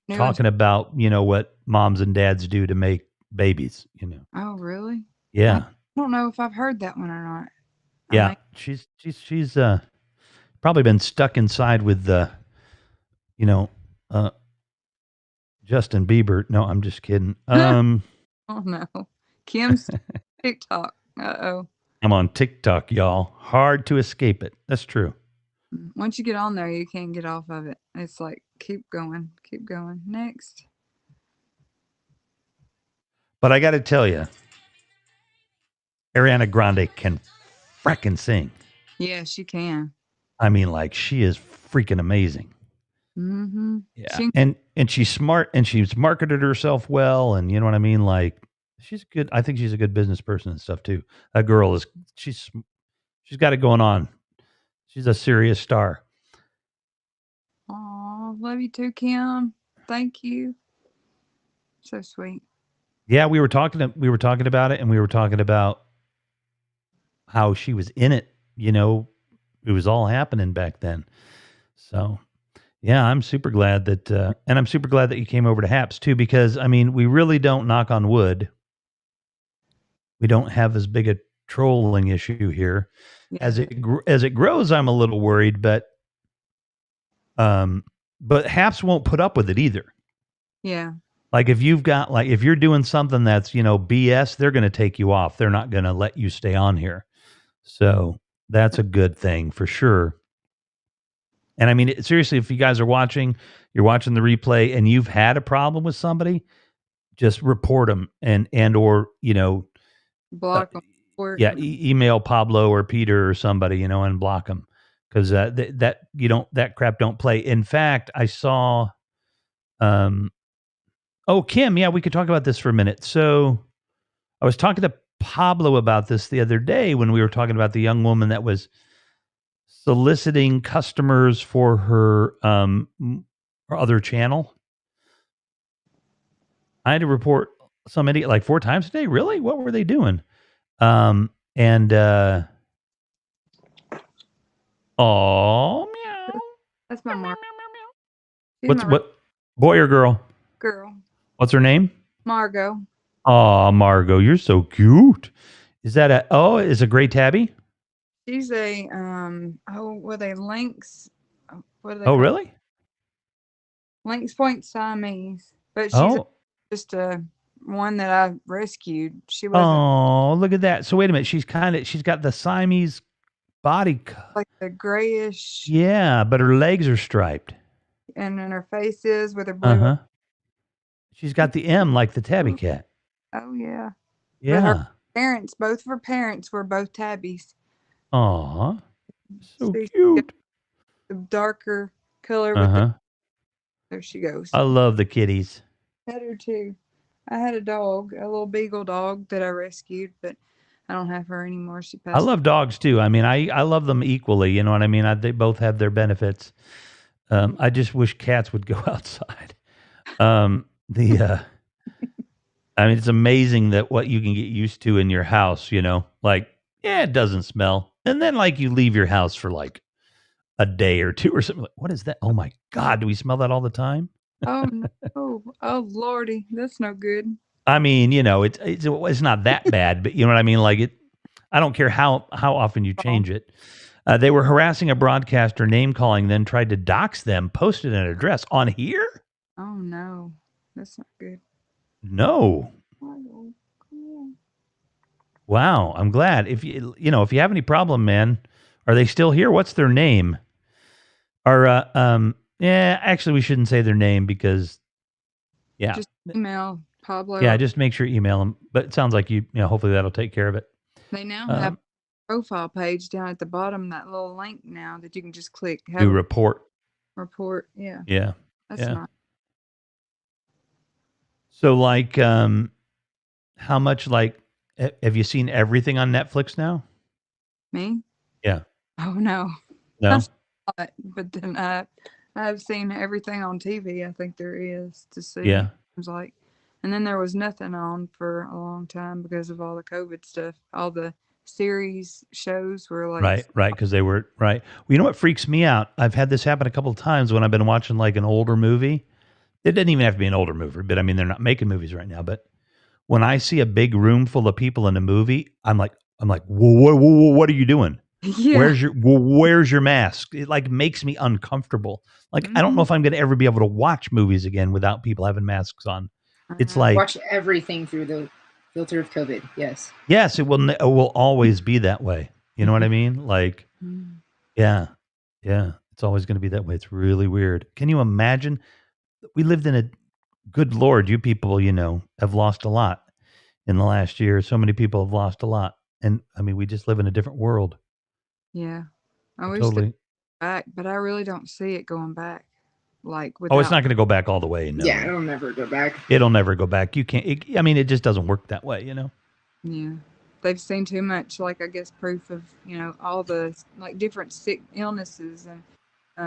talking about what moms and dads do to make babies. Oh, really? Yeah. I don't know if I've heard that one or not. Yeah, she's probably been stuck inside with Justin Bieber. No, I'm just kidding. Oh no, Kim's TikTok. Uh-oh. I'm on TikTok, y'all. Hard to escape it. That's true. Once you get on there, you can't get off of it. It's like, keep going. Next. But I got to tell you, Ariana Grande can frickin' sing. Yeah, she can. I mean, she is freaking amazing. Mm-hmm. Yeah. And she's smart and she's marketed herself well. And you know what I mean? She's good. I think she's a good business person and stuff too. That girl she's got it going on. She's a serious star. Oh, love you too, Kim. Thank you. So sweet. Yeah, we were talking about it, and we were talking about how she was in it. It was all happening back then. So, yeah, I'm super glad that, and I'm super glad that you came over to Haps too, because I mean, we really don't, knock on wood, we don't have as big a trolling issue here. Yeah. As it grows, I'm a little worried, but Haps won't put up with it either. Yeah. If you're doing something that's, BS, they're going to take you off. They're not going to let you stay on here. So that's a good thing for sure. And I mean, seriously, if you guys are watching, you're watching the replay and you've had a problem with somebody, just report them or, block them. Email Pablo or Peter or somebody, and block them. Cause that crap don't play. In fact, I saw, Kim, yeah, we could talk about this for a minute. So I was talking to Pablo about this the other day when we were talking about the young woman that was soliciting customers for her other channel. I had to report some idiot 4 times a day. Really? What were they doing? Oh, meow. That's my mom. What boy or girl? Girl. What's her name? Margot. Oh, Margot, you're so cute. Is that is a gray tabby? She's a were they Lynx? what do they Oh, call really? Lynx Point Siamese. But she's Oh, just a one that I rescued. She wasn't oh, look at that. So wait a minute. She's got the Siamese body. like the grayish, Yeah, but her legs are striped. and then her face is with her blue. Uh-huh. She's got the M like the tabby cat. Oh yeah. But Yeah. her parents, both of her parents were both tabbies. Aw. So See, cute. the darker color with Uh-huh. there she goes. I love the kitties. Had her too. I had a dog, a little beagle dog that I rescued, but I don't have her anymore. She passed. I love dogs too. I mean, I love them equally. You know what I mean? They both have their benefits. I just wish cats would go outside. I mean, it's amazing that what you can get used to in your house, you know, like, yeah, it doesn't smell. And then like you leave your house for like a day or two or something. Like, what is that? Oh my God. Do we smell that all the time? Oh no! Oh lordy, that's no good. I mean, you know, it's not that bad, but you know what I mean? Like I don't care how often you change it. They were harassing a broadcaster, name calling, then tried to dox them, posted an address on here. Oh no, that's not good. No. Oh, Wow. I'm glad. If you have any problem, man, are they still here? What's their name? Or yeah, actually we shouldn't say their name because yeah. Just email Pablo. Yeah, just make sure you email them. But it sounds like you know, hopefully that'll take care of it. They now have a profile page down at the bottom, that little link now that you can just click. Do report. Report. Yeah. Yeah. That's yeah. nice. So like how much like have you seen everything on Netflix now? Me? Yeah. Oh no. No. But then I've seen everything on TV. I think there is to see. Yeah. It was like, and then there was nothing on for a long time because of all the COVID stuff. All the series shows were like Right, because they were right. Well, you know what freaks me out? I've had this happen a couple of times when I've been watching like an older movie. It doesn't even have to be an older movie, but I mean they're not making movies right now. But when I see a big room full of people in a movie, I'm like, whoa, what are you doing? Yeah. Where's your mask? It like makes me uncomfortable. Like I don't know if I'm going to ever be able to watch movies again without people having masks on. It's like watch everything through the filter of COVID. Yes, it will always be that way. You know what I mean? Like, yeah, it's always going to be that way. It's really weird. Can you imagine? We lived in a good Lord, you people, you know, have lost a lot in the last year. So many people have lost a lot, and I mean, we just live in a different world. Yeah. I wish Totally. they'd back, but I really don't see it going back. Like Oh, it's not going to go back all the way. No. Yeah, it'll never go back. It'll never go back. You can't. I mean, it just doesn't work that way. You know. Yeah. They've seen too much, like I guess, proof of, you know, all the like different sick illnesses and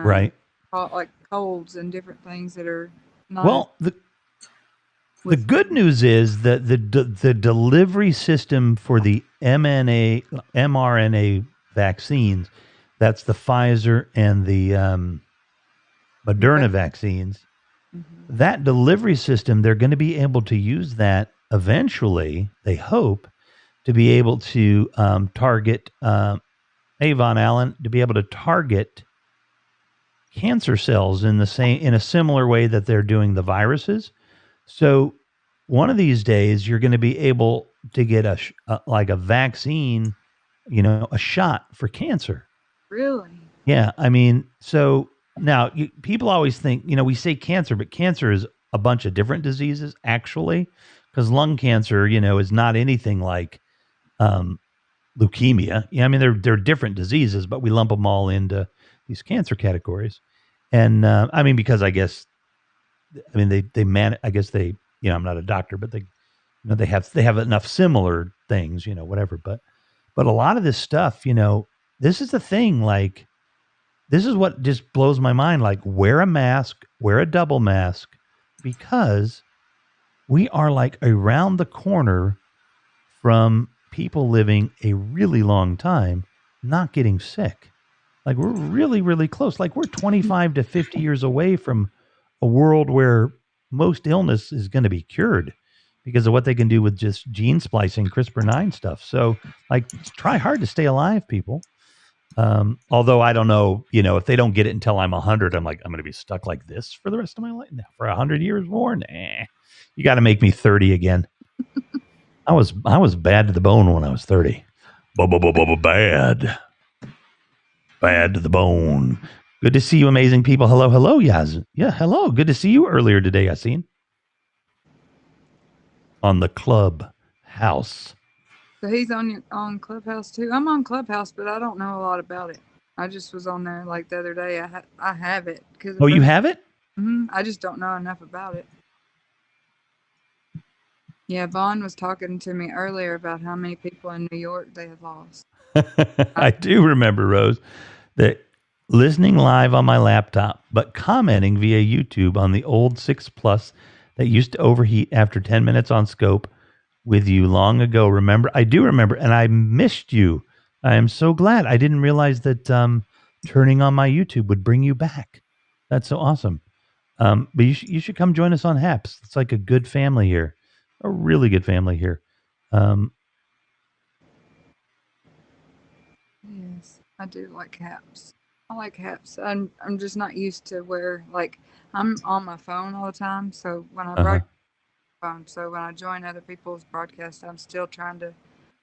right. Like colds and different things that are not. Well, the good news is that the delivery system for the mRNA vaccines, that's the Pfizer and the Moderna vaccines, that delivery system, they're going to be able to use that eventually, they hope, to be able to target, hey, Von Allen, to be able to target cancer cells in a similar way that they're doing the viruses. So one of these days, you're going to be able to get like a vaccine, you know, a shot for cancer. Really? Yeah. I mean, so now people always think, you know, we say cancer, but cancer is a bunch of different diseases actually, because lung cancer, you know, is not anything like leukemia. Yeah, I mean, they're different diseases, but we lump them all into these cancer categories. And I mean, because I guess, I mean, I guess they, you know, I'm not a doctor, but they, you know, they have enough similar things, you know, whatever. But a lot of this stuff, you know, this is the thing. Like, this is what just blows my mind. Like, wear a mask, wear a double mask, because we are like around the corner from people living a really long time, not getting sick. Like, we're really, really close. Like, we're 25 to 50 years away from a world where most illness is going to be cured because of what they can do with just gene splicing, CRISPR-9 stuff. So, like, try hard to stay alive, people. Although I don't know, if they don't get it until I'm 100, I'm like, I'm going to be stuck like this for the rest of my life. Now, for 100 years more, nah. You got to make me 30 again. I was bad to the bone when I was 30. Bad to the bone. Good to see you, amazing people. Hello, Yaz. Yeah, hello. Good to see you earlier today, Yasin. On the Club House. So he's on Clubhouse too. I'm on Clubhouse, but I don't know a lot about it. I just was on there like the other day. I have it because. Oh, you have it? I just don't know enough about it. Yeah, Vaughn was talking to me earlier about how many people in New York they have lost. I do remember, Rose, that listening live on my laptop, but commenting via YouTube on the old 6 Plus that used to overheat after 10 minutes on scope with you long ago. Remember? I do remember, and I missed you. I am so glad. I didn't realize that turning on my YouTube would bring you back. That's so awesome. But you should come join us on Haps. It's like a good family here, a really good family here. Yes, I do like Haps. I like Haps. I'm just not used to where like I'm on my phone all the time. So when I so when I join other people's broadcasts, I'm still trying to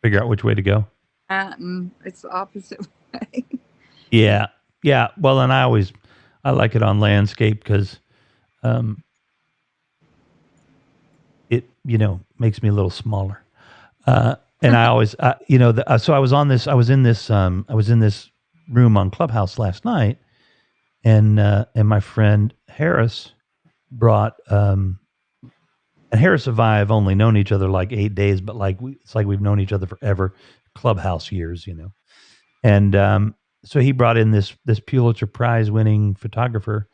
figure out which way to go. And it's the opposite way. Yeah. Well, and I like it on landscape because it makes me a little smaller. And I always so I was in this room on Clubhouse last night, and my friend Harris brought and Harris and I have only known each other like 8 days, but it's like we've known each other forever, Clubhouse years, And so he brought in this Pulitzer Prize winning photographer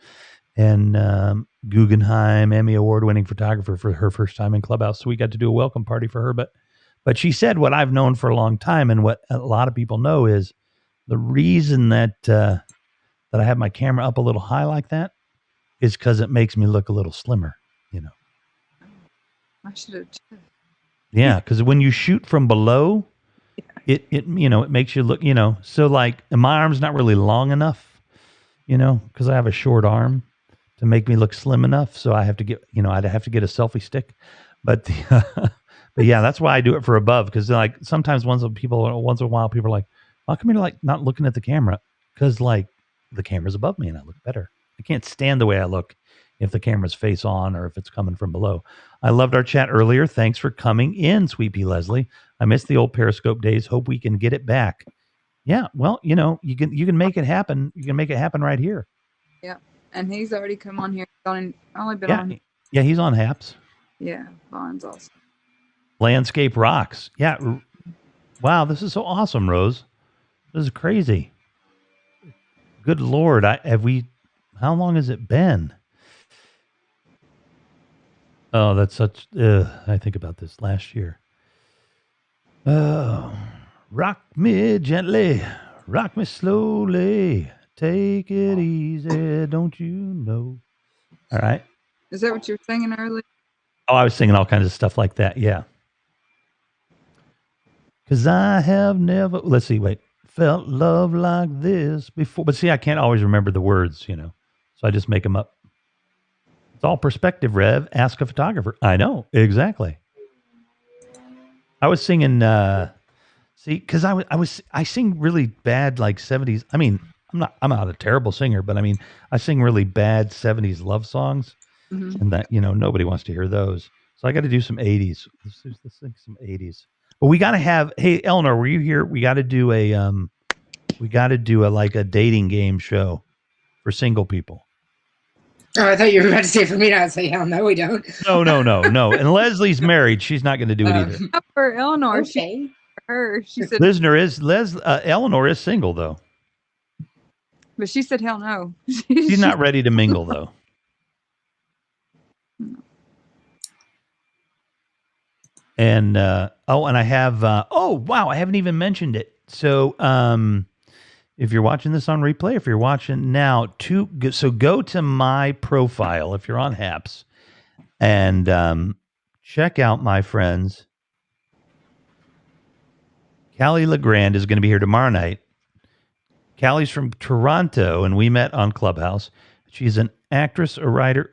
and Guggenheim Emmy Award winning photographer for her first time in Clubhouse. So we got to do a welcome party for her. But she said what I've known for a long time, and what a lot of people know, is the reason that I have my camera up a little high like that is because it makes me look a little slimmer, I should have. Yeah, because when you shoot from below, it makes you look, so like, and my arm's not really long enough, because I have a short arm to make me look slim enough. So I have to get, I'd have to get a selfie stick, but but yeah, that's why I do it for above. Because like sometimes once in a while people are like, how come you're like not looking at the camera? Because like the camera's above me and I look better. I can't stand the way I look if the camera's face on or if it's coming from below. I loved our chat earlier. Thanks for coming in, Sweet Pea Leslie. I miss the old Periscope days. Hope we can get it back. Yeah, well, you can make it happen. You can make it happen right here. Yeah, and he's already come on here. Only been on. Yeah, he's on Haps. Yeah, Vaughn's awesome. Landscape rocks. Yeah. Wow, this is so awesome, Rose. This is crazy. Good Lord. How long has it been? Oh, that's such, I think about this last year. Oh, rock me gently, rock me slowly, take it easy, don't you know? All right. Is that what you were singing earlier? Oh, I was singing all kinds of stuff like that, yeah. Because I have never, felt love like this before. But see, I can't always remember the words, so I just make them up. It's all perspective, Rev. Ask a photographer. I know, exactly. I was singing, because I sing really bad, like 70s. I mean, I'm not a terrible singer, but I mean, I sing really bad 70s love songs, and that, nobody wants to hear those. So I got to do some 80s. Let's sing some 80s. But we got to have, hey, Eleanor, were you here? We got to do like a dating game show for single people. Oh, I thought you were about to say for me not to say, hell no, we don't. No. And Leslie's married. She's not going to do it either. For Eleanor, Okay. she said. Eleanor is single though. But she said, hell no. She's not ready to mingle though. And and I have I haven't even mentioned it. So if you're watching this on replay, if you're watching now, go to my profile if you're on Haps, and check out my friends. Callie LeGrand is going to be here tomorrow night. Callie's from Toronto, and we met on Clubhouse. She's an actress, a writer,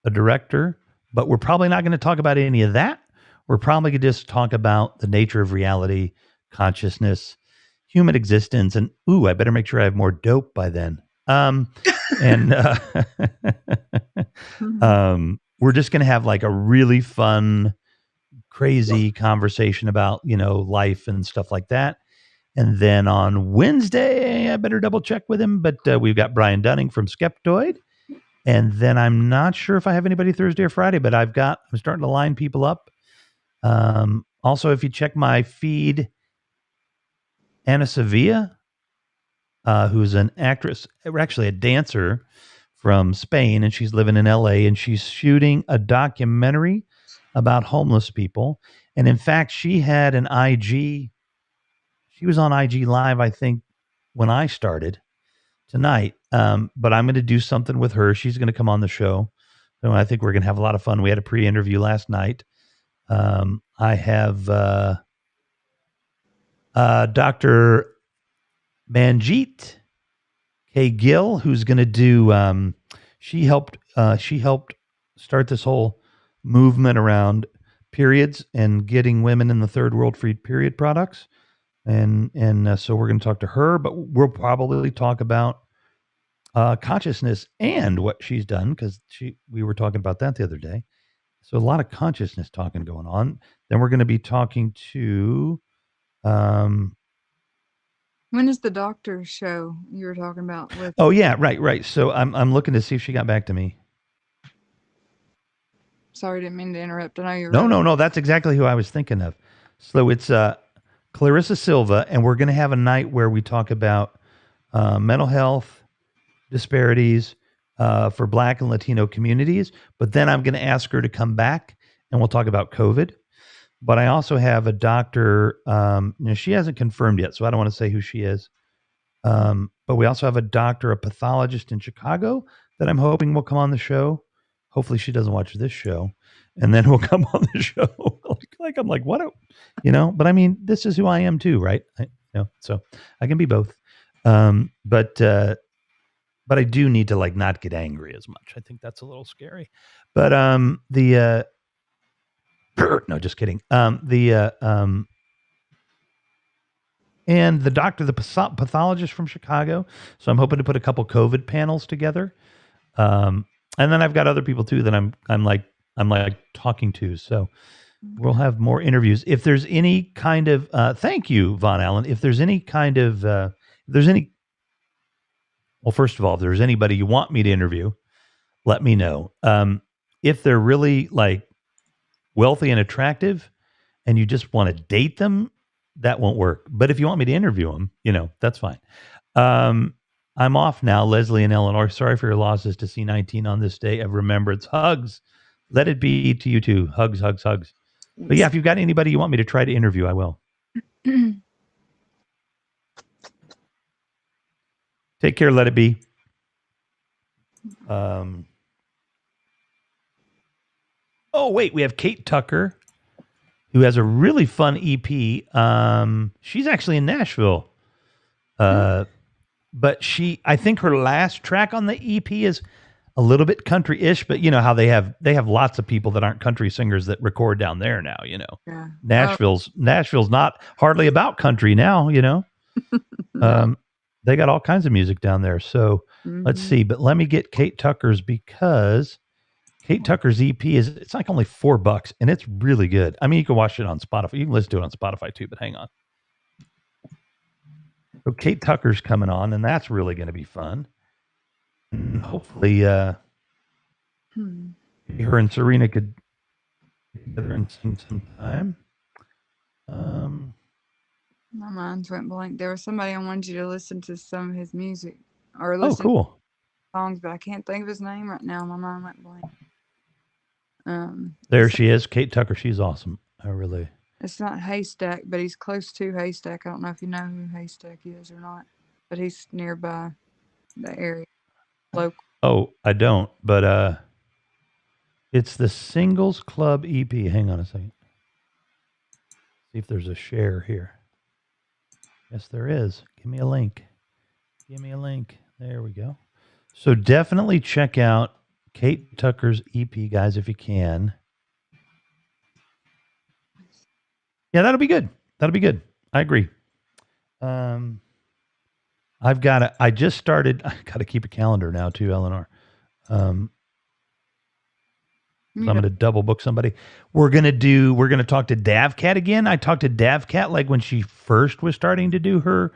a director, but we're probably not going to talk about any of that. We're probably going to just talk about the nature of reality, consciousness, human existence, and I better make sure I have more dope by then. And we're just going to have like a really fun, crazy conversation about, life and stuff like that. And then on Wednesday, I better double check with him, but we've got Brian Dunning from Skeptoid. And then I'm not sure if I have anybody Thursday or Friday, but I'm starting to line people up. Also, if you check my feed, Anna Sevilla, who's an actress, or actually a dancer from Spain, and she's living in LA, and she's shooting a documentary about homeless people. And in fact, she had an IG. She was on IG Live, I think, when I started tonight. But I'm going to do something with her. She's going to come on the show. So I think we're going to have a lot of fun. We had a pre-interview last night. I have Dr. Manjeet K. Gill, who's going to do. She helped start this whole movement around periods and getting women in the third world free period products. And so we're going to talk to her, but we'll probably talk about consciousness and what she's done, because we were talking about that the other day. So a lot of consciousness talking going on. Then we're going to be talking to. When is the doctor show you were talking about with? Oh yeah, right. So I'm looking to see if she got back to me. Sorry, didn't mean to interrupt. I know you're. No. That's exactly who I was thinking of. So it's Clarissa Silva, and we're going to have a night where we talk about mental health disparities for Black and Latino communities. But then I'm going to ask her to come back, and we'll talk about COVID. But I also have a doctor. She hasn't confirmed yet, so I don't want to say who she is. But we also have a doctor, a pathologist in Chicago that I'm hoping will come on the show. Hopefully she doesn't watch this show, and then we'll come on the show. I'm like, what? But I mean, this is who I am too, right? So I can be both. But I do need to not get angry as much. I think that's a little scary. But no, just kidding. And the doctor, the pathologist from Chicago. So I'm hoping to put a couple COVID panels together. And then I've got other people too that I'm talking to. So we'll have more interviews. If there's any kind of thank you, Von Allen. If there's any kind of well, first of all, if there's anybody you want me to interview, let me know. If they're really wealthy and attractive, and you just want to date them, that won't work. But if you want me to interview them, that's fine. I'm off now, Leslie and Eleanor. Sorry for your losses to C19 on this day of remembrance. Hugs. Let it be to you too. Hugs, hugs, hugs. But yeah, if you've got anybody you want me to try to interview, I will. Take care. Let it be. Oh, wait. We have Kate Tucker, who has a really fun EP. She's actually in Nashville. But I think her last track on the EP is a little bit country-ish, but you know how they have lots of people that aren't country singers that record down there now, Yeah. Nashville's not hardly about country now, They got all kinds of music down there. So let's see, but let me get Kate Tucker's, because Kate Tucker's EP it's only $4 and it's really good. I mean, you can watch it on Spotify. You can listen to it on Spotify too, but hang on. So Kate Tucker's coming on, and that's really going to be fun. And hopefully, her and Serena could get together and sing sometime. My mind went blank. There was somebody I wanted you to listen to some of his music or listen cool. to songs, but I can't think of his name right now. My mind went blank. There she is, Kate Tucker. She's awesome. It's not Haystack, but he's close to Haystack. I don't know if you know who Haystack is or not, but he's nearby the area. Local. Oh, I don't, but it's the Singles Club EP. Hang on a second. See if there's a share here. Yes, there is. Give me a link. Give me a link. There we go. So definitely check out Kate Tucker's EP, guys, if you can. Yeah, that'll be good. That'll be good. I agree. I just started. I got to keep a calendar now too, Eleanor. So I'm going to double book somebody. We're going to talk to Davcat again. I talked to Davcat like when she first was starting to do her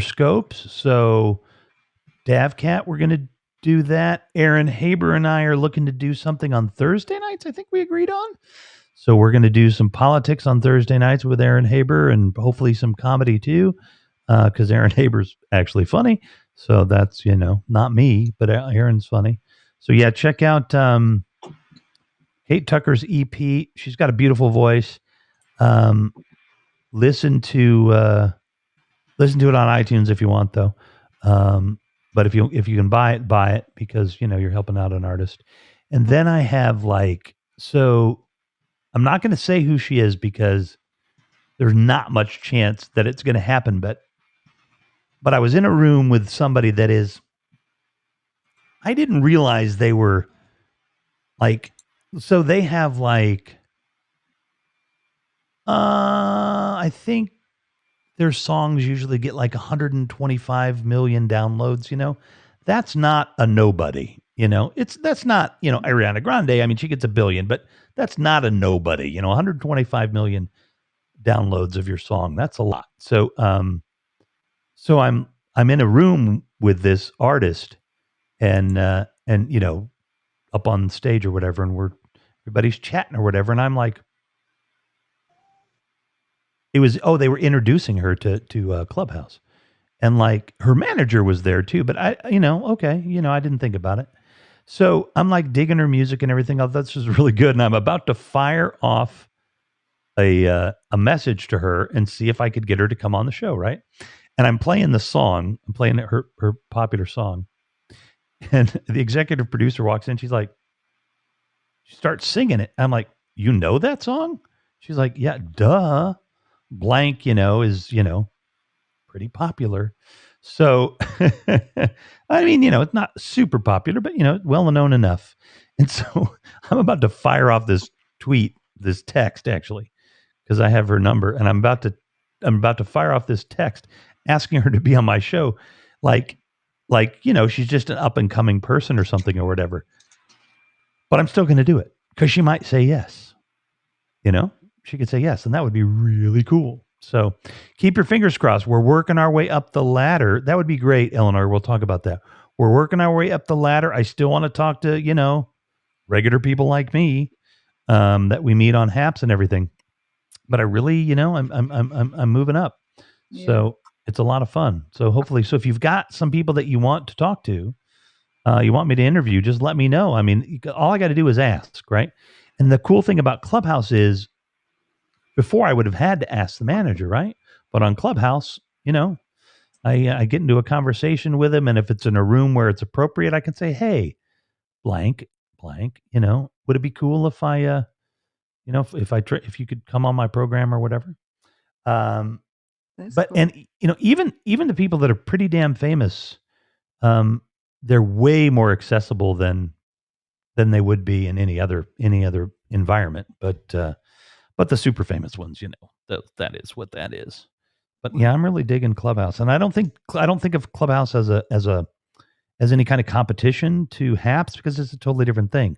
scopes. So Davcat, we're going to do that. Aaron Haber and I are looking to do something on Thursday nights, I think we agreed on. So we're going to do some politics on Thursday nights with Aaron Haber and hopefully some comedy too, because Aaron Haber's actually funny. So that's, not me, but Aaron's funny. So yeah, check out Kate Tucker's EP. She's got a beautiful voice. Listen to it on iTunes if you want, though. But if you can buy it because you're helping out an artist. And then I have so I'm not going to say who she is because there's not much chance that it's going to happen. But I was in a room with somebody that is. I didn't realize they were so they have I think their songs usually get 125 million downloads, that's not a nobody, that's not, Ariana Grande. I mean, she gets 1 billion, but that's not a nobody, 125 million downloads of your song. That's a lot. So, so I'm in a room with this artist and up on stage or whatever. And everybody's chatting or whatever. And I'm like, they were introducing her to Clubhouse, and her manager was there too. But I didn't think about it. So I'm digging her music and everything else. That's just really good. And I'm about to fire off a message to her and see if I could get her to come on the show. Right. And I'm playing the song. I'm playing her popular song. And the executive producer walks in. She starts singing it. I'm like, you know that song? She's like, yeah, duh. Blank, is, pretty popular. So, I mean, it's not super popular, but, well known enough. And so I'm about to fire off this text actually, because I have her number, and I'm about to fire off this text asking her to be on my show. She's just an up and coming person or something or whatever. But I'm still going to do it because she might say yes. She could say yes, and that would be really cool. So keep your fingers crossed. We're working our way up the ladder. That would be great, Eleanor. We'll talk about that. We're working our way up the ladder. I still want to talk to, regular people like me that we meet on Haps and everything. But I really, I'm moving up. Yeah. So it's a lot of fun. So hopefully, if you've got some people that you want to talk to, you want me to interview, just let me know. I mean, all I got to do is ask, right? And the cool thing about Clubhouse is, before I would have had to ask the manager, right? But on Clubhouse, I get into a conversation with him, and if it's in a room where it's appropriate, I can say, "Hey, blank, would it be cool if I, if you could come on my program or whatever?" But cool. And even the people that are pretty damn famous, they're way more accessible than they would be in any other environment. But the super famous ones, that is what that is. But yeah, I'm really digging Clubhouse, and I don't think of Clubhouse as any kind of competition to Haps, because it's a totally different thing.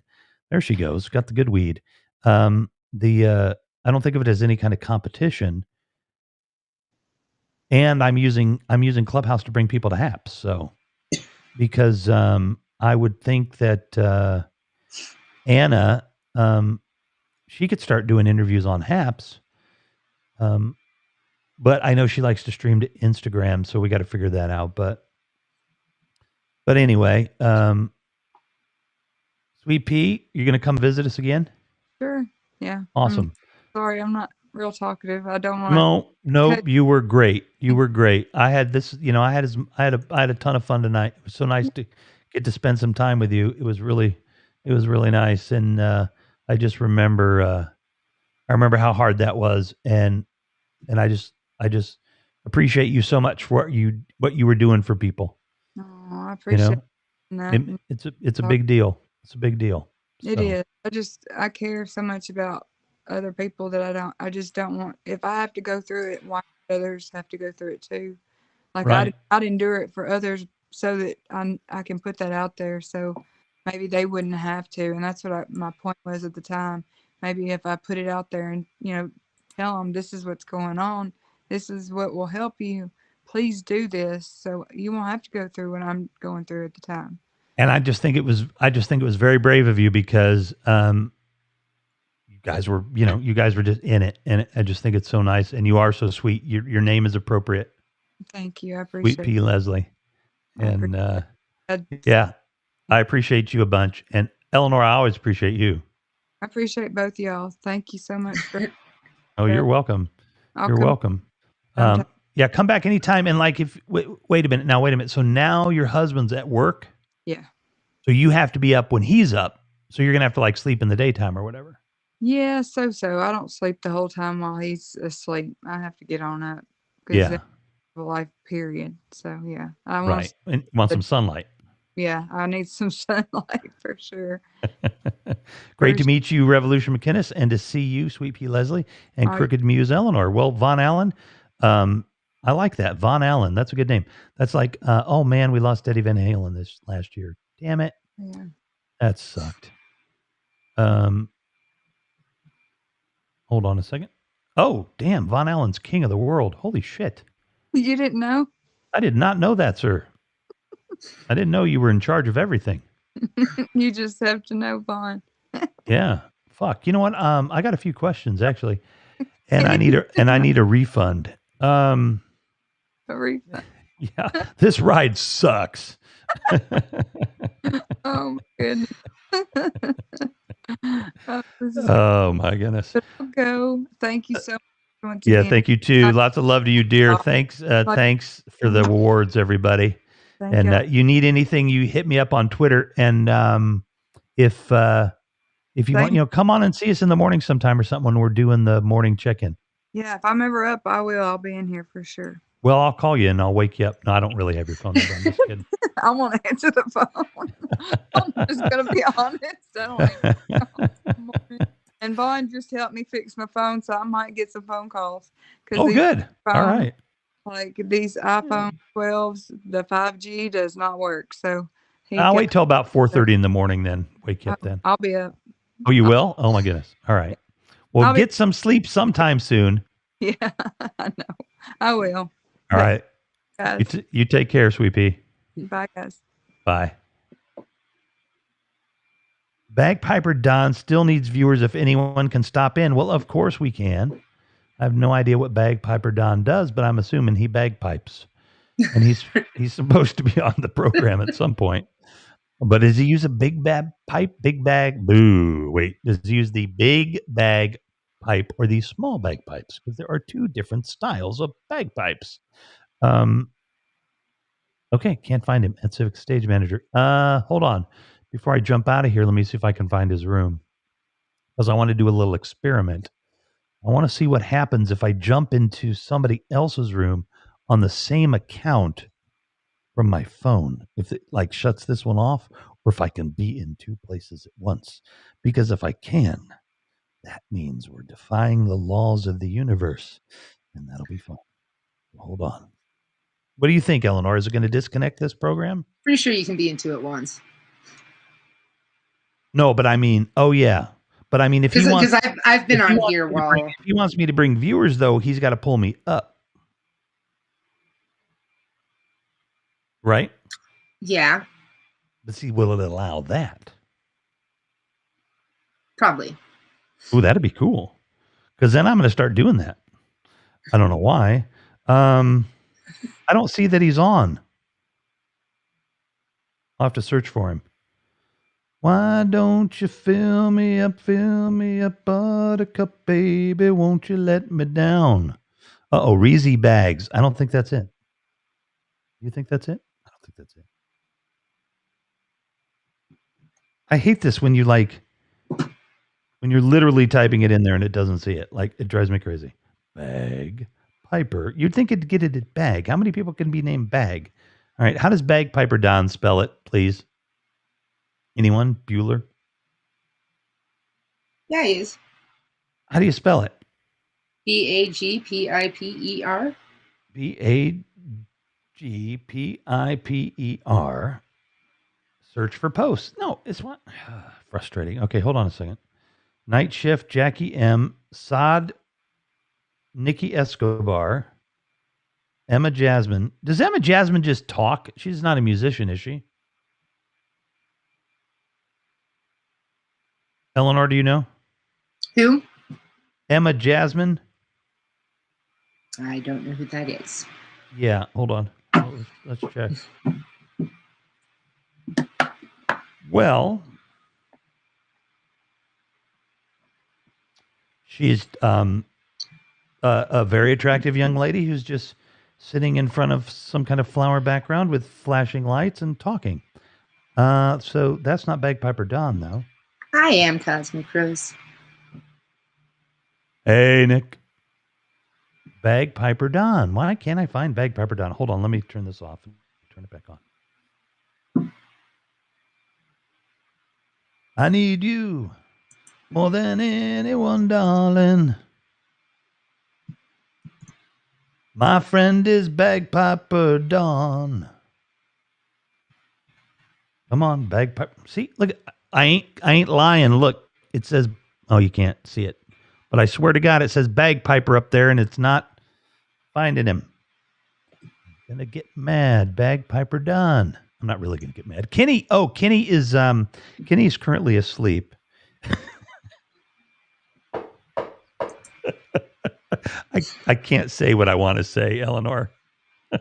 There she goes, got the good weed. I don't think of it as any kind of competition. And I'm using Clubhouse to bring people to Haps. So because I would think that Anna. She could start doing interviews on Haps. But I know she likes to stream to Instagram, so we got to figure that out. But anyway, Sweet Pea, you're going to come visit us again? Sure. Yeah. Awesome. Sorry, I'm not real talkative. I don't want No, you were great. You were great. I had this, I had a ton of fun tonight. It was so nice to get to spend some time with you. It was really nice. And, I just remember, how hard that was, and I just appreciate you so much for what you were doing for people. I You appreciate know, that. it's a big deal. It's a big deal. It So, is. I care so much about other people that I just don't want, if I have to go through it, why should others have to go through it too? Like right. I'd endure it for others so that I can put that out there so maybe they wouldn't have to. And that's what my point was at the time. Maybe if I put it out there and, tell them this is what's going on, this is what will help you. Please do this so you won't have to go through what I'm going through at the time. And I just think it was very brave of you because you guys were just in it, and I just think it's so nice, and you are so sweet. Your name is appropriate, Thank you. I Sweet appreciate P. Leslie, I and appreciate yeah, I appreciate you a bunch, and Eleanor, I always appreciate you. I appreciate both y'all. Thank you so much for Oh, Yeah. you're welcome. I'll You're come welcome. sometime. Yeah, come back anytime. And like, if wait a minute. So now your husband's at work, Yeah. so you have to be up when he's up. So you're gonna have to like sleep in the daytime or whatever. Yeah, so. I don't sleep the whole time while he's asleep. I have to get on up because Yeah, that's a life period. So yeah, I want right. And want some sunlight. yeah, I need some sunlight for sure. Great to First- meet you, Revolution McKinnis, and to see you, Sweet Pea Leslie, and All right. Crooked Muse Eleanor. Well, Von Allen, I like that. Von Allen, that's a good name. That's like, oh man, we lost Eddie Van Halen this last year. Damn it, Yeah. that sucked. Hold on a second. Oh, damn, Von Allen's king of the world. Holy shit. You didn't know? I did not know that, sir. I didn't know you were in charge of everything. You just have to know, Vaughn. Yeah. Fuck. You know what? I got a few questions actually, and I need a refund. A refund. Yeah, this ride sucks. Oh my goodness. This is Oh my goodness. go. Thank you so much once Yeah, again. thank you too. Lots of love to you, dear. Thanks, thanks for the awards, everybody. Thank And y'all. you need anything, you hit me up on Twitter. And if you want, come on and see us in the morning sometime or something when we're doing the morning check-in. Yeah, if I'm ever up, I will. I'll be in here for sure. Well, I'll call you and I'll wake you up. No, I don't really have your phone number. I'm just kidding. I won't answer the phone. I'm just gonna be honest. I don't answer the phone in the morning. And Vaughn just helped me fix my phone, so I might get some phone calls. Oh, good. All right. Like these iPhone 12s, the 5G does not work. So I'll wait till about 4:30 in the morning, then wake you up then. I'll be up. Oh, you will? Oh my goodness. All right. Well, get some sleep sometime soon. Yeah, I know. I will. All right. Guys. You take care, Sweet Pea. Bye, guys. Bye. Bagpiper Don still needs viewers if anyone can stop in. Well, of course we can. I have no idea what Bagpiper Don does, but I'm assuming he bagpipes. And he's supposed to be on the program at some point. But does he use a big bag pipe? Big bag? Boo. Wait, does he use the big bag pipe or the small bagpipes? Because there are two different styles of bagpipes. Okay, can't find him at Civic Stage Manager. Hold on. Before I jump out of here, let me see if I can find his room. Because I want to do a little experiment. I want to see what happens if I jump into somebody else's room on the same account from my phone. If it like shuts this one off, or if I can be in two places at once. Because if I can, that means we're defying the laws of the universe. And that'll be fun. Hold on. What do you think, Eleanor? Is it going to disconnect this program? Pretty sure you can be in two at once. No, but I mean, oh yeah. But I mean, if he wants, because I've been on here while if he wants me to bring viewers, though, he's got to pull me up, right? Yeah, But see, will it allow that? probably. Ooh, that'd be cool. Because then I'm going to start doing that. I don't know why. I don't see that he's on. I'll have to search for him. Why don't you fill me up, buttercup, baby? Won't you let me down? Uh-oh, Reezy Bags. I don't think that's it. You think that's it? I don't think that's it. I hate this when you're literally typing it in there and it doesn't see it. Like, it drives me crazy. Bag Piper. You'd think it'd get it at Bag. How many people can be named Bag? All right. How does Bagpiper Don spell it, please? Anyone? Bueller? Yeah, he is. How do you spell it? Bagpiper. Bagpiper. Search for posts. No, it's what? Frustrating. Okay, hold on a second. Night Shift, Jackie M, Saad, Nikki Escobar, Emma Jasmine. Does Emma Jasmine just talk? She's not a musician, is she? Eleanor, do you know? Who? Emma Jasmine? I don't know who that is. Yeah, hold on. Let's check. Well, she's a very attractive young lady who's just sitting in front of some kind of flower background with flashing lights and talking. So that's not Bagpiper Don, though. I am Cosmic Rose. Hey, Nick. Bagpiper Don. Why can't I find Bagpiper Don? Hold on, let me turn this off and turn it back on. I need you more than anyone, darling. My friend is Bagpiper Don. Come on, Bagpiper. See, look, I ain't lying. Look, it says, oh, you can't see it. But I swear to God, it says Bagpiper up there, and it's not finding him. I'm gonna get mad. Bagpiper Don. I'm not really gonna get mad. Kenny is Kenny's currently asleep. I can't say what I want to say, Eleanor. I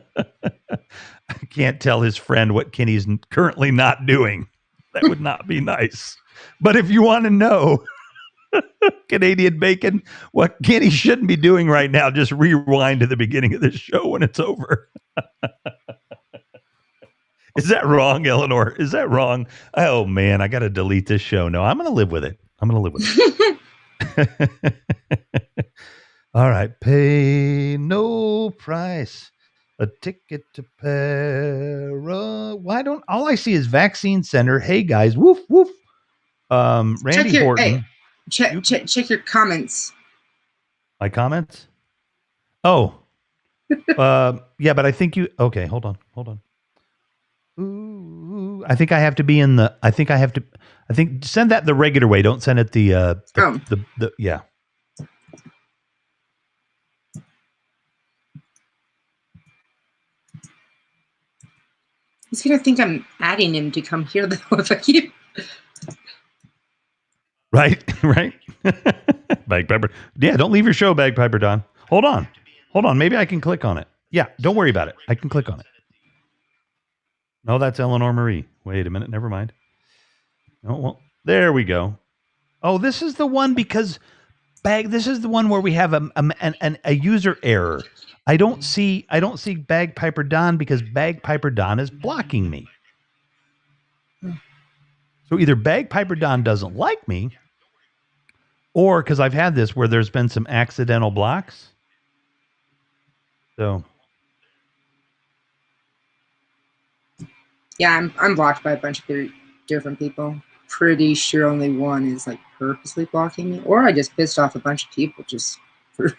can't tell his friend what Kenny's currently not doing. That would not be nice. But if you want to know, Canadian Bacon, what Kenny shouldn't be doing right now, just rewind to the beginning of the show when it's over. Is that wrong, Eleanor? Is that wrong? Oh, man, I got to delete this show. No, I'm going to live with it. All right. Pay no price. A ticket to Why don't all I see is Vaccine Center? Hey guys, woof woof. Randy Horton. Hey, check your comments. My comments? Oh. Yeah, but I think you okay, hold on. Ooh, I think send that the regular way. Don't send it the yeah. He's gonna think I'm adding him to come here though if I keep. Right. Bagpiper. Yeah, don't leave your show, Bagpiper Don. Hold on. Maybe I can click on it. Yeah, don't worry about it. I can click on it. No, that's Eleanor Marie. Wait a minute. Never mind. Oh, well, there we go. Oh, this is the one because this is the one where we have a user error. I don't see Bagpiper Don because Bagpiper Don is blocking me. So either Bagpiper Don doesn't like me, or because I've had this where there's been some accidental blocks. So yeah, I'm blocked by a bunch of different people. Pretty sure only one is like purposely blocking me, or I just pissed off a bunch of people just for.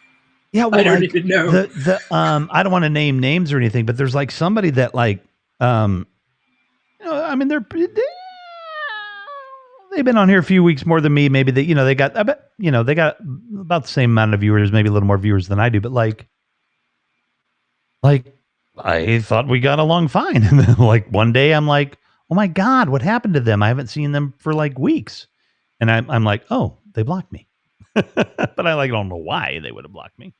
Yeah, well, I don't even know. I don't want to name names or anything, but there's like somebody that like, I mean, they've been on here a few weeks more than me. Maybe they got about the same amount of viewers, maybe a little more viewers than I do. But like I thought we got along fine, and then like one day I'm like, oh my God, what happened to them? I haven't seen them for like weeks, and I'm like, oh, they blocked me. But I don't know why they would have blocked me.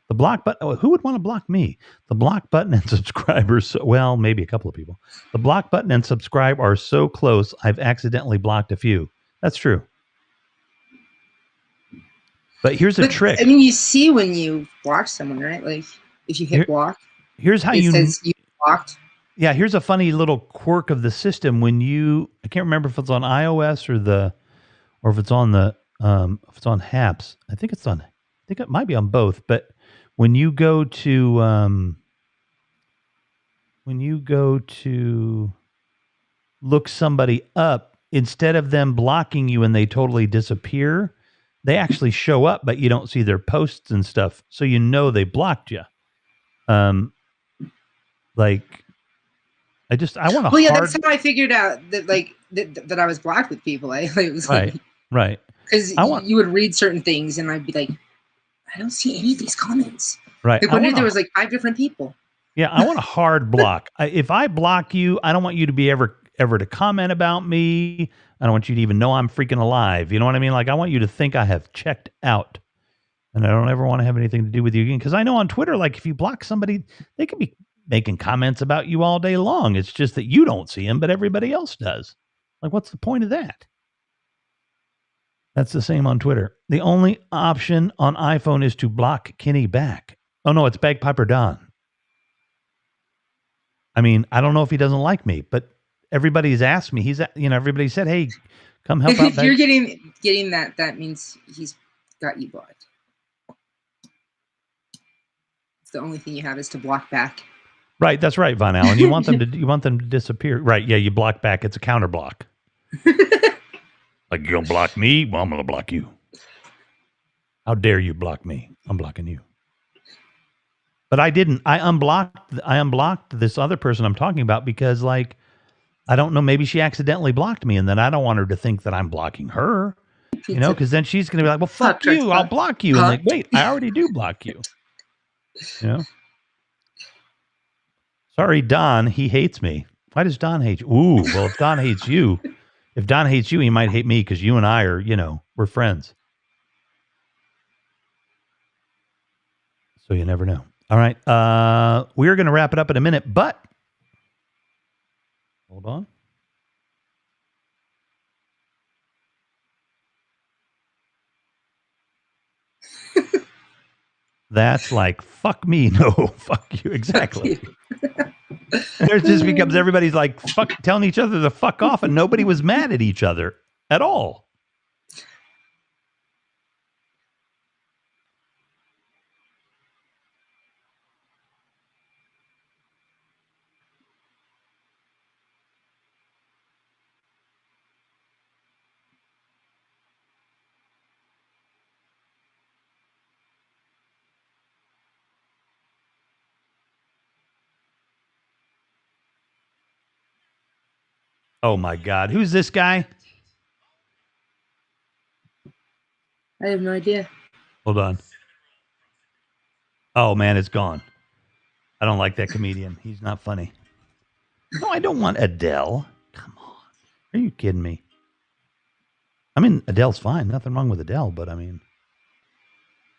The block button. Oh, who would want to block me? The block button and subscribers. Well, maybe a couple of people. The block button and subscribe are so close. I've accidentally blocked a few. That's true. But here's a trick. I mean, you see when you block someone, right? Like if you hit block. Here's how it says you blocked. Yeah, here's a funny little quirk of the system. When I can't remember if it's on iOS or if it's on the. If it's on Haps, I think it might be on both. But when you go to when you go to look somebody up, instead of them blocking you and they totally disappear, they actually show up, but you don't see their posts and stuff. So you know they blocked you. Like I want to Well, yeah, that's how I figured out that like that I was blocked with people. It was right, like, right. because you would read certain things and I'd be like, I don't see any of these comments. Right. Like one day there was like 5 different people. Yeah, I want a hard block. If I block you, I don't want you to be ever to comment about me. I don't want you to even know I'm freaking alive. You know what I mean? Like I want you to think I have checked out. And I don't ever want to have anything to do with you again. Because I know on Twitter, like if you block somebody, they can be making comments about you all day long. It's just that you don't see them, but everybody else does. Like, what's the point of that? That's the same on Twitter. The only option on iPhone is to block Kenny back. Oh, no, it's Bagpiper Don. I mean, I don't know if he doesn't like me, but everybody's asked me. Everybody said, hey, come help out. If you're getting that means he's got you blocked. It's the only thing you have is to block back. Right, that's right, Von Allen. You want them to disappear. Right, yeah, you block back. It's a counter block. Like you're gonna block me? Well, I'm gonna block you. How dare you block me? I'm blocking you. But I didn't. I unblocked this other person I'm talking about because, like, I don't know. Maybe she accidentally blocked me, and then I don't want her to think that I'm blocking her. You know, because then she's gonna be like, "Well, fuck you! I'll block you." And like, wait, I already do block you. You know. Sorry, Don. He hates me. Why does Don hate you? Ooh, well, if Don hates you, he might hate me because you and I are, we're friends. So you never know. All right. We're going to wrap it up in a minute, but hold on. That's like, fuck me. No, fuck you. Exactly. It just becomes everybody's like telling each other to fuck off, and nobody was mad at each other at all. Oh my God. Who's this guy? I have no idea. Hold on. Oh man, it's gone. I don't like that comedian. He's not funny. No, I don't want Adele. Come on. Are you kidding me? I mean, Adele's fine. Nothing wrong with Adele, but I mean,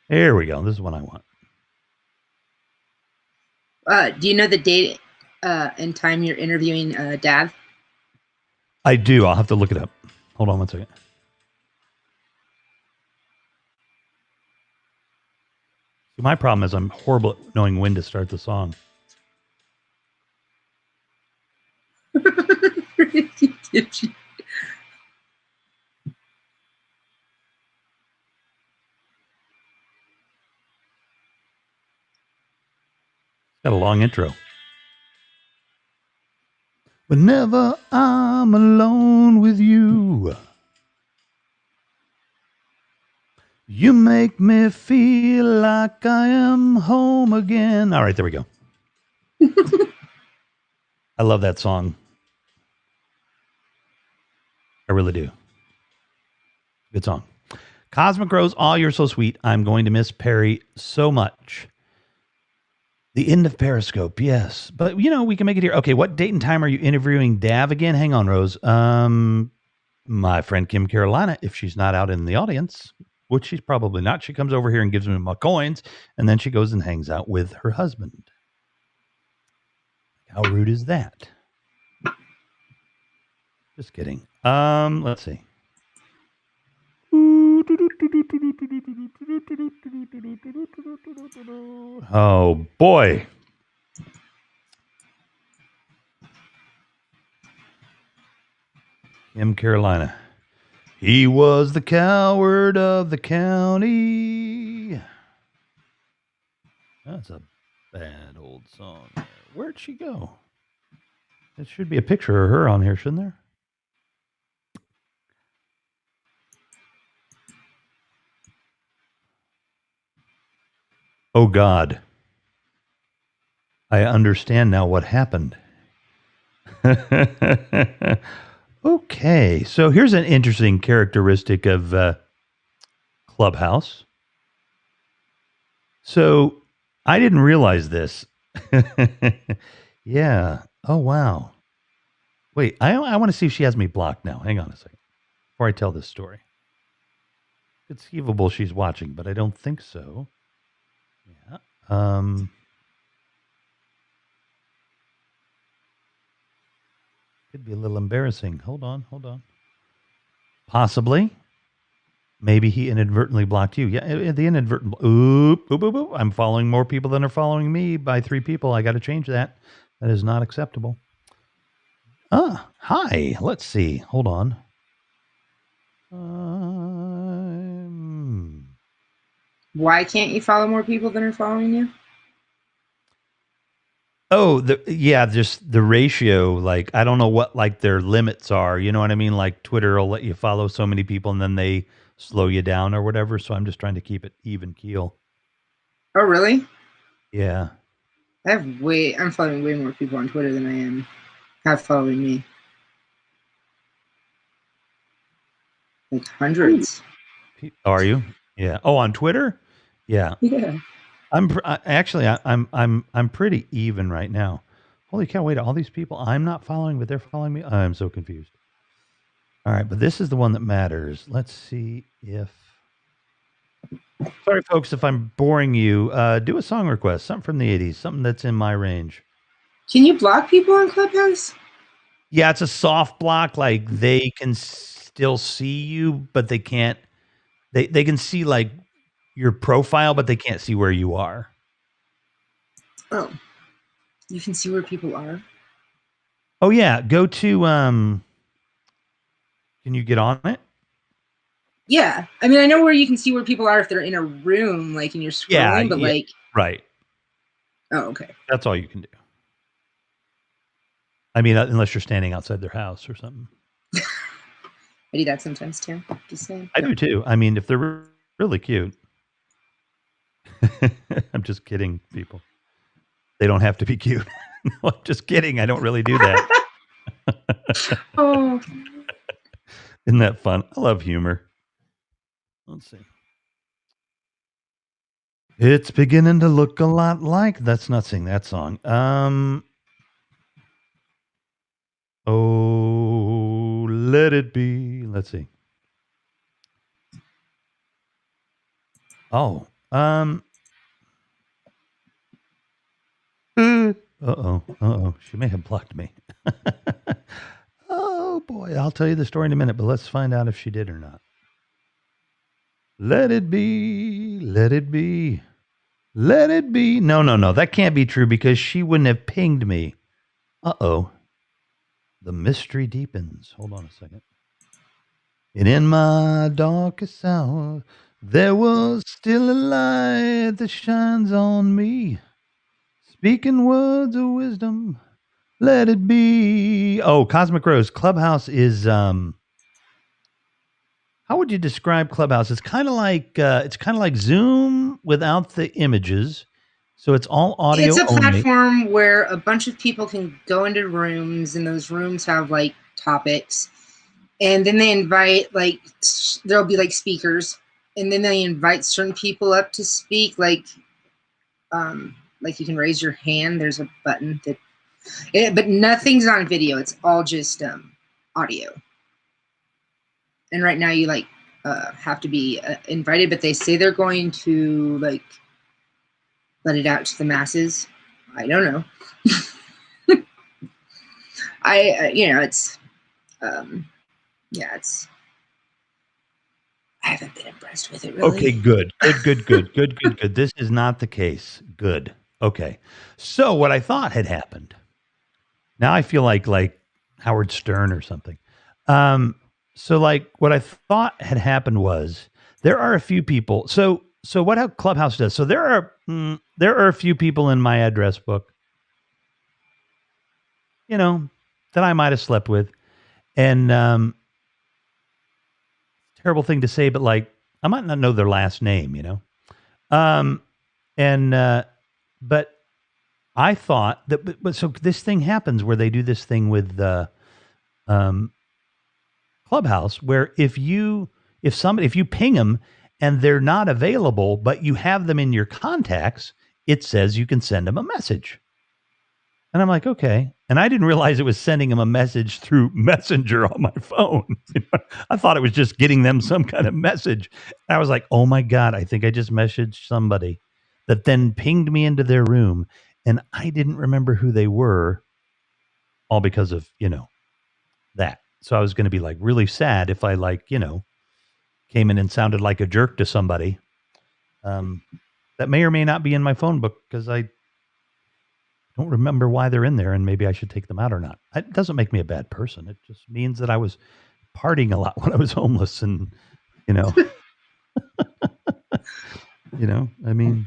here we go. This is what I want. Do you know the date and time you're interviewing Dav? I do. I'll have to look it up. Hold on one second. See, my problem is I'm horrible at knowing when to start the song. Got a long intro. Whenever I'm alone with you, you make me feel like I am home again. All right, there we go. I love that song. I really do. Good song. Cosmic Rose, oh, you're so sweet. I'm going to miss Perry so much. The end of Periscope, yes. But, we can make it here. Okay, what date and time are you interviewing Dav again? Hang on, Rose. My friend Kim Carolina, if she's not out in the audience, which she's probably not, she comes over here and gives me my coins, and then she goes and hangs out with her husband. How rude is that? Just kidding. Let's see. Oh boy. Kim Carolina. He was the coward of the county. That's a bad old song. Where'd she go? There should be a picture of her on here, shouldn't there? Oh, God. I understand now what happened. Okay, so here's an interesting characteristic of Clubhouse. So I didn't realize this. Yeah. Oh, wow. Wait, I want to see if she has me blocked now. Hang on a second before I tell this story. Conceivable she's watching, but I don't think so. Yeah. Could be a little embarrassing. Hold on. Possibly. Maybe he inadvertently blocked you. Yeah, the inadvertent. Oop. I'm following more people than are following me by 3 people. I got to change that. That is not acceptable. Hi. Let's see. Hold on. Why can't you follow more people than are following you? Oh, just the ratio. Like, I don't know what like their limits are. You know what I mean? Like Twitter will let you follow so many people and then they slow you down or whatever. So I'm just trying to keep it even keel. Oh, really? Yeah. I'm following way more people on Twitter than I have following me. Like hundreds. Are you? Yeah. Oh, on Twitter? Yeah. Yeah. I'm pretty even right now. Holy cow! Wait, all these people I'm not following, but they're following me. I'm so confused. All right, but this is the one that matters. Let's see if. Sorry, folks, if I'm boring you. Do a song request, something from the '80s, something that's in my range. Can you block people on Clubhouse? Yeah, it's a soft block. Like they can still see you, but they can't. They can see like your profile, but they can't see where you are. Oh, you can see where people are. Oh yeah, go to Can you get on it? Yeah, I mean, I know where you can see where people are if they're in a room, like, and you're scrolling, but like, right. Oh, okay. That's all you can do. I mean, unless you're standing outside their house or something. I do that sometimes too. Just saying. I do too. I mean, if they're really cute. I'm just kidding, people. They don't have to be cute. No, I'm just kidding. I don't really do that. Oh. Isn't that fun? I love humor. Let's see. It's beginning to look a lot like. That's not sing that song. Oh, let it be. Let's see. Oh, Uh-oh. She may have blocked me. Oh, boy. I'll tell you the story in a minute, but let's find out if she did or not. Let it be. Let it be. Let it be. No. That can't be true because she wouldn't have pinged me. Uh-oh. The mystery deepens. Hold on a second. And in my darkest hour, there was still a light that shines on me. Speaking words of wisdom, let it be. Oh, Cosmic Rose. Clubhouse is how would you describe Clubhouse? It's kind of like Zoom without the images. So it's all audio. It's a only. platform where a bunch of people can go into rooms, and those rooms have like topics, and then they invite there'll be like speakers, and then they invite certain people up to speak. Like you can raise your hand. There's a button but nothing's on video. It's all just audio. And right now you have to be invited, but they say they're going to let it out to the masses. I don't know. It's I haven't been impressed with it really. Okay, good. This is not the case. Good. Okay. So what I thought had happened. Now I feel like Howard Stern or something. So what I thought had happened was there are a few people. So what Clubhouse does. So there are a few people in my address book. You know, that I might have slept with. And terrible thing to say, but like I might not know their last name, you know. But I thought that, but so this thing happens where they do this thing with the Clubhouse, where if you ping them and they're not available, but you have them in your contacts, it says you can send them a message. And I'm like, okay. And I didn't realize it was sending them a message through Messenger on my phone. I thought it was just getting them some kind of message. And I was like, oh my God, I think I just messaged somebody that then pinged me into their room. And I didn't remember who they were, all because of, that. So I was going to be like really sad if I came in and sounded like a jerk to somebody. That may or may not be in my phone book because I don't remember why they're in there and maybe I should take them out or not. It doesn't make me a bad person. It just means that I was partying a lot when I was homeless and, I mean,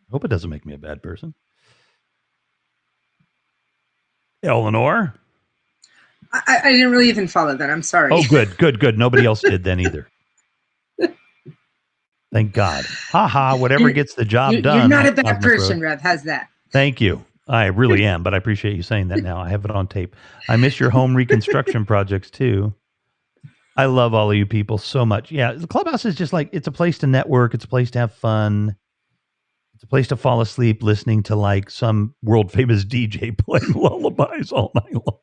I hope it doesn't make me a bad person. Eleanor? I didn't really even follow that. I'm sorry. Oh, good. Nobody else did then either. Thank God. Whatever gets the job done. You're not a bad person, Rev. How's that? Thank you. I really am, but I appreciate you saying that now. I have it on tape. I miss your home reconstruction projects too. I love all of you people so much. Yeah, the Clubhouse is just like, it's a place to network. It's a place to have fun. It's a place to fall asleep listening to like some world famous DJ playing lullabies all night long.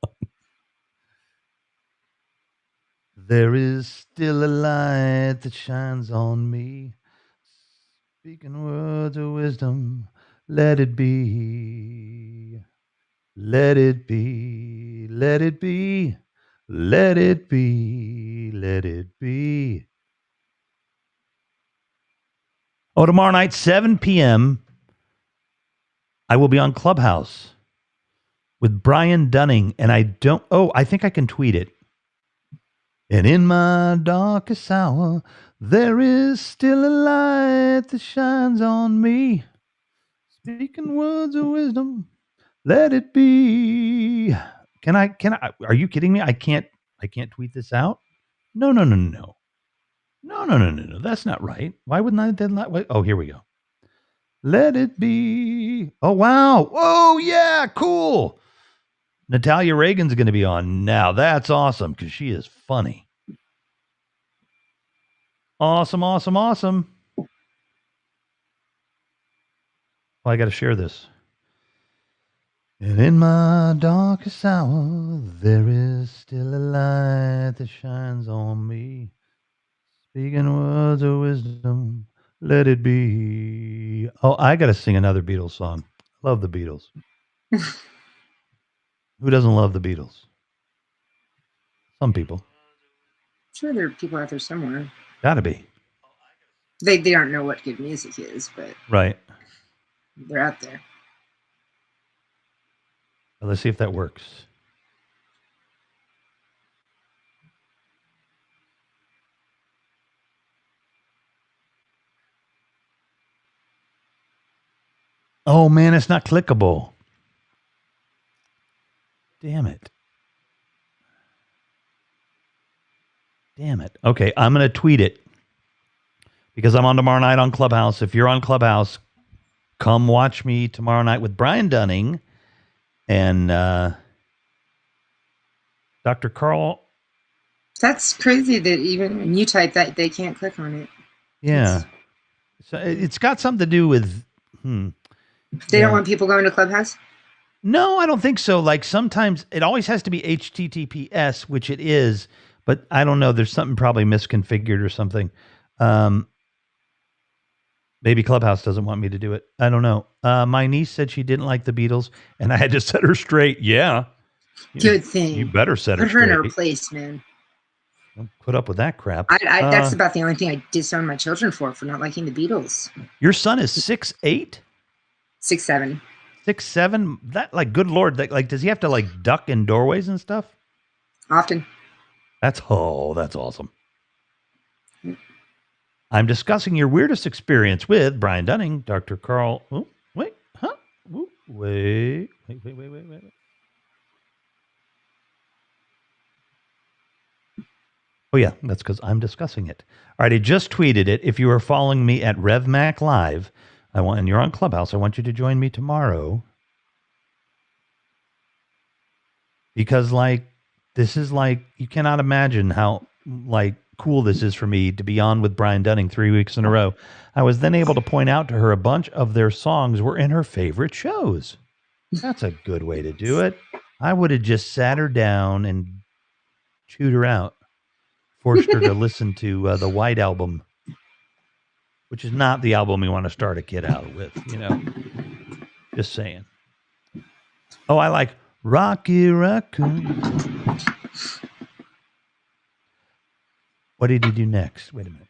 There is still a light that shines on me, speaking words of wisdom. Let it be, let it be, let it be, let it be, let it be. Oh, tomorrow night, 7 p.m., I will be on Clubhouse with Brian Dunning, and I think I can tweet it. And in my darkest hour, there is still a light that shines on me. Speaking words of wisdom, let it be. Can I, are you kidding me? I can't tweet this out? No. That's not right. Why wouldn't I then not? Oh, here we go. Let it be. Oh, wow. Oh, yeah. Cool. Natalia Reagan's going to be on now. That's awesome because she is funny. Awesome. Oh, I got to share this. And in my darkest hour, there is still a light that shines on me. Speaking words of wisdom, let it be. Oh, I got to sing another Beatles song. Love the Beatles. Who doesn't love the Beatles? Some people. I'm sure there are people out there somewhere. Gotta be. They don't know what good music is, but right. They're out there. Well, let's see if that works. Oh man, it's not clickable. Damn it. Okay, I'm going to tweet it because I'm on tomorrow night on Clubhouse. If you're on Clubhouse, come watch me tomorrow night with Brian Dunning and Dr. Carl. That's crazy that even when you type that, they can't click on it. Yeah. So it's got something to do with... They don't want people going to Clubhouse? No, I don't think so. Like sometimes it always has to be HTTPS, which it is, but I don't know. There's something probably misconfigured or something. Maybe Clubhouse doesn't want me to do it. I don't know. My niece said she didn't like the Beatles, and I had to set her straight. Yeah. Good thing. You better set her straight. Put her in her place, man. Don't put up with that crap. That's about the only thing I disown my children for not liking the Beatles. Your son is 6'8"? 6'7". 6'7"? That, like, good Lord, that, like, does he have to, like, duck in doorways and stuff? Often. That's awesome. I'm discussing your weirdest experience with Brian Dunning, Dr. Carl. Oh, wait, huh? Ooh, wait. Oh, yeah, that's because I'm discussing it. All right, I just tweeted it. If you are following me at RevMac Live, and you're on Clubhouse, I want you to join me tomorrow. Because, this is you cannot imagine how, cool this is for me to be on with Brian Dunning 3 weeks in a row. I was then able to point out to her a bunch of their songs were in her favorite shows. That's a good way to do it. I would have just sat her down and chewed her out. Forced her to listen to the White Album, which is not the album you want to start a kid out with, Just saying. Oh, I like Rocky Raccoon. What did he do next? Wait a minute.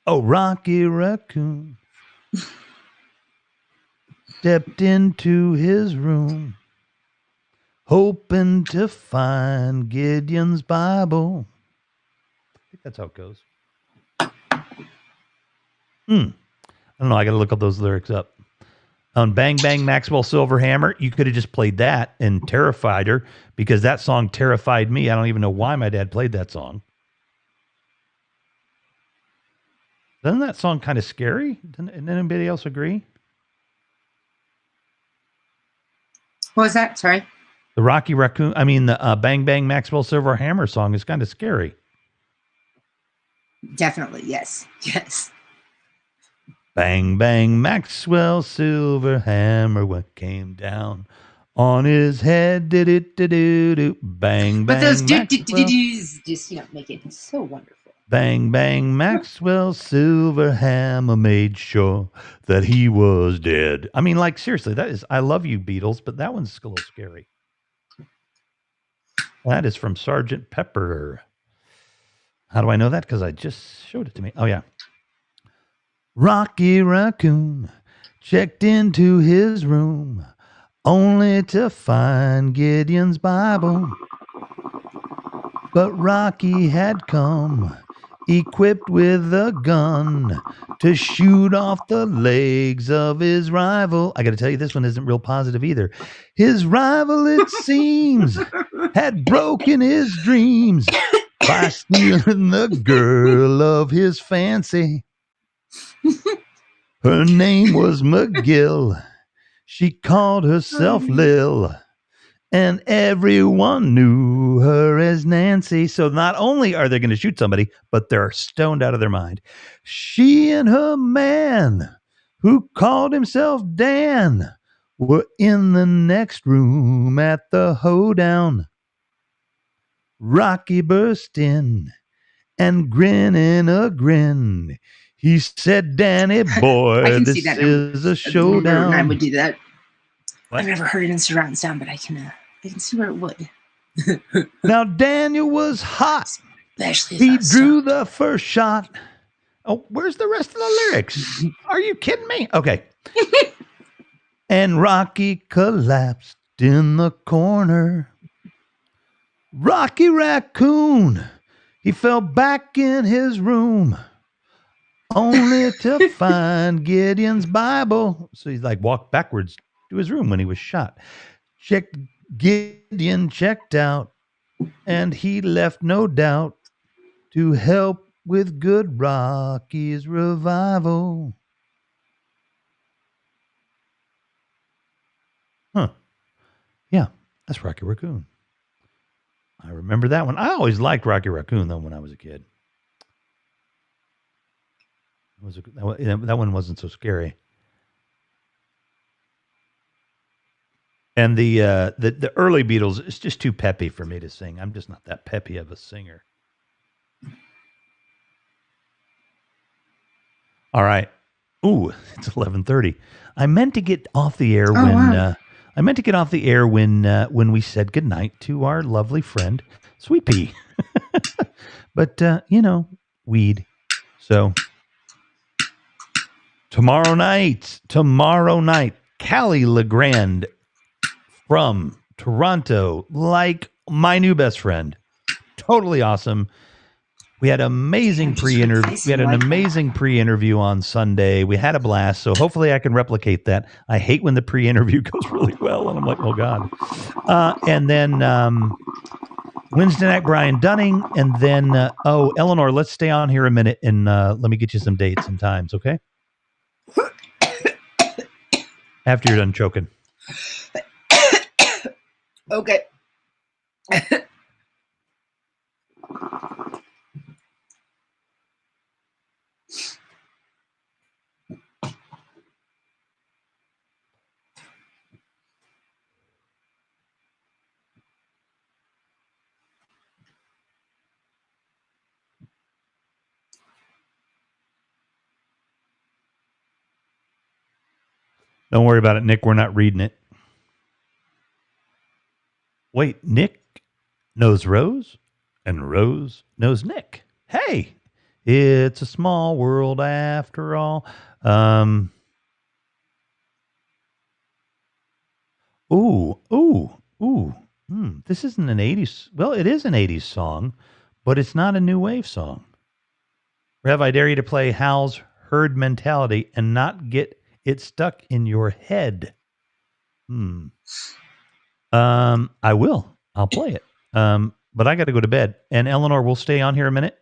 Oh, Rocky Raccoon stepped into his room, hoping to find Gideon's Bible. I think that's how it goes. I don't know. I got to look up those lyrics up. On Bang Bang Maxwell Silverhammer, you could have just played that and terrified her because that song terrified me. I don't even know why my dad played that song. Doesn't that song kind of scary? Didn't anybody else agree? What was that? Sorry. The Rocky Raccoon, the Bang Bang Maxwell Silverhammer song is kind of scary. Definitely, yes. Yes. Bang Bang Maxwell Silverhammer, what came down on his head, did it, do bang bang. But those Maxwell, just make it so wonderful. Bang Bang Maxwell Silverhammer made sure that he was dead. Seriously, I love you, Beatles, but that one's a little scary. That is from Sgt. Pepper. How do I know that? Because I just showed it to me. Oh, yeah. Rocky Raccoon checked into his room only to find Gideon's Bible. But Rocky had come equipped with a gun to shoot off the legs of his rival. I got to tell you, this one isn't real positive either. His rival, it seems, had broken his dreams by stealing the girl of his fancy. Her name was McGill. She called herself Lil, and everyone knew her as Nancy. So not only are they going to shoot somebody, but they're stoned out of their mind. She and her man, who called himself Dan, were in the next room at the hoedown. Rocky burst in and grinning a grin. He said, Danny boy, this is a showdown. I would do that. What? I've never heard it in surround sound, but I can see where it would. Now Daniel was hot. Especially He drew the first shot. Oh, where's the rest of the lyrics? Are you kidding me? Okay. And Rocky collapsed in the corner. Rocky Raccoon, he fell back in his room only to find Gideon's Bible. So he's walked backwards to his room when he was shot. Gideon checked out, and he left no doubt to help with good Rocky's revival. Huh. Yeah, that's Rocky Raccoon. I remember that one. I always liked Rocky Raccoon, though, when I was a kid. That one wasn't so scary. And the early Beatles, it's just too peppy for me to sing. I'm just not that peppy of a singer. All right. Ooh, it's 11:30. I meant to get off the air when we said goodnight to our lovely friend Sweet Pea. But weed. So tomorrow night, Callie LeGrand from Toronto, like my new best friend. Totally awesome. We had amazing pre-interview. We had an amazing pre-interview on Sunday. We had a blast. So hopefully I can replicate that. I hate when the pre-interview goes really well, and I'm like, oh God. And then Wednesday night, Brian Dunning. And then, Eleanor, let's stay on here a minute and let me get you some dates and times, okay? After you're done choking. Okay. Don't worry about it, Nick. We're not reading it. Wait, Nick knows Rose, and Rose knows Nick. Hey, it's a small world after all. This isn't an 80s. Well, it is an 80s song, but it's not a new wave song. Rev, I dare you to play Hal's Herd Mentality and not get it stuck in your head. I will. I'll play it. But I got to go to bed. And Eleanor, we'll stay on here a minute.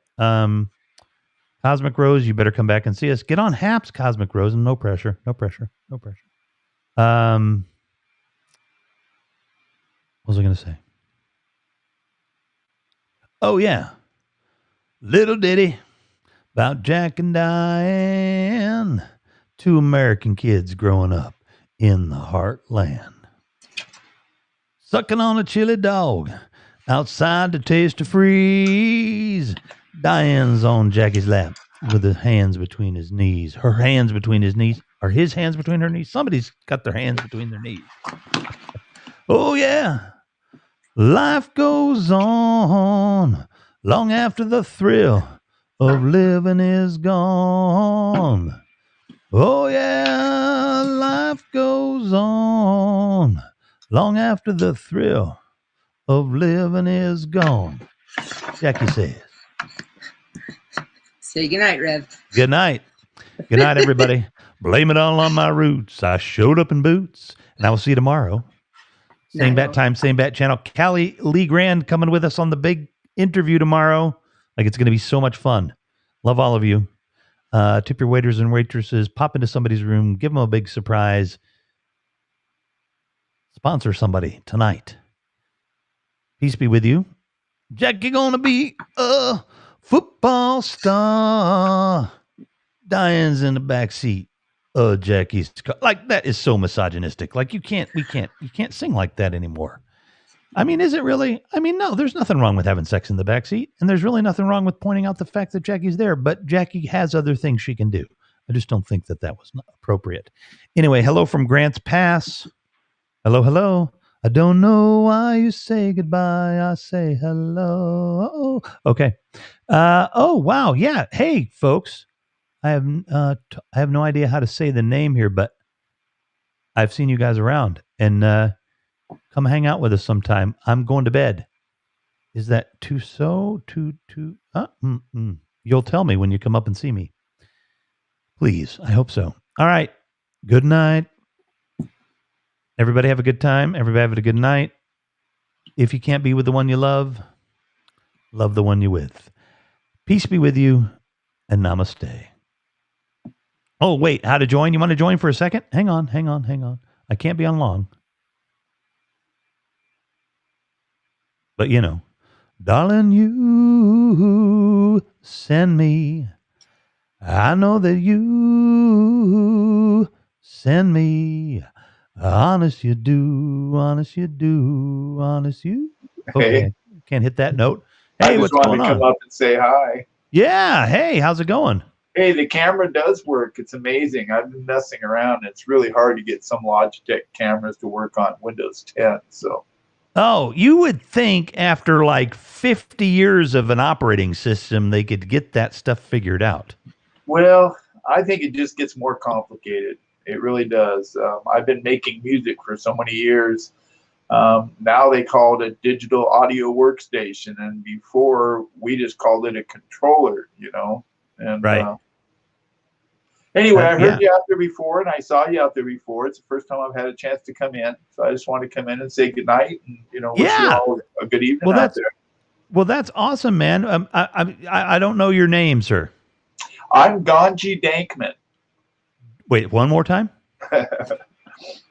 Cosmic Rose, you better come back and see us. Get on Haps, Cosmic Rose, and no pressure. No pressure. No pressure. What was I going to say? Oh, yeah. Little ditty about Jack and Diane, two American kids growing up in the heartland. Sucking on a chili dog outside to taste of freeze. Diane's on Jackie's lap with his hands between his knees. Her hands between his knees. Or his hands between her knees. Somebody's got their hands between their knees. Oh, yeah. Life goes on long after the thrill of living is gone. Oh, yeah. Life goes on long after the thrill of living is gone. Jackie says. Say goodnight, Rev. Good night. Good night, everybody. Blame it all on my roots. I showed up in boots. And I will see you tomorrow. Same bat time, same bat channel. Callie Lee Grand coming with us on the big interview tomorrow. Like, it's going to be so much fun. Love all of you. Tip your waiters and waitresses. Pop into somebody's room. Give them a big surprise. Sponsor somebody tonight. Peace be with you. Jackie gonna be a football star. Diane's in the back seat. Jackie's car. Like, that is so misogynistic. Like, you can't sing like that anymore. I mean, is it really? I mean, no, there's nothing wrong with having sex in the back seat, and there's really nothing wrong with pointing out the fact that Jackie's there, but Jackie has other things she can do. I just don't think that was not appropriate. Anyway, hello from Grants Pass. Hello, hello. I don't know why you say goodbye. I say hello. Okay. Oh, wow. Yeah. Hey, folks. I have no idea how to say the name here, but I've seen you guys around, and come hang out with us sometime. I'm going to bed. Is that too? You'll tell me when you come up and see me. Please. I hope so. All right. Good night. Everybody have a good time. Everybody have a good night. If you can't be with the one you love the one you're with. Peace be with you, and namaste. Oh, wait, how to join? You want to join for a second? Hang on. I can't be on long. But, darling, you send me. I know that you send me. Honest you do. Okay, Hey. Can't hit that note. Hey, I what's just going wanted to on? come up and say hi. Yeah, hey, how's it going? Hey, the camera does work. It's amazing. I've been messing around. It's really hard to get some Logitech cameras to work on Windows 10. So, Oh, you would think after like 50 years of an operating system, they could get that stuff figured out. well, I think it just gets more complicated. It really does. I've been making music for so many years. Now they call it a digital audio workstation, and before we just called it a controller, And Right. anyway, I heard Yeah. you out there before, and I saw you out there before. It's the first time I've had a chance to come in, so I just wanted to come in and say goodnight, and wish you Yeah. all a good evening Well, out there. Well, that's awesome, man. I don't know your name, sir. I'm Ganji Dankman. Wait, one more time.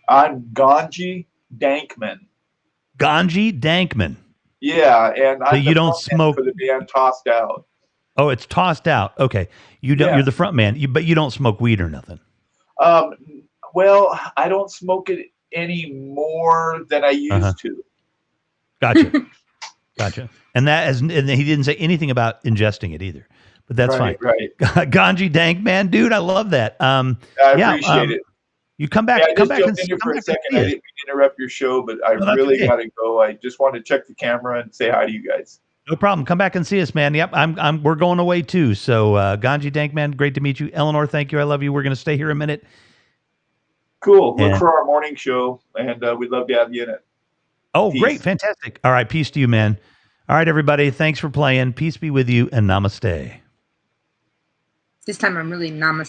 I'm Ganji Dankman. Ganji Dankman. Yeah, and I'm you the don't frontman smoke- for the band Tossed Out. Oh, it's tossed out. Okay, you don't. Yeah. You're the front man. But you don't smoke weed or nothing. Well, I don't smoke it any more than I used Uh-huh. to. Gotcha. And and he didn't say anything about ingesting it either. But that's Right. fine. Ganji Dankman, dude, I love that. I Yeah, appreciate it. You come back. Yeah, I come just back jumped and in here come for a back and second. see I us. didn't mean to interrupt your show, but I No, that's really okay. got to go. I just wanted to check the camera and say hi to you guys. No problem. Come back and see us, man. Yep, we're going away too. So, Ganji Dankman, great to meet you. Eleanor, thank you. I love you. We're going to stay here a minute. Cool. Look Yeah. for our morning show, and we'd love to have you in it. Oh, Peace. great. Fantastic. All right. Peace to you, man. All right, everybody. Thanks for playing. Peace be with you and namaste. This time I'm really namaste.